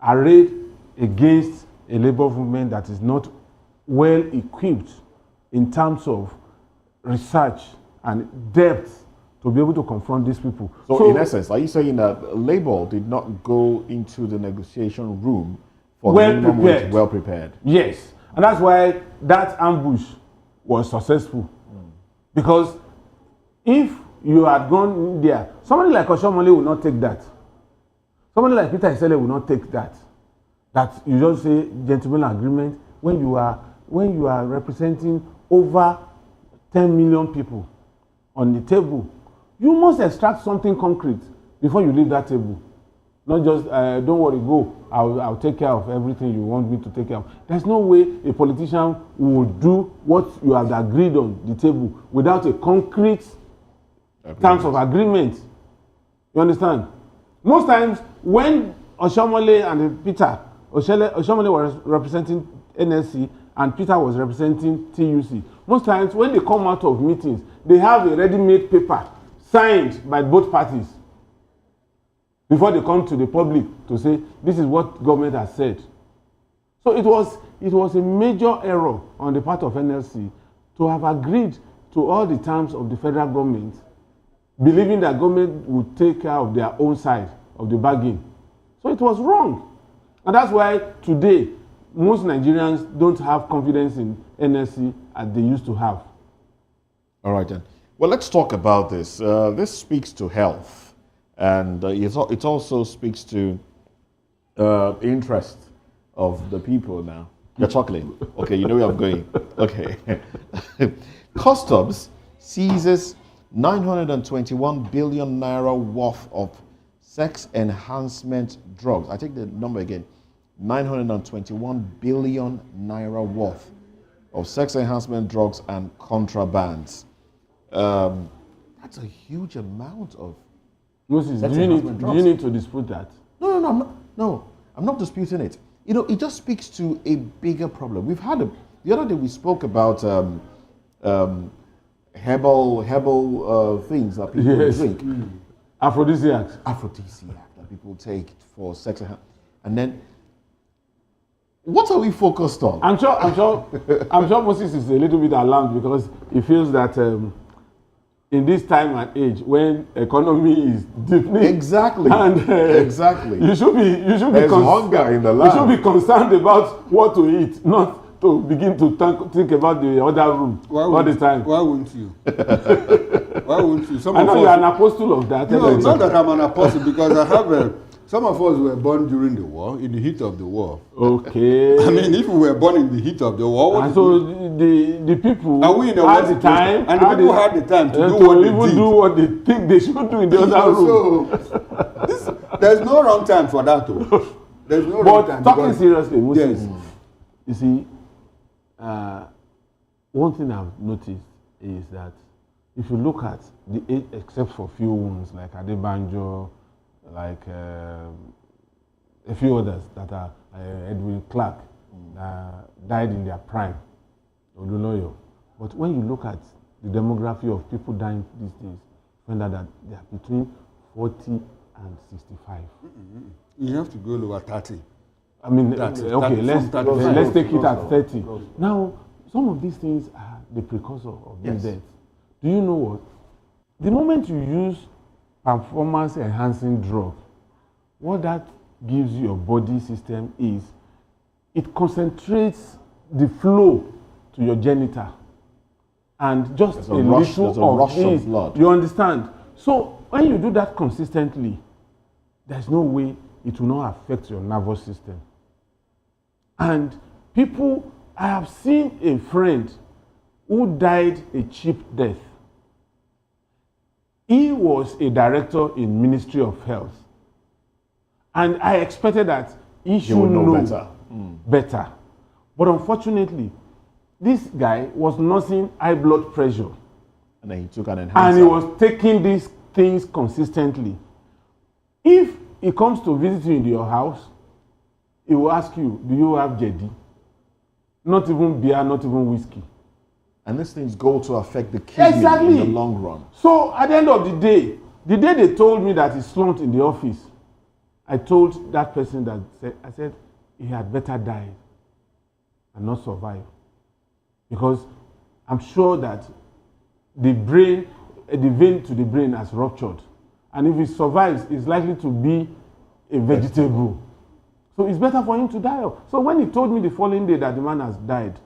arrayed against a labor movement that is not well equipped in terms of research and depth to be able to confront these people. So in essence, are you saying that Labour did not go into the negotiation room for well prepared? Yes. And that's why that ambush was successful. Because if you had gone there, somebody like Oshomole will not take that. Somebody like Peter Esele will not take that. That you just say gentleman agreement when you are representing over 10 million people on the table. You must extract something concrete before you leave that table. Not just, don't worry, go. I'll take care of everything you want me to take care of. There's no way a politician will do what you have agreed on the table without a concrete terms of agreement. You understand? Most times, when Oshomole and Peter, Oshomole was representing NSC and Peter was representing TUC. Most times, when they come out of meetings, they have a ready-made paper signed by both parties before they come to the public to say, this is what government has said. So it was a major error on the part of NLC to have agreed to all the terms of the federal government, believing that government would take care of their own side of the bargain. So it was wrong. And that's why today, most Nigerians don't have confidence in NLC as they used to have. All right, then. Well, let's talk about this. This speaks to health. And it also speaks to interest of the people now. You're chuckling. Okay, you know where I'm going. Okay. Customs seizes 921 billion naira worth of sex enhancement drugs. I take the number again. 921 billion naira worth of sex enhancement drugs and contrabands. That's a huge amount of... Moses, do you need to dispute that? No, I'm not disputing it. You know, it just speaks to a bigger problem. We've had the other day we spoke about herbal things that people drink. Aphrodisiacs that people take for sex, and then what are we focused on? I'm sure Moses is a little bit alarmed because he feels that in this time and age when economy is deepening, exactly, and exactly, you should be hunger in the land. You should be concerned about what to eat, not to begin to think about the other room all the time. Why wouldn't you? Why wouldn't you? I know you're an apostle of that. No, not that I'm an apostle, because I have some of us were born during the war, in the heat of the war. Okay. I mean, if we were born in the heat of the war, and so the people had the time, and the people had the time to do what they think they should do in the other room. So, there's no wrong time for that, though. There's no wrong time. But talking seriously, Moses, yes. You see, one thing I've noticed is that if you look at the age, except for few ones like Adebanjo, like a few others that are Edwin Clark, died in their prime, Odunoyo. But when you look at the demography of people dying these days, you find out that they are between 40 and 65. You have to go over 30. I mean, let's take it at 30. Now, some of these things are the precursor of these deaths. Do you know what? The moment you use performance enhancing drug, what that gives your body system is it concentrates the flow to your genital, and just a little of this, blood. You understand? So when you do that consistently, there's no way it will not affect your nervous system. And people, I have seen a friend who died a cheap death. He was a director in Ministry of Health. And I expected that he should know better. But unfortunately, this guy was nursing high blood pressure. And then he took an enhancer. And he was taking these things consistently. If he comes to visit you in your house, he will ask you, do you have jedi? Not even beer, not even whiskey. And these things go to affect the kidney in the long run. So at the end of the day they told me that he slumped in the office, I told that person I said he had better die and not survive. Because I'm sure that the vein to the brain has ruptured. And if he survives, it's likely to be a vegetable. So it's better for him to die. So when he told me the following day that the man has died,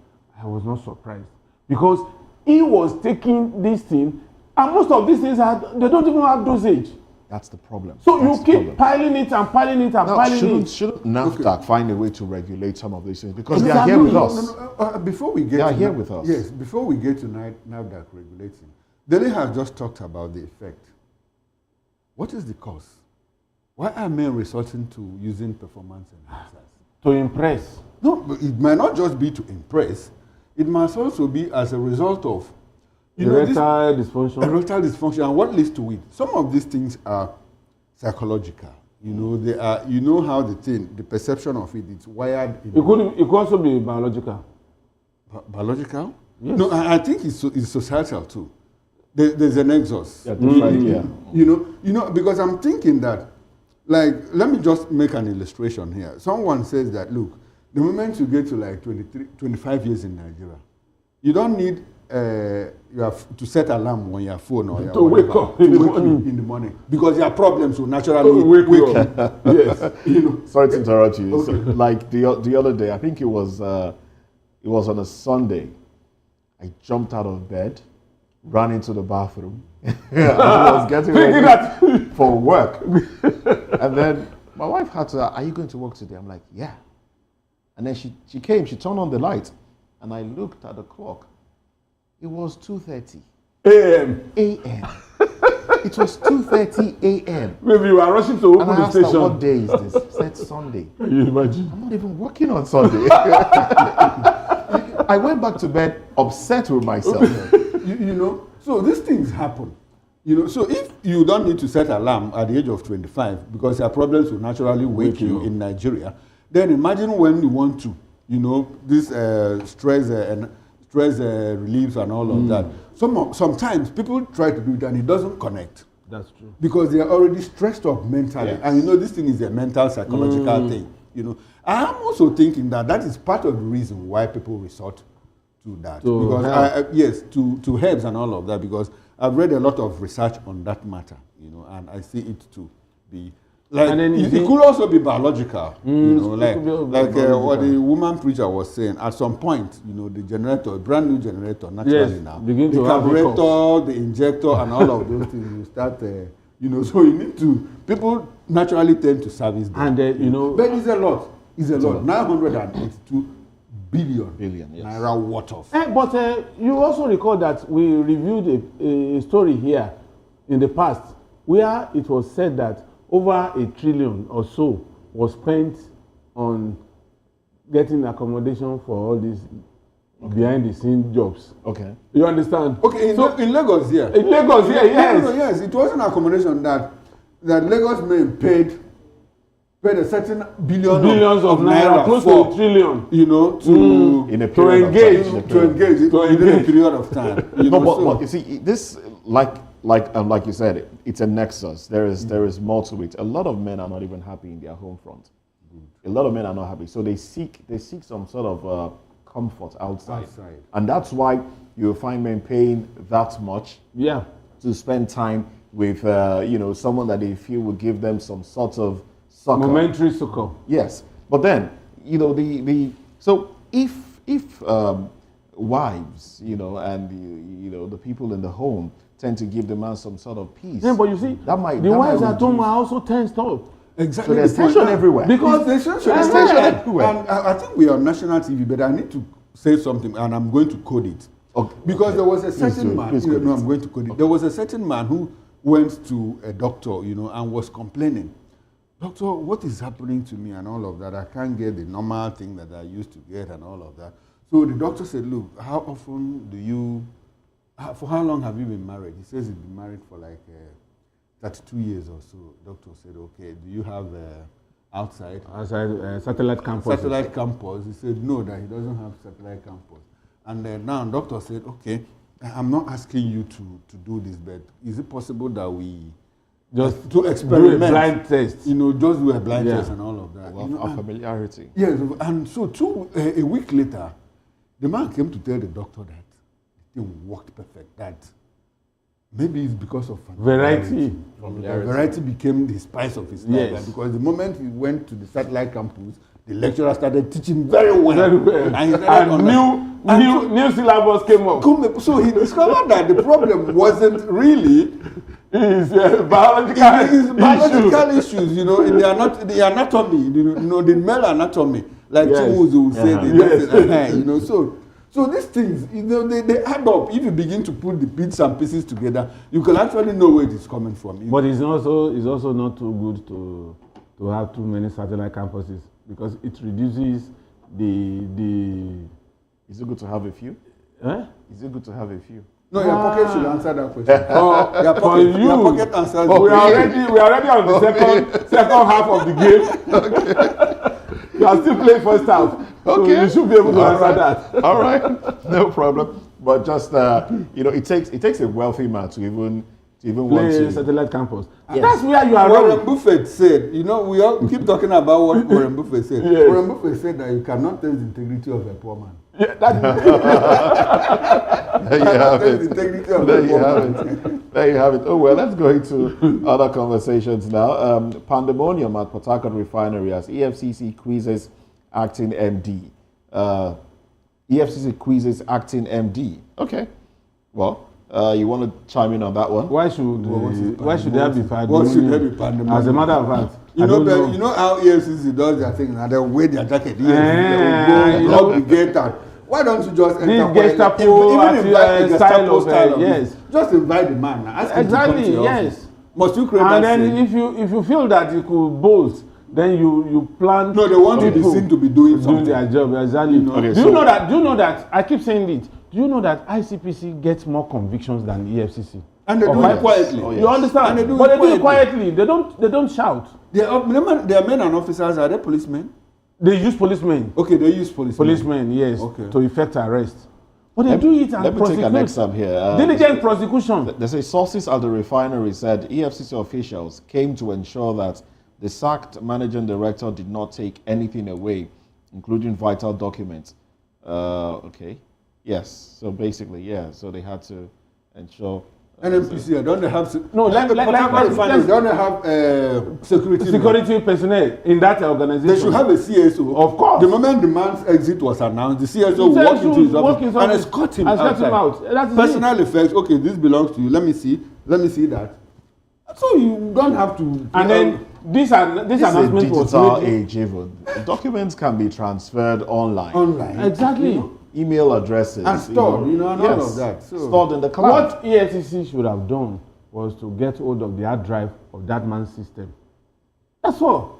I was not surprised. Because he was taking this thing, and most of these things, they don't even have dosage. That's the problem. So you keep piling it and piling it and piling it. Shouldn't NAFDAC find a way to regulate some of these things? Because they are here with us. Before we get they are here with us. Yes, before we get to NAFDAC regulating, Dele has just talked about the effect. What is the cause? Why are men resorting to using performance enhancers? To impress. No, but it might not just be to impress. It must also be as a result of erectile dysfunction. Erectile dysfunction, and what leads to it. Some of these things are psychological. They are. You know how the perception of it, it's wired. It could also be biological. Biological? Yes. No, I think it's societal too. There's an exhaust. Yeah. You know, because I'm thinking that, like, let me just make an illustration here. Someone says that, look, the moment you get to like 25 years in Nigeria, you don't need you have to set alarm on your phone or to wake up in the morning, because your problems will naturally wake you. Yes. Sorry to interrupt you. Okay. So, like the other day, I think it was on a Sunday. I jumped out of bed, ran into the bathroom, I was getting ready for work. And then my wife had to, are you going to work today? I'm like, yeah. And then she came, she turned on the light, and I looked at the clock. It was 2:30 a.m. It was 2:30 a.m. Maybe you are rushing to open and I the asked station. Her, what day is this? She said Sunday. Can you imagine? I'm not even working on Sunday. I went back to bed upset with myself. So these things happen. So if you don't need to set alarm at the age of 25 because your problems will naturally wake you in Nigeria, then imagine when you want to, this stress relief and all of that. Sometimes people try to do it and it doesn't connect. That's true. Because they are already stressed up mentally. Yes. And this thing is a mental, psychological thing. I'm also thinking that is part of the reason why people resort to that. To herbs and all of that, because I've read a lot of research on that matter, and I see it to be Like, And then it could also be biological, you know, like what the woman preacher was saying. At some point, you know, the generator, brand new generator, naturally now, begin the to have carburetor, the injector, and all of those things, you start, you know, so you need to, people naturally tend to service them. And you know, but it's a lot. It's a lot. 982 billion yes. naira worth of. But you also recall that we reviewed a story here in the past where it was said that over 1 trillion or so was spent on getting accommodation for all these behind the scene jobs. Okay. You understand? Okay, in Lagos, yeah. In Lagos, yeah, yes. No, yes, it was an accommodation that Lagos men paid a certain billions of naira close for, to 1 trillion. You know, to in a to period engage, of time. to engage within a period of time. You No, know, but you see, this like you said, it's a nexus. There is more to it. A lot of men are not even happy in their home front. A lot of men are not happy, so they seek some sort of comfort outside, and that's why you find men paying that much, to spend time with you know, someone that they feel will give them some sort of succor. Momentary succor. Yes, but then you know so if wives, you know, and you know, the people in the home tend to give the man some sort of peace. Yeah, but you see, the wives at home are also tensed up. Exactly. So there's tension everywhere. Because there's tension everywhere. And I think we are on national TV, but I need to say something, and I'm going to code it. Okay. Because there was a certain man. I'm going to code it. There was a certain man who went to a doctor, you know, and was complaining. Doctor, what is happening to me and all of that? I can't get the normal thing that I used to get and all of that. So the doctor said, look, how often do you, for how long have you been married? He says he's been married for like 32 years or so. Doctor said, okay, do you have outside satellite campus? Satellite campus. He said, no, that he doesn't have satellite campus. And now doctor said, okay, I'm not asking you to do this, but is it possible that we just to experiment, do a blind test? You know, just do a blind test and all of that. Well, you know, our familiarity. Yes, and so a week later, the man came to tell the doctor that the thing worked perfect. That maybe it's because of variety. Variety became the spice of his life. Yes. Because the moment he went to the satellite campus, the lecturer started teaching very well. Very well. And new syllabus came up. So he discovered that the problem wasn't really his biological issues, you know, the anatomy, you know, the male anatomy, like Tinubu'S will say, you know, so these things, you know, they add up. If you begin to put the bits and pieces together, you can actually know where it is coming from. But it's also not too good to have too many satellite campuses, because it reduces the. Is it good to have a few? Is it good to have a few? No, your pocket should answer that question. Your pocket answers. We are already on the second half of the game. Okay. You are still playing first half. Okay. So you should be able to answer that. All right, no problem. But just you know, it takes a wealthy man to even want to satellite campus. Yes. That's where you are. Warren Buffett said, you know, we all keep talking about what Warren Buffett said. Yes. Warren Buffett said that you cannot test the integrity of a poor man. Yeah, that there you have it. There you have it. Oh, well, let's go into other conversations now. Pandemonium at Port Harcourt Refinery as EFCC quizzes acting MD. EFCC quizzes acting MD. Okay. Well, you want to chime in on that one? Why should there be pandemonium? What should there be pandemonium? As a matter of fact, you know how EFCC does their thing, and they wear their jacket. They will go block the gate and why don't you just enter Gestapo even invite the Gestapo style of yes. Just invite the man. Ask exactly, him to come to your yes. office. Must you create and that then scene? if you feel that you could boast, then you plan. No, they want to be seen to be doing something. Their job, exactly. You know? Okay, do you know that? I keep saying it. Do you know that ICPC gets more convictions than EFCC? And they do it quietly. Oh, yes. You understand? But they do it quietly. They don't shout. They are men and officers. Are they policemen? They use policemen. Okay, they use policemen. Policemen, yes, to effect arrest. But they do it and let me take an example here. Diligent prosecution. They say sources at the refinery said EFCC officials came to ensure that the sacked managing director did not take anything away, including vital documents. Okay. Yes. So basically, yeah. So they had to ensure NNPC, don't they have no? Don't they have security personnel in that organization? They should have a CSO. Of course. The moment the man's exit was announced, the CSO walked into his office and escort him out. That's personal effects. Okay, this belongs to you. Let me see that. So you don't have to. And then this announcement was digital age. Even documents can be transferred online. Exactly. Email addresses and stored, and all of that. So stored in the cloud. What EFCC should have done was to get hold of the hard drive of that man's system. That's all.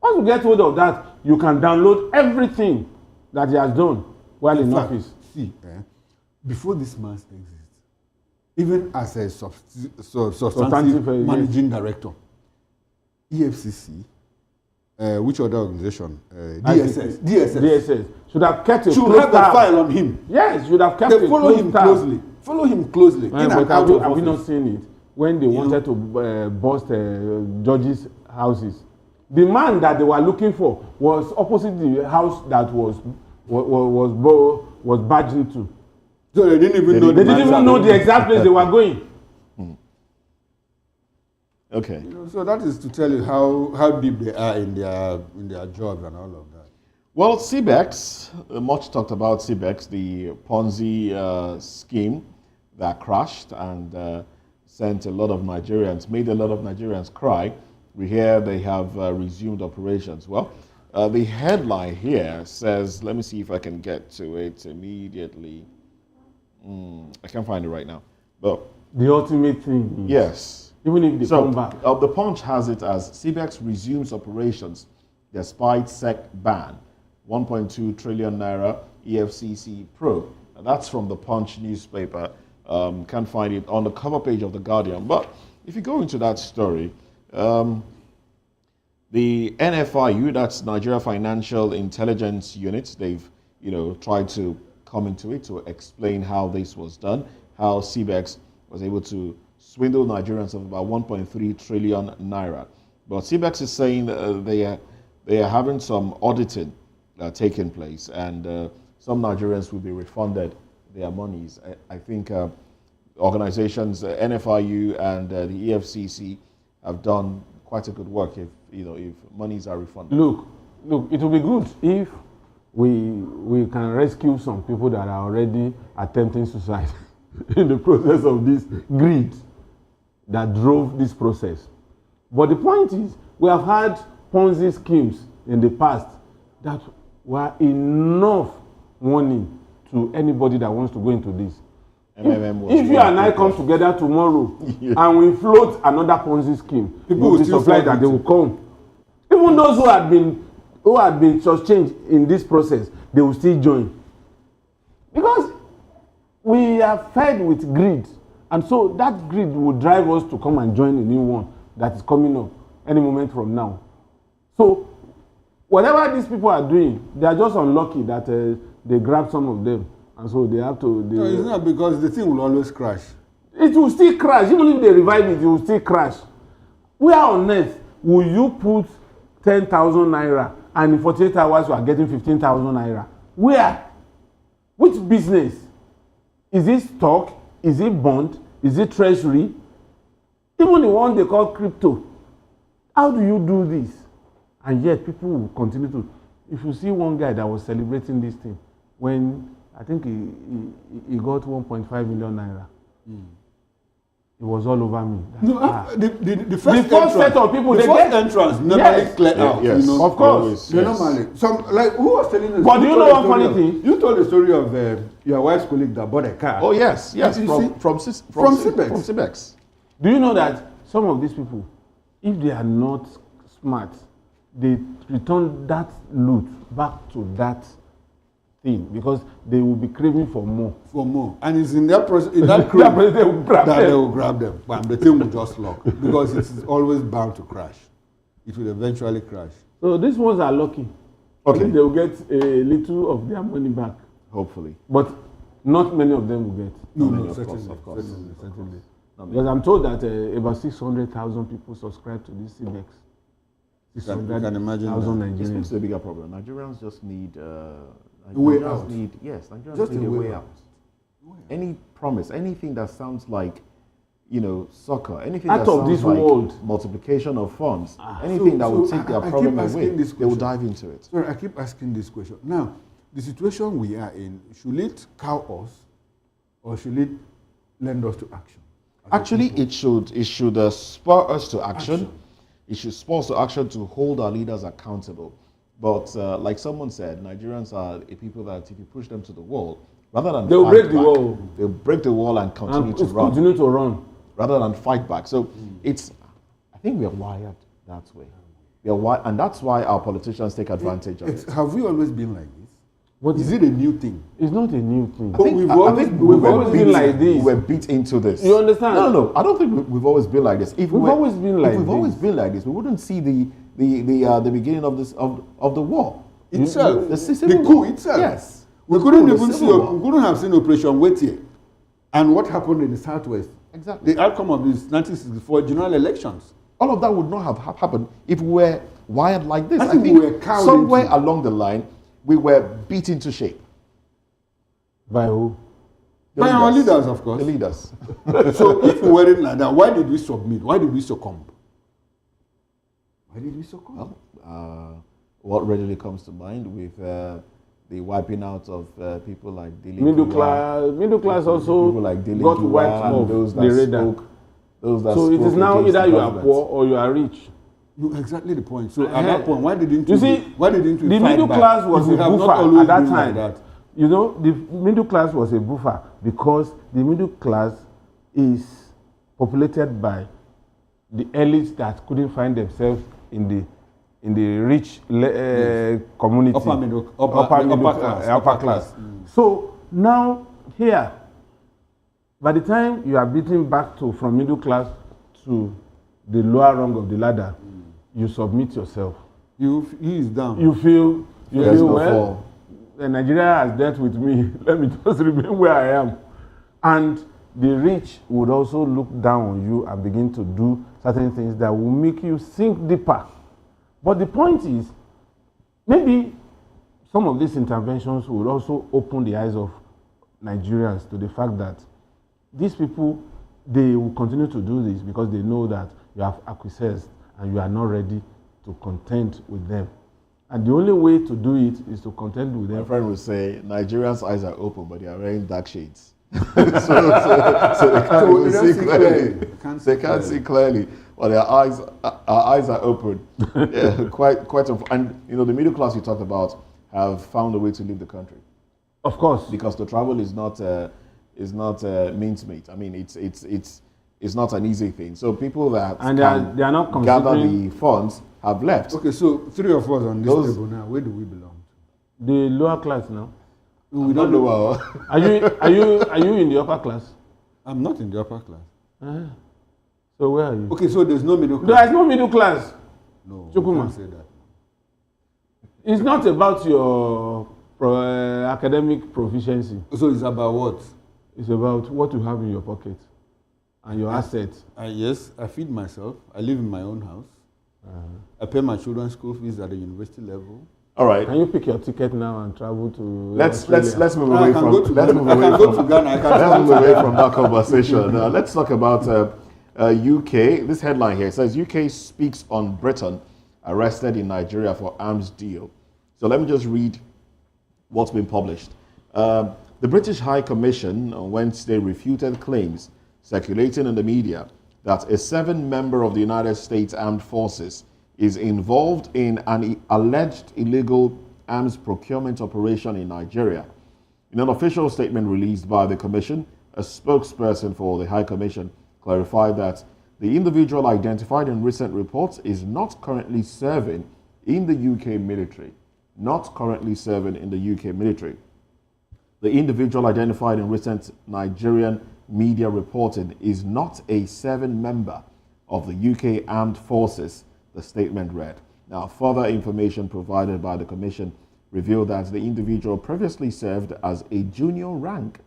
Once you get hold of that, you can download everything that he has done while in office. See, before this man's exit, even as a substantive managing director, EFCC, which other organization? DSS should have kept a file on him. Yes, should have kept they follow him closely. Follow him closely. Have we not seen it when they wanted to bust judges' houses? The man that they were looking for was opposite the house that was barged into. So they didn't even know. They didn't even know the exact place they were going. Okay. So that is to tell you how deep they are in their jobs and all of that. Well, CBEX, much talked about CBEX, the Ponzi scheme that crashed and sent a lot of Nigerians, made a lot of Nigerians cry. We hear they have resumed operations. Well, the headline here says, let me see if I can get to it immediately. I can't find it right now. But the ultimate thing. Yes. Even if they come back. The Punch has it as CBEX resumes operations despite SEC ban. 1.2 trillion naira EFCC probe. That's from the Punch newspaper. Can't find it on the cover page of The Guardian. But if you go into that story, the NFIU, that's Nigeria Financial Intelligence Unit, they've tried to come into it to explain how this was done, how CBEX was able to swindle Nigerians of about 1.3 trillion naira. But CBEX is saying they are having some auditing taking place, and some Nigerians will be refunded their monies. I think organizations, NFIU and the EFCC have done quite a good work if monies are refunded. Look, it will be good if we can rescue some people that are already attempting suicide in the process of this greed that drove this process. But the point is, we have had Ponzi schemes in the past that were enough warning to anybody that wants to go into this. If you and I come together tomorrow and we float another Ponzi scheme, people will supply that they will come. Even those who had been changed in this process, they will still join. Because we are fed with greed. And so that greed will drive us to come and join a new one that is coming up any moment from now. So whatever these people are doing, they are just unlucky that they grab some of them. And so they have to... No, it's not, because the thing will always crash. It will still crash. Even if they revive it, it will still crash. Where on earth will you put 10,000 naira and in 48 hours you are getting 15,000 naira? Where? Which business? Is it stock? Is it bond? Is it treasury? Even the one they call crypto. How do you do this? And yet people will continue to... If you see one guy that was celebrating this thing, when I think he got 1.5 million naira. It was all over me. The first set of people, the first entrance normally clear out. Yes, of course. Normally. Who was telling us? But do you know one funny thing? You told the story of your wife's colleague that bought a car. Oh yes, from CBEX. Do you know that some of these people, if they are not smart, they return that loot back to that thing because they will be craving for more. And it's in that process, in that crave that they will grab them. But the thing will just lock because it's always bound to crash. It will eventually crash. So these ones are lucky. Okay. They will get a little of their money back. Hopefully. But not many of them will get. No, of course. Certainly. Because I'm told that about 600,000 people subscribe to this CBEX. You can imagine Nigerians. It's a bigger problem. Nigerians just need Nigerians need a way out. Any promise, anything that sounds like soccer, anything Out that of sounds this like world. multiplication of funds, anything that will take their problem away, they will dive into it. Sorry, I keep asking this question. Now, the situation we are in, should it cow us or should it lend us to action? Actually, it should spur us to action. It should spur us to action to hold our leaders accountable. But like someone said, Nigerians are a people that if you push them to the wall, rather than they'll break the back, wall. They'll break the wall and continue to run. Continue to run. Rather than fight back. So I think we are wired that way. And that's why our politicians take advantage of it. Have we always been like this? Is it a new thing? It's not a new thing. I think we've always been like this. We were beat into this. You understand? No. I don't think we've always been like this. If we've always been like this, we wouldn't see the beginning of the war itself. The coup itself. Yes. We couldn't have seen Operation Wike and what happened in the Southwest. Exactly. The outcome of these 1964 general elections. All of that would not have happened if we were wired like this. I think we were cowed somewhere along the line, we were beat into shape. By who? By our leaders, of course. The leaders. So if we weren't like that, why did we submit? Why did we succumb? Why did we succumb? Well, what readily comes to mind with the wiping out of people like Dilip middle class also like got wiped off the radar. So it is now either you are poor or you are rich. No, exactly the point. So at that point, why didn't we the middle class was a buffer at that time. Like that. The middle class was a buffer because the middle class is populated by the elites that couldn't find themselves in the rich community, upper class. So now here, by the time you are beaten back from middle class to the lower rung of the ladder, you submit yourself. You ease down. You feel well. Nigeria has dealt with me. Let me just remain where I am. And the rich would also look down on you and begin to do certain things that will make you sink deeper. But the point is, maybe some of these interventions would also open the eyes of Nigerians to the fact that these people, they will continue to do this because they know that you have acquiesced and you are not ready to contend with them. And the only way to do it is to contend with them. My friend would say, Nigerians' eyes are open, but they are wearing dark shades. so they can't even see clearly. They can't see clearly. Well, our eyes are open. Yeah, quite. And the middle class you talked about have found a way to leave the country. Of course, because the travel is not mincemeat. I mean, it's not an easy thing. So people that they are not gather the funds have left. Okay, so three of us on this table now. Where do we belong to? The lower class now. We don't know. Are you in the upper class? I'm not in the upper class. So where are you? Okay, so there's no middle class. There is no middle class. No, Chukuma. you can't say that. It's not about your academic proficiency. So it's about what? It's about what you have in your pocket and your assets. Yes, I feed myself. I live in my own house. I pay my children's school fees at the university level. All right. Can you pick your ticket now and travel to? Let's move away from that conversation. Let's talk about UK. This headline here says UK speaks on Britain arrested in Nigeria for arms deal. So let me just read what's been published. The British High Commission on Wednesday refuted claims circulating in the media that a 7-member of the United States Armed Forces is involved in an alleged illegal arms procurement operation in Nigeria. In an official statement released by the Commission, a spokesperson for the High Commission clarified that the individual identified in recent reports is not currently serving in the UK military. Not currently serving in the UK military. The individual identified in recent Nigerian media reporting is not a 7-member of the UK Armed Forces, the statement read. Now, further information provided by the Commission revealed that the individual previously served as a junior rank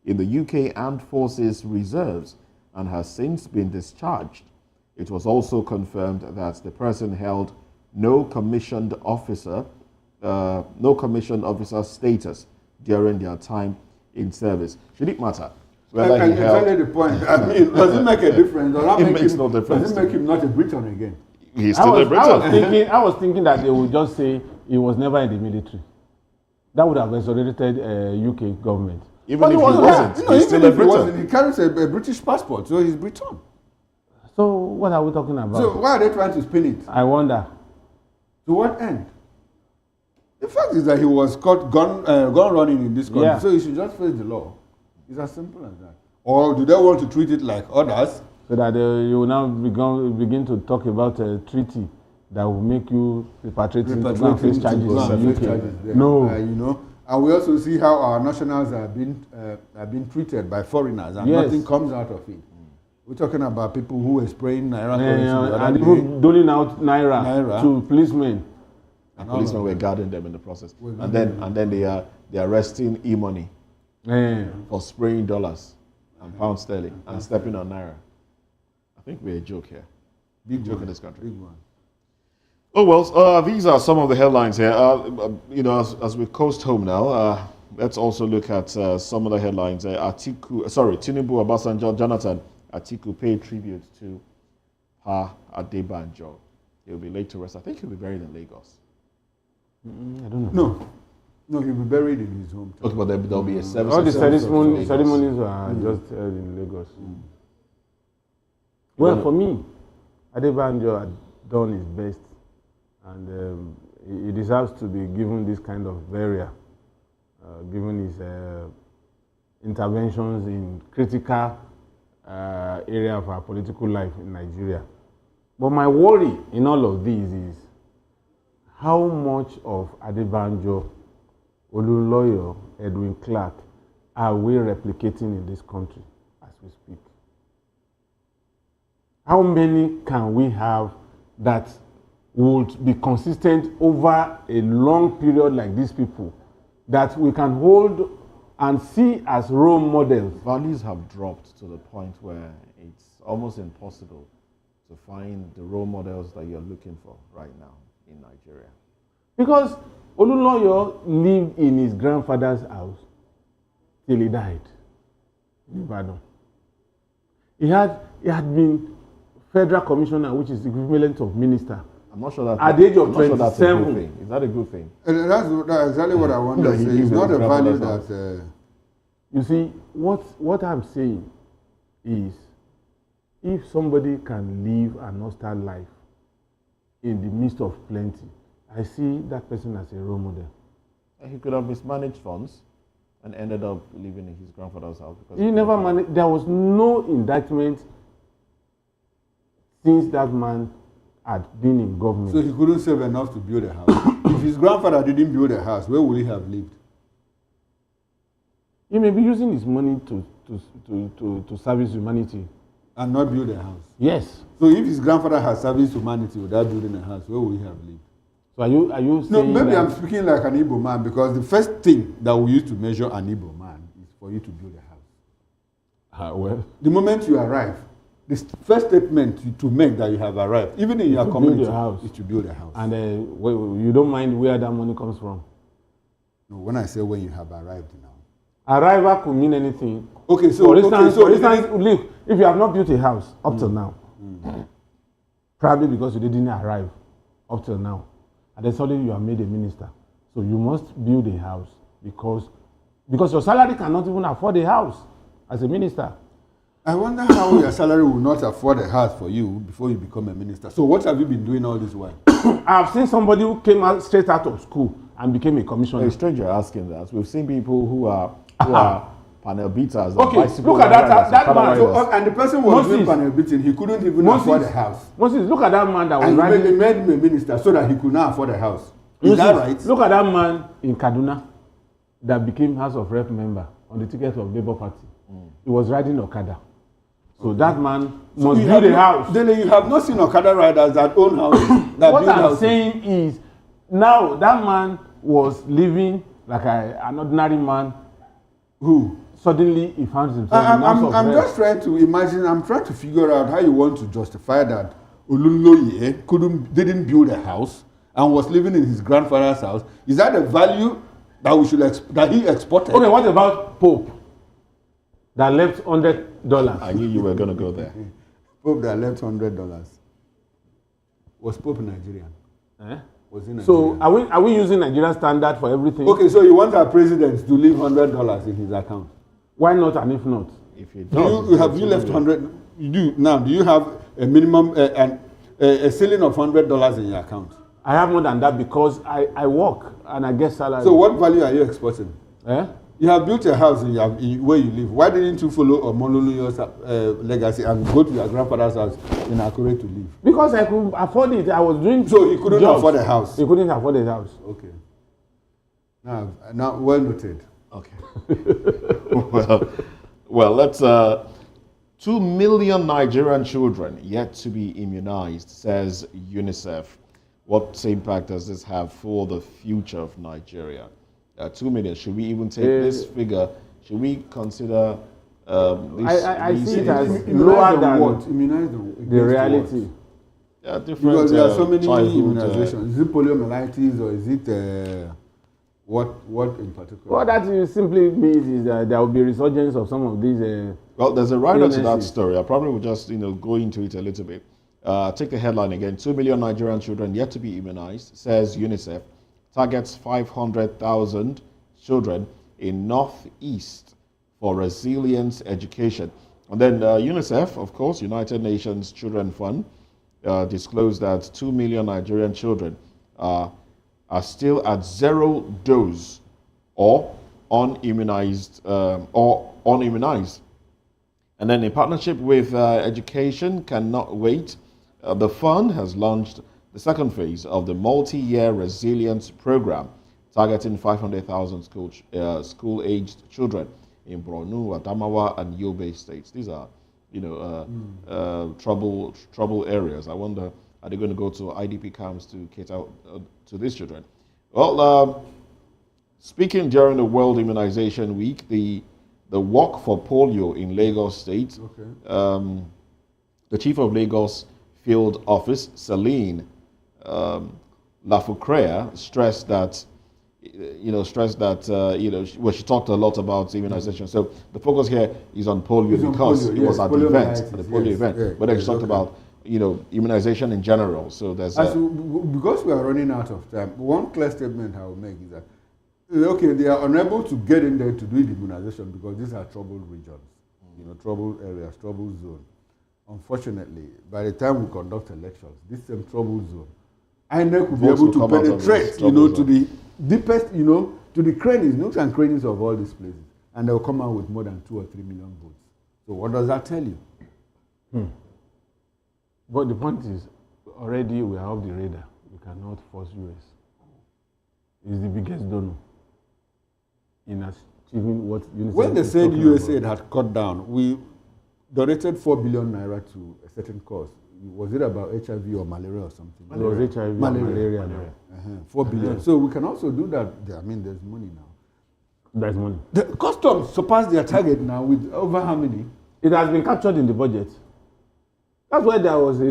in the UK Armed Forces Reserves and has since been discharged. It was also confirmed that the person held no commissioned officer status during their time in service. Should it matter? whether he helped. Exactly the point. I mean, does it make a difference? It makes no difference. Does it make him not a Briton again? He's still a Briton. I was thinking that they would just say he was never in the military. That would have exonerated UK government. Even if he wasn't, he's still a Briton. He carries a British passport, so he's Briton. So what are we talking about? So why are they trying to spin it? I wonder. To what end? The fact is that he was caught gun running in this country, so he should just face the law. It's as simple as that. Or do they want to treat it like others? So that you will now begin to talk about a treaty that will make you repatriate him to go and face charges in the UK. No. You know, and we also see how our nationals are being treated by foreigners, and nothing comes out of it. We're talking about people who were spraying naira and people doling out naira to policemen. And policemen were guarding them in the process. And then they are arresting e-money for spraying dollars and pound sterling and stepping on naira. I think we're a joke here. Big joke in this country. Big one. Oh well, these are some of the headlines here. You know, as we coast home now, let's also look at some of the headlines. Tinubu, Obasanjo, Jonathan Atiku paid tribute to Pa Adebanjo. He'll be laid to rest. I think he'll be buried in Lagos. I don't know. No, he'll be buried in his home. Okay, but there'll be a service. All the ceremonies are just held in Lagos. Well, for me, Adebanjo had done his best, and he deserves to be given this kind of burial, given his interventions in critical area of our political life in Nigeria. But my worry in all of these is how much of Adebanjo, Olunloyo, Edwin Clark are we replicating in this country as we speak? How many can we have that would be consistent over a long period like these people, that we can hold and see as role models? Values have dropped to the point where it's almost impossible to find the role models that you're looking for right now in Nigeria. Because Olunloyo lived in his grandfather's house till he died in Ibadan. He had been federal commissioner, which is the equivalent of minister. I'm not sure that at the age of 27. That's a good thing. Is that a good thing? And that's exactly what I want to say. It's not a value that. You see, what I'm saying is, if somebody can live an austere life in the midst of plenty, I see that person as a role model. He could have mismanaged funds and ended up living in his grandfather's house. Because he never managed. There was no indictment since that man had been in government. So he couldn't save enough to build a house. If his grandfather didn't build a house, where would he have lived? He may be using his money to service humanity. And not build a house? Yes. So if his grandfather had serviced humanity without building a house, where would he have lived? So are you saying? No, maybe I'm speaking like an Igbo man, because the first thing that we use to measure an Igbo man is for you to build a house. Well, the moment you arrive, the first statement to make that you have arrived, even in your community, is to build a house. And you don't mind where that money comes from? No, when I say when you have arrived now. Arrival could mean anything. Okay, so for instance, look, if you have not built a house up till now, probably because you didn't arrive up till now, and then suddenly you are made a minister, so you must build a house because your salary cannot even afford a house as a minister. I wonder how your salary will not afford a house for you before you become a minister. So what have you been doing all this while? I've seen somebody who came out straight out of school and became a commissioner. It's strange you're asking that. We've seen people who are panel beaters. Okay, look at that man. And the person was doing panel beating. He couldn't even afford a house. Moses, look at that man that was and he made him a minister so that he could not afford a house. Is that right? Look at that man in Kaduna that became House of Rep member on the ticket of Labour Party. He was riding Okada. So that man must build a house. Then you have not seen Okada riders that own houses. What I'm saying is, now that man was living like an ordinary man who suddenly he found himself in House of Rep. I'm just trying to imagine, I'm trying to figure out how you want to justify that Olunloye didn't build a house and was living in his grandfather's house. Is that a value that we should that he exported? Okay, what about Pope? that left $100. I knew you were going to go there. Pope that left $100. Was Pope Nigerian? Eh? Was he Nigerian? So are we using Nigerian standard for everything? Okay, so you want our president to leave $100 in his account? Why not and if not? If he does, have you left 100? Do you have a minimum a ceiling of $100 in your account? I have more than that because I work and I get salary. So what value are you exporting? Eh? You have built a house in where you live. Why didn't you follow Omololuyo's legacy and go to your grandfather's house in Akure to live? Because I could afford it. I was doing. So he couldn't afford a house. He couldn't afford a house. Okay. Now, well noted. Okay. well, let's. 2 million Nigerian children yet to be immunized, says UNICEF. What impact does this have for the future of Nigeria? 2 million. Should we even take this figure? Should we consider this? I see it as lower than what? Immunized the reality. What? Yeah, different. Because there are so many immunizations. Is it poliomyelitis or is it what in particular? What that simply means is that there will be resurgence of some of these. Well, there's a writer to that story. I probably will just go into it a little bit. Take the headline again. 2 million Nigerian children yet to be immunized, says UNICEF. Targets 500,000 children in Northeast for resilience education. And then UNICEF, of course, United Nations Children Fund, disclosed that 2 million Nigerian children are still at 0 dose or unimmunized. And then in partnership with Education Cannot Wait, the fund has launched the second phase of the multi-year resilience program, targeting 500,000 school-aged children in Borno, Adamawa, and Yobe states. These are, trouble areas. I wonder, are they going to go to IDP camps to cater to these children? Well, speaking during the World Immunization Week, the Walk for Polio in Lagos State, the chief of Lagos Field Office, Celine Lafucrea, stressed that, she talked a lot about immunization. So the focus here is on polio because it was at the polio event. But she talked about, immunization in general. So there's because we are running out of time, one clear statement I will make is that, okay, they are unable to get in there to do the immunization because these are troubled regions, troubled areas, troubled zones. Unfortunately, by the time we conduct elections, this same troubled zone, INEC will be able to penetrate, to the deepest, to the crannies, nooks and crannies of all these places, and they'll come out with more than 2 or 3 million votes. So what does that tell you? But the point is, already we are off the radar. We cannot force US. It's the biggest donor in achieving what UNICEF. When they said USAID had cut down, we donated 4 billion naira to a certain cause. Was it about HIV or malaria or something? It was HIV, malaria. 4 billion. So we can also do that. I mean, there's money now. There's money. The customs surpassed their target now with over how many? It has been captured in the budget. That's why there was a...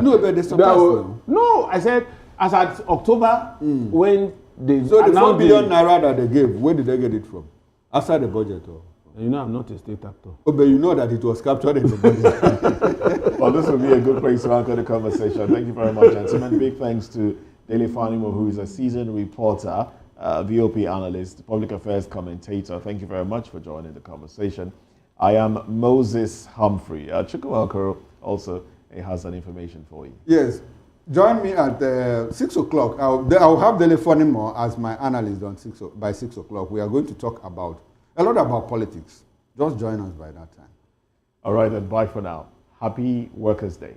no, but they surpassed No, I said, as at October, when they... So the 4 billion naira that they gave, where did they get it from? Outside the budget or? I'm not a state actor. Oh, but you know that it was captured in the budget. Well, this will be a good place to anchor the conversation. Thank you very much, gentlemen. Big thanks to Dele Fanimo, who is a seasoned reporter, VOP analyst, public affairs commentator. Thank you very much for joining the conversation. I am Moses Humphrey. Chukwuokoro also has some information for you. Yes. Join me at 6 o'clock. I'll have Dele Fanimo as my analyst by 6 o'clock. We are going to talk a lot about politics. Just join us by that time. All right, then bye for now. Happy Workers' Day.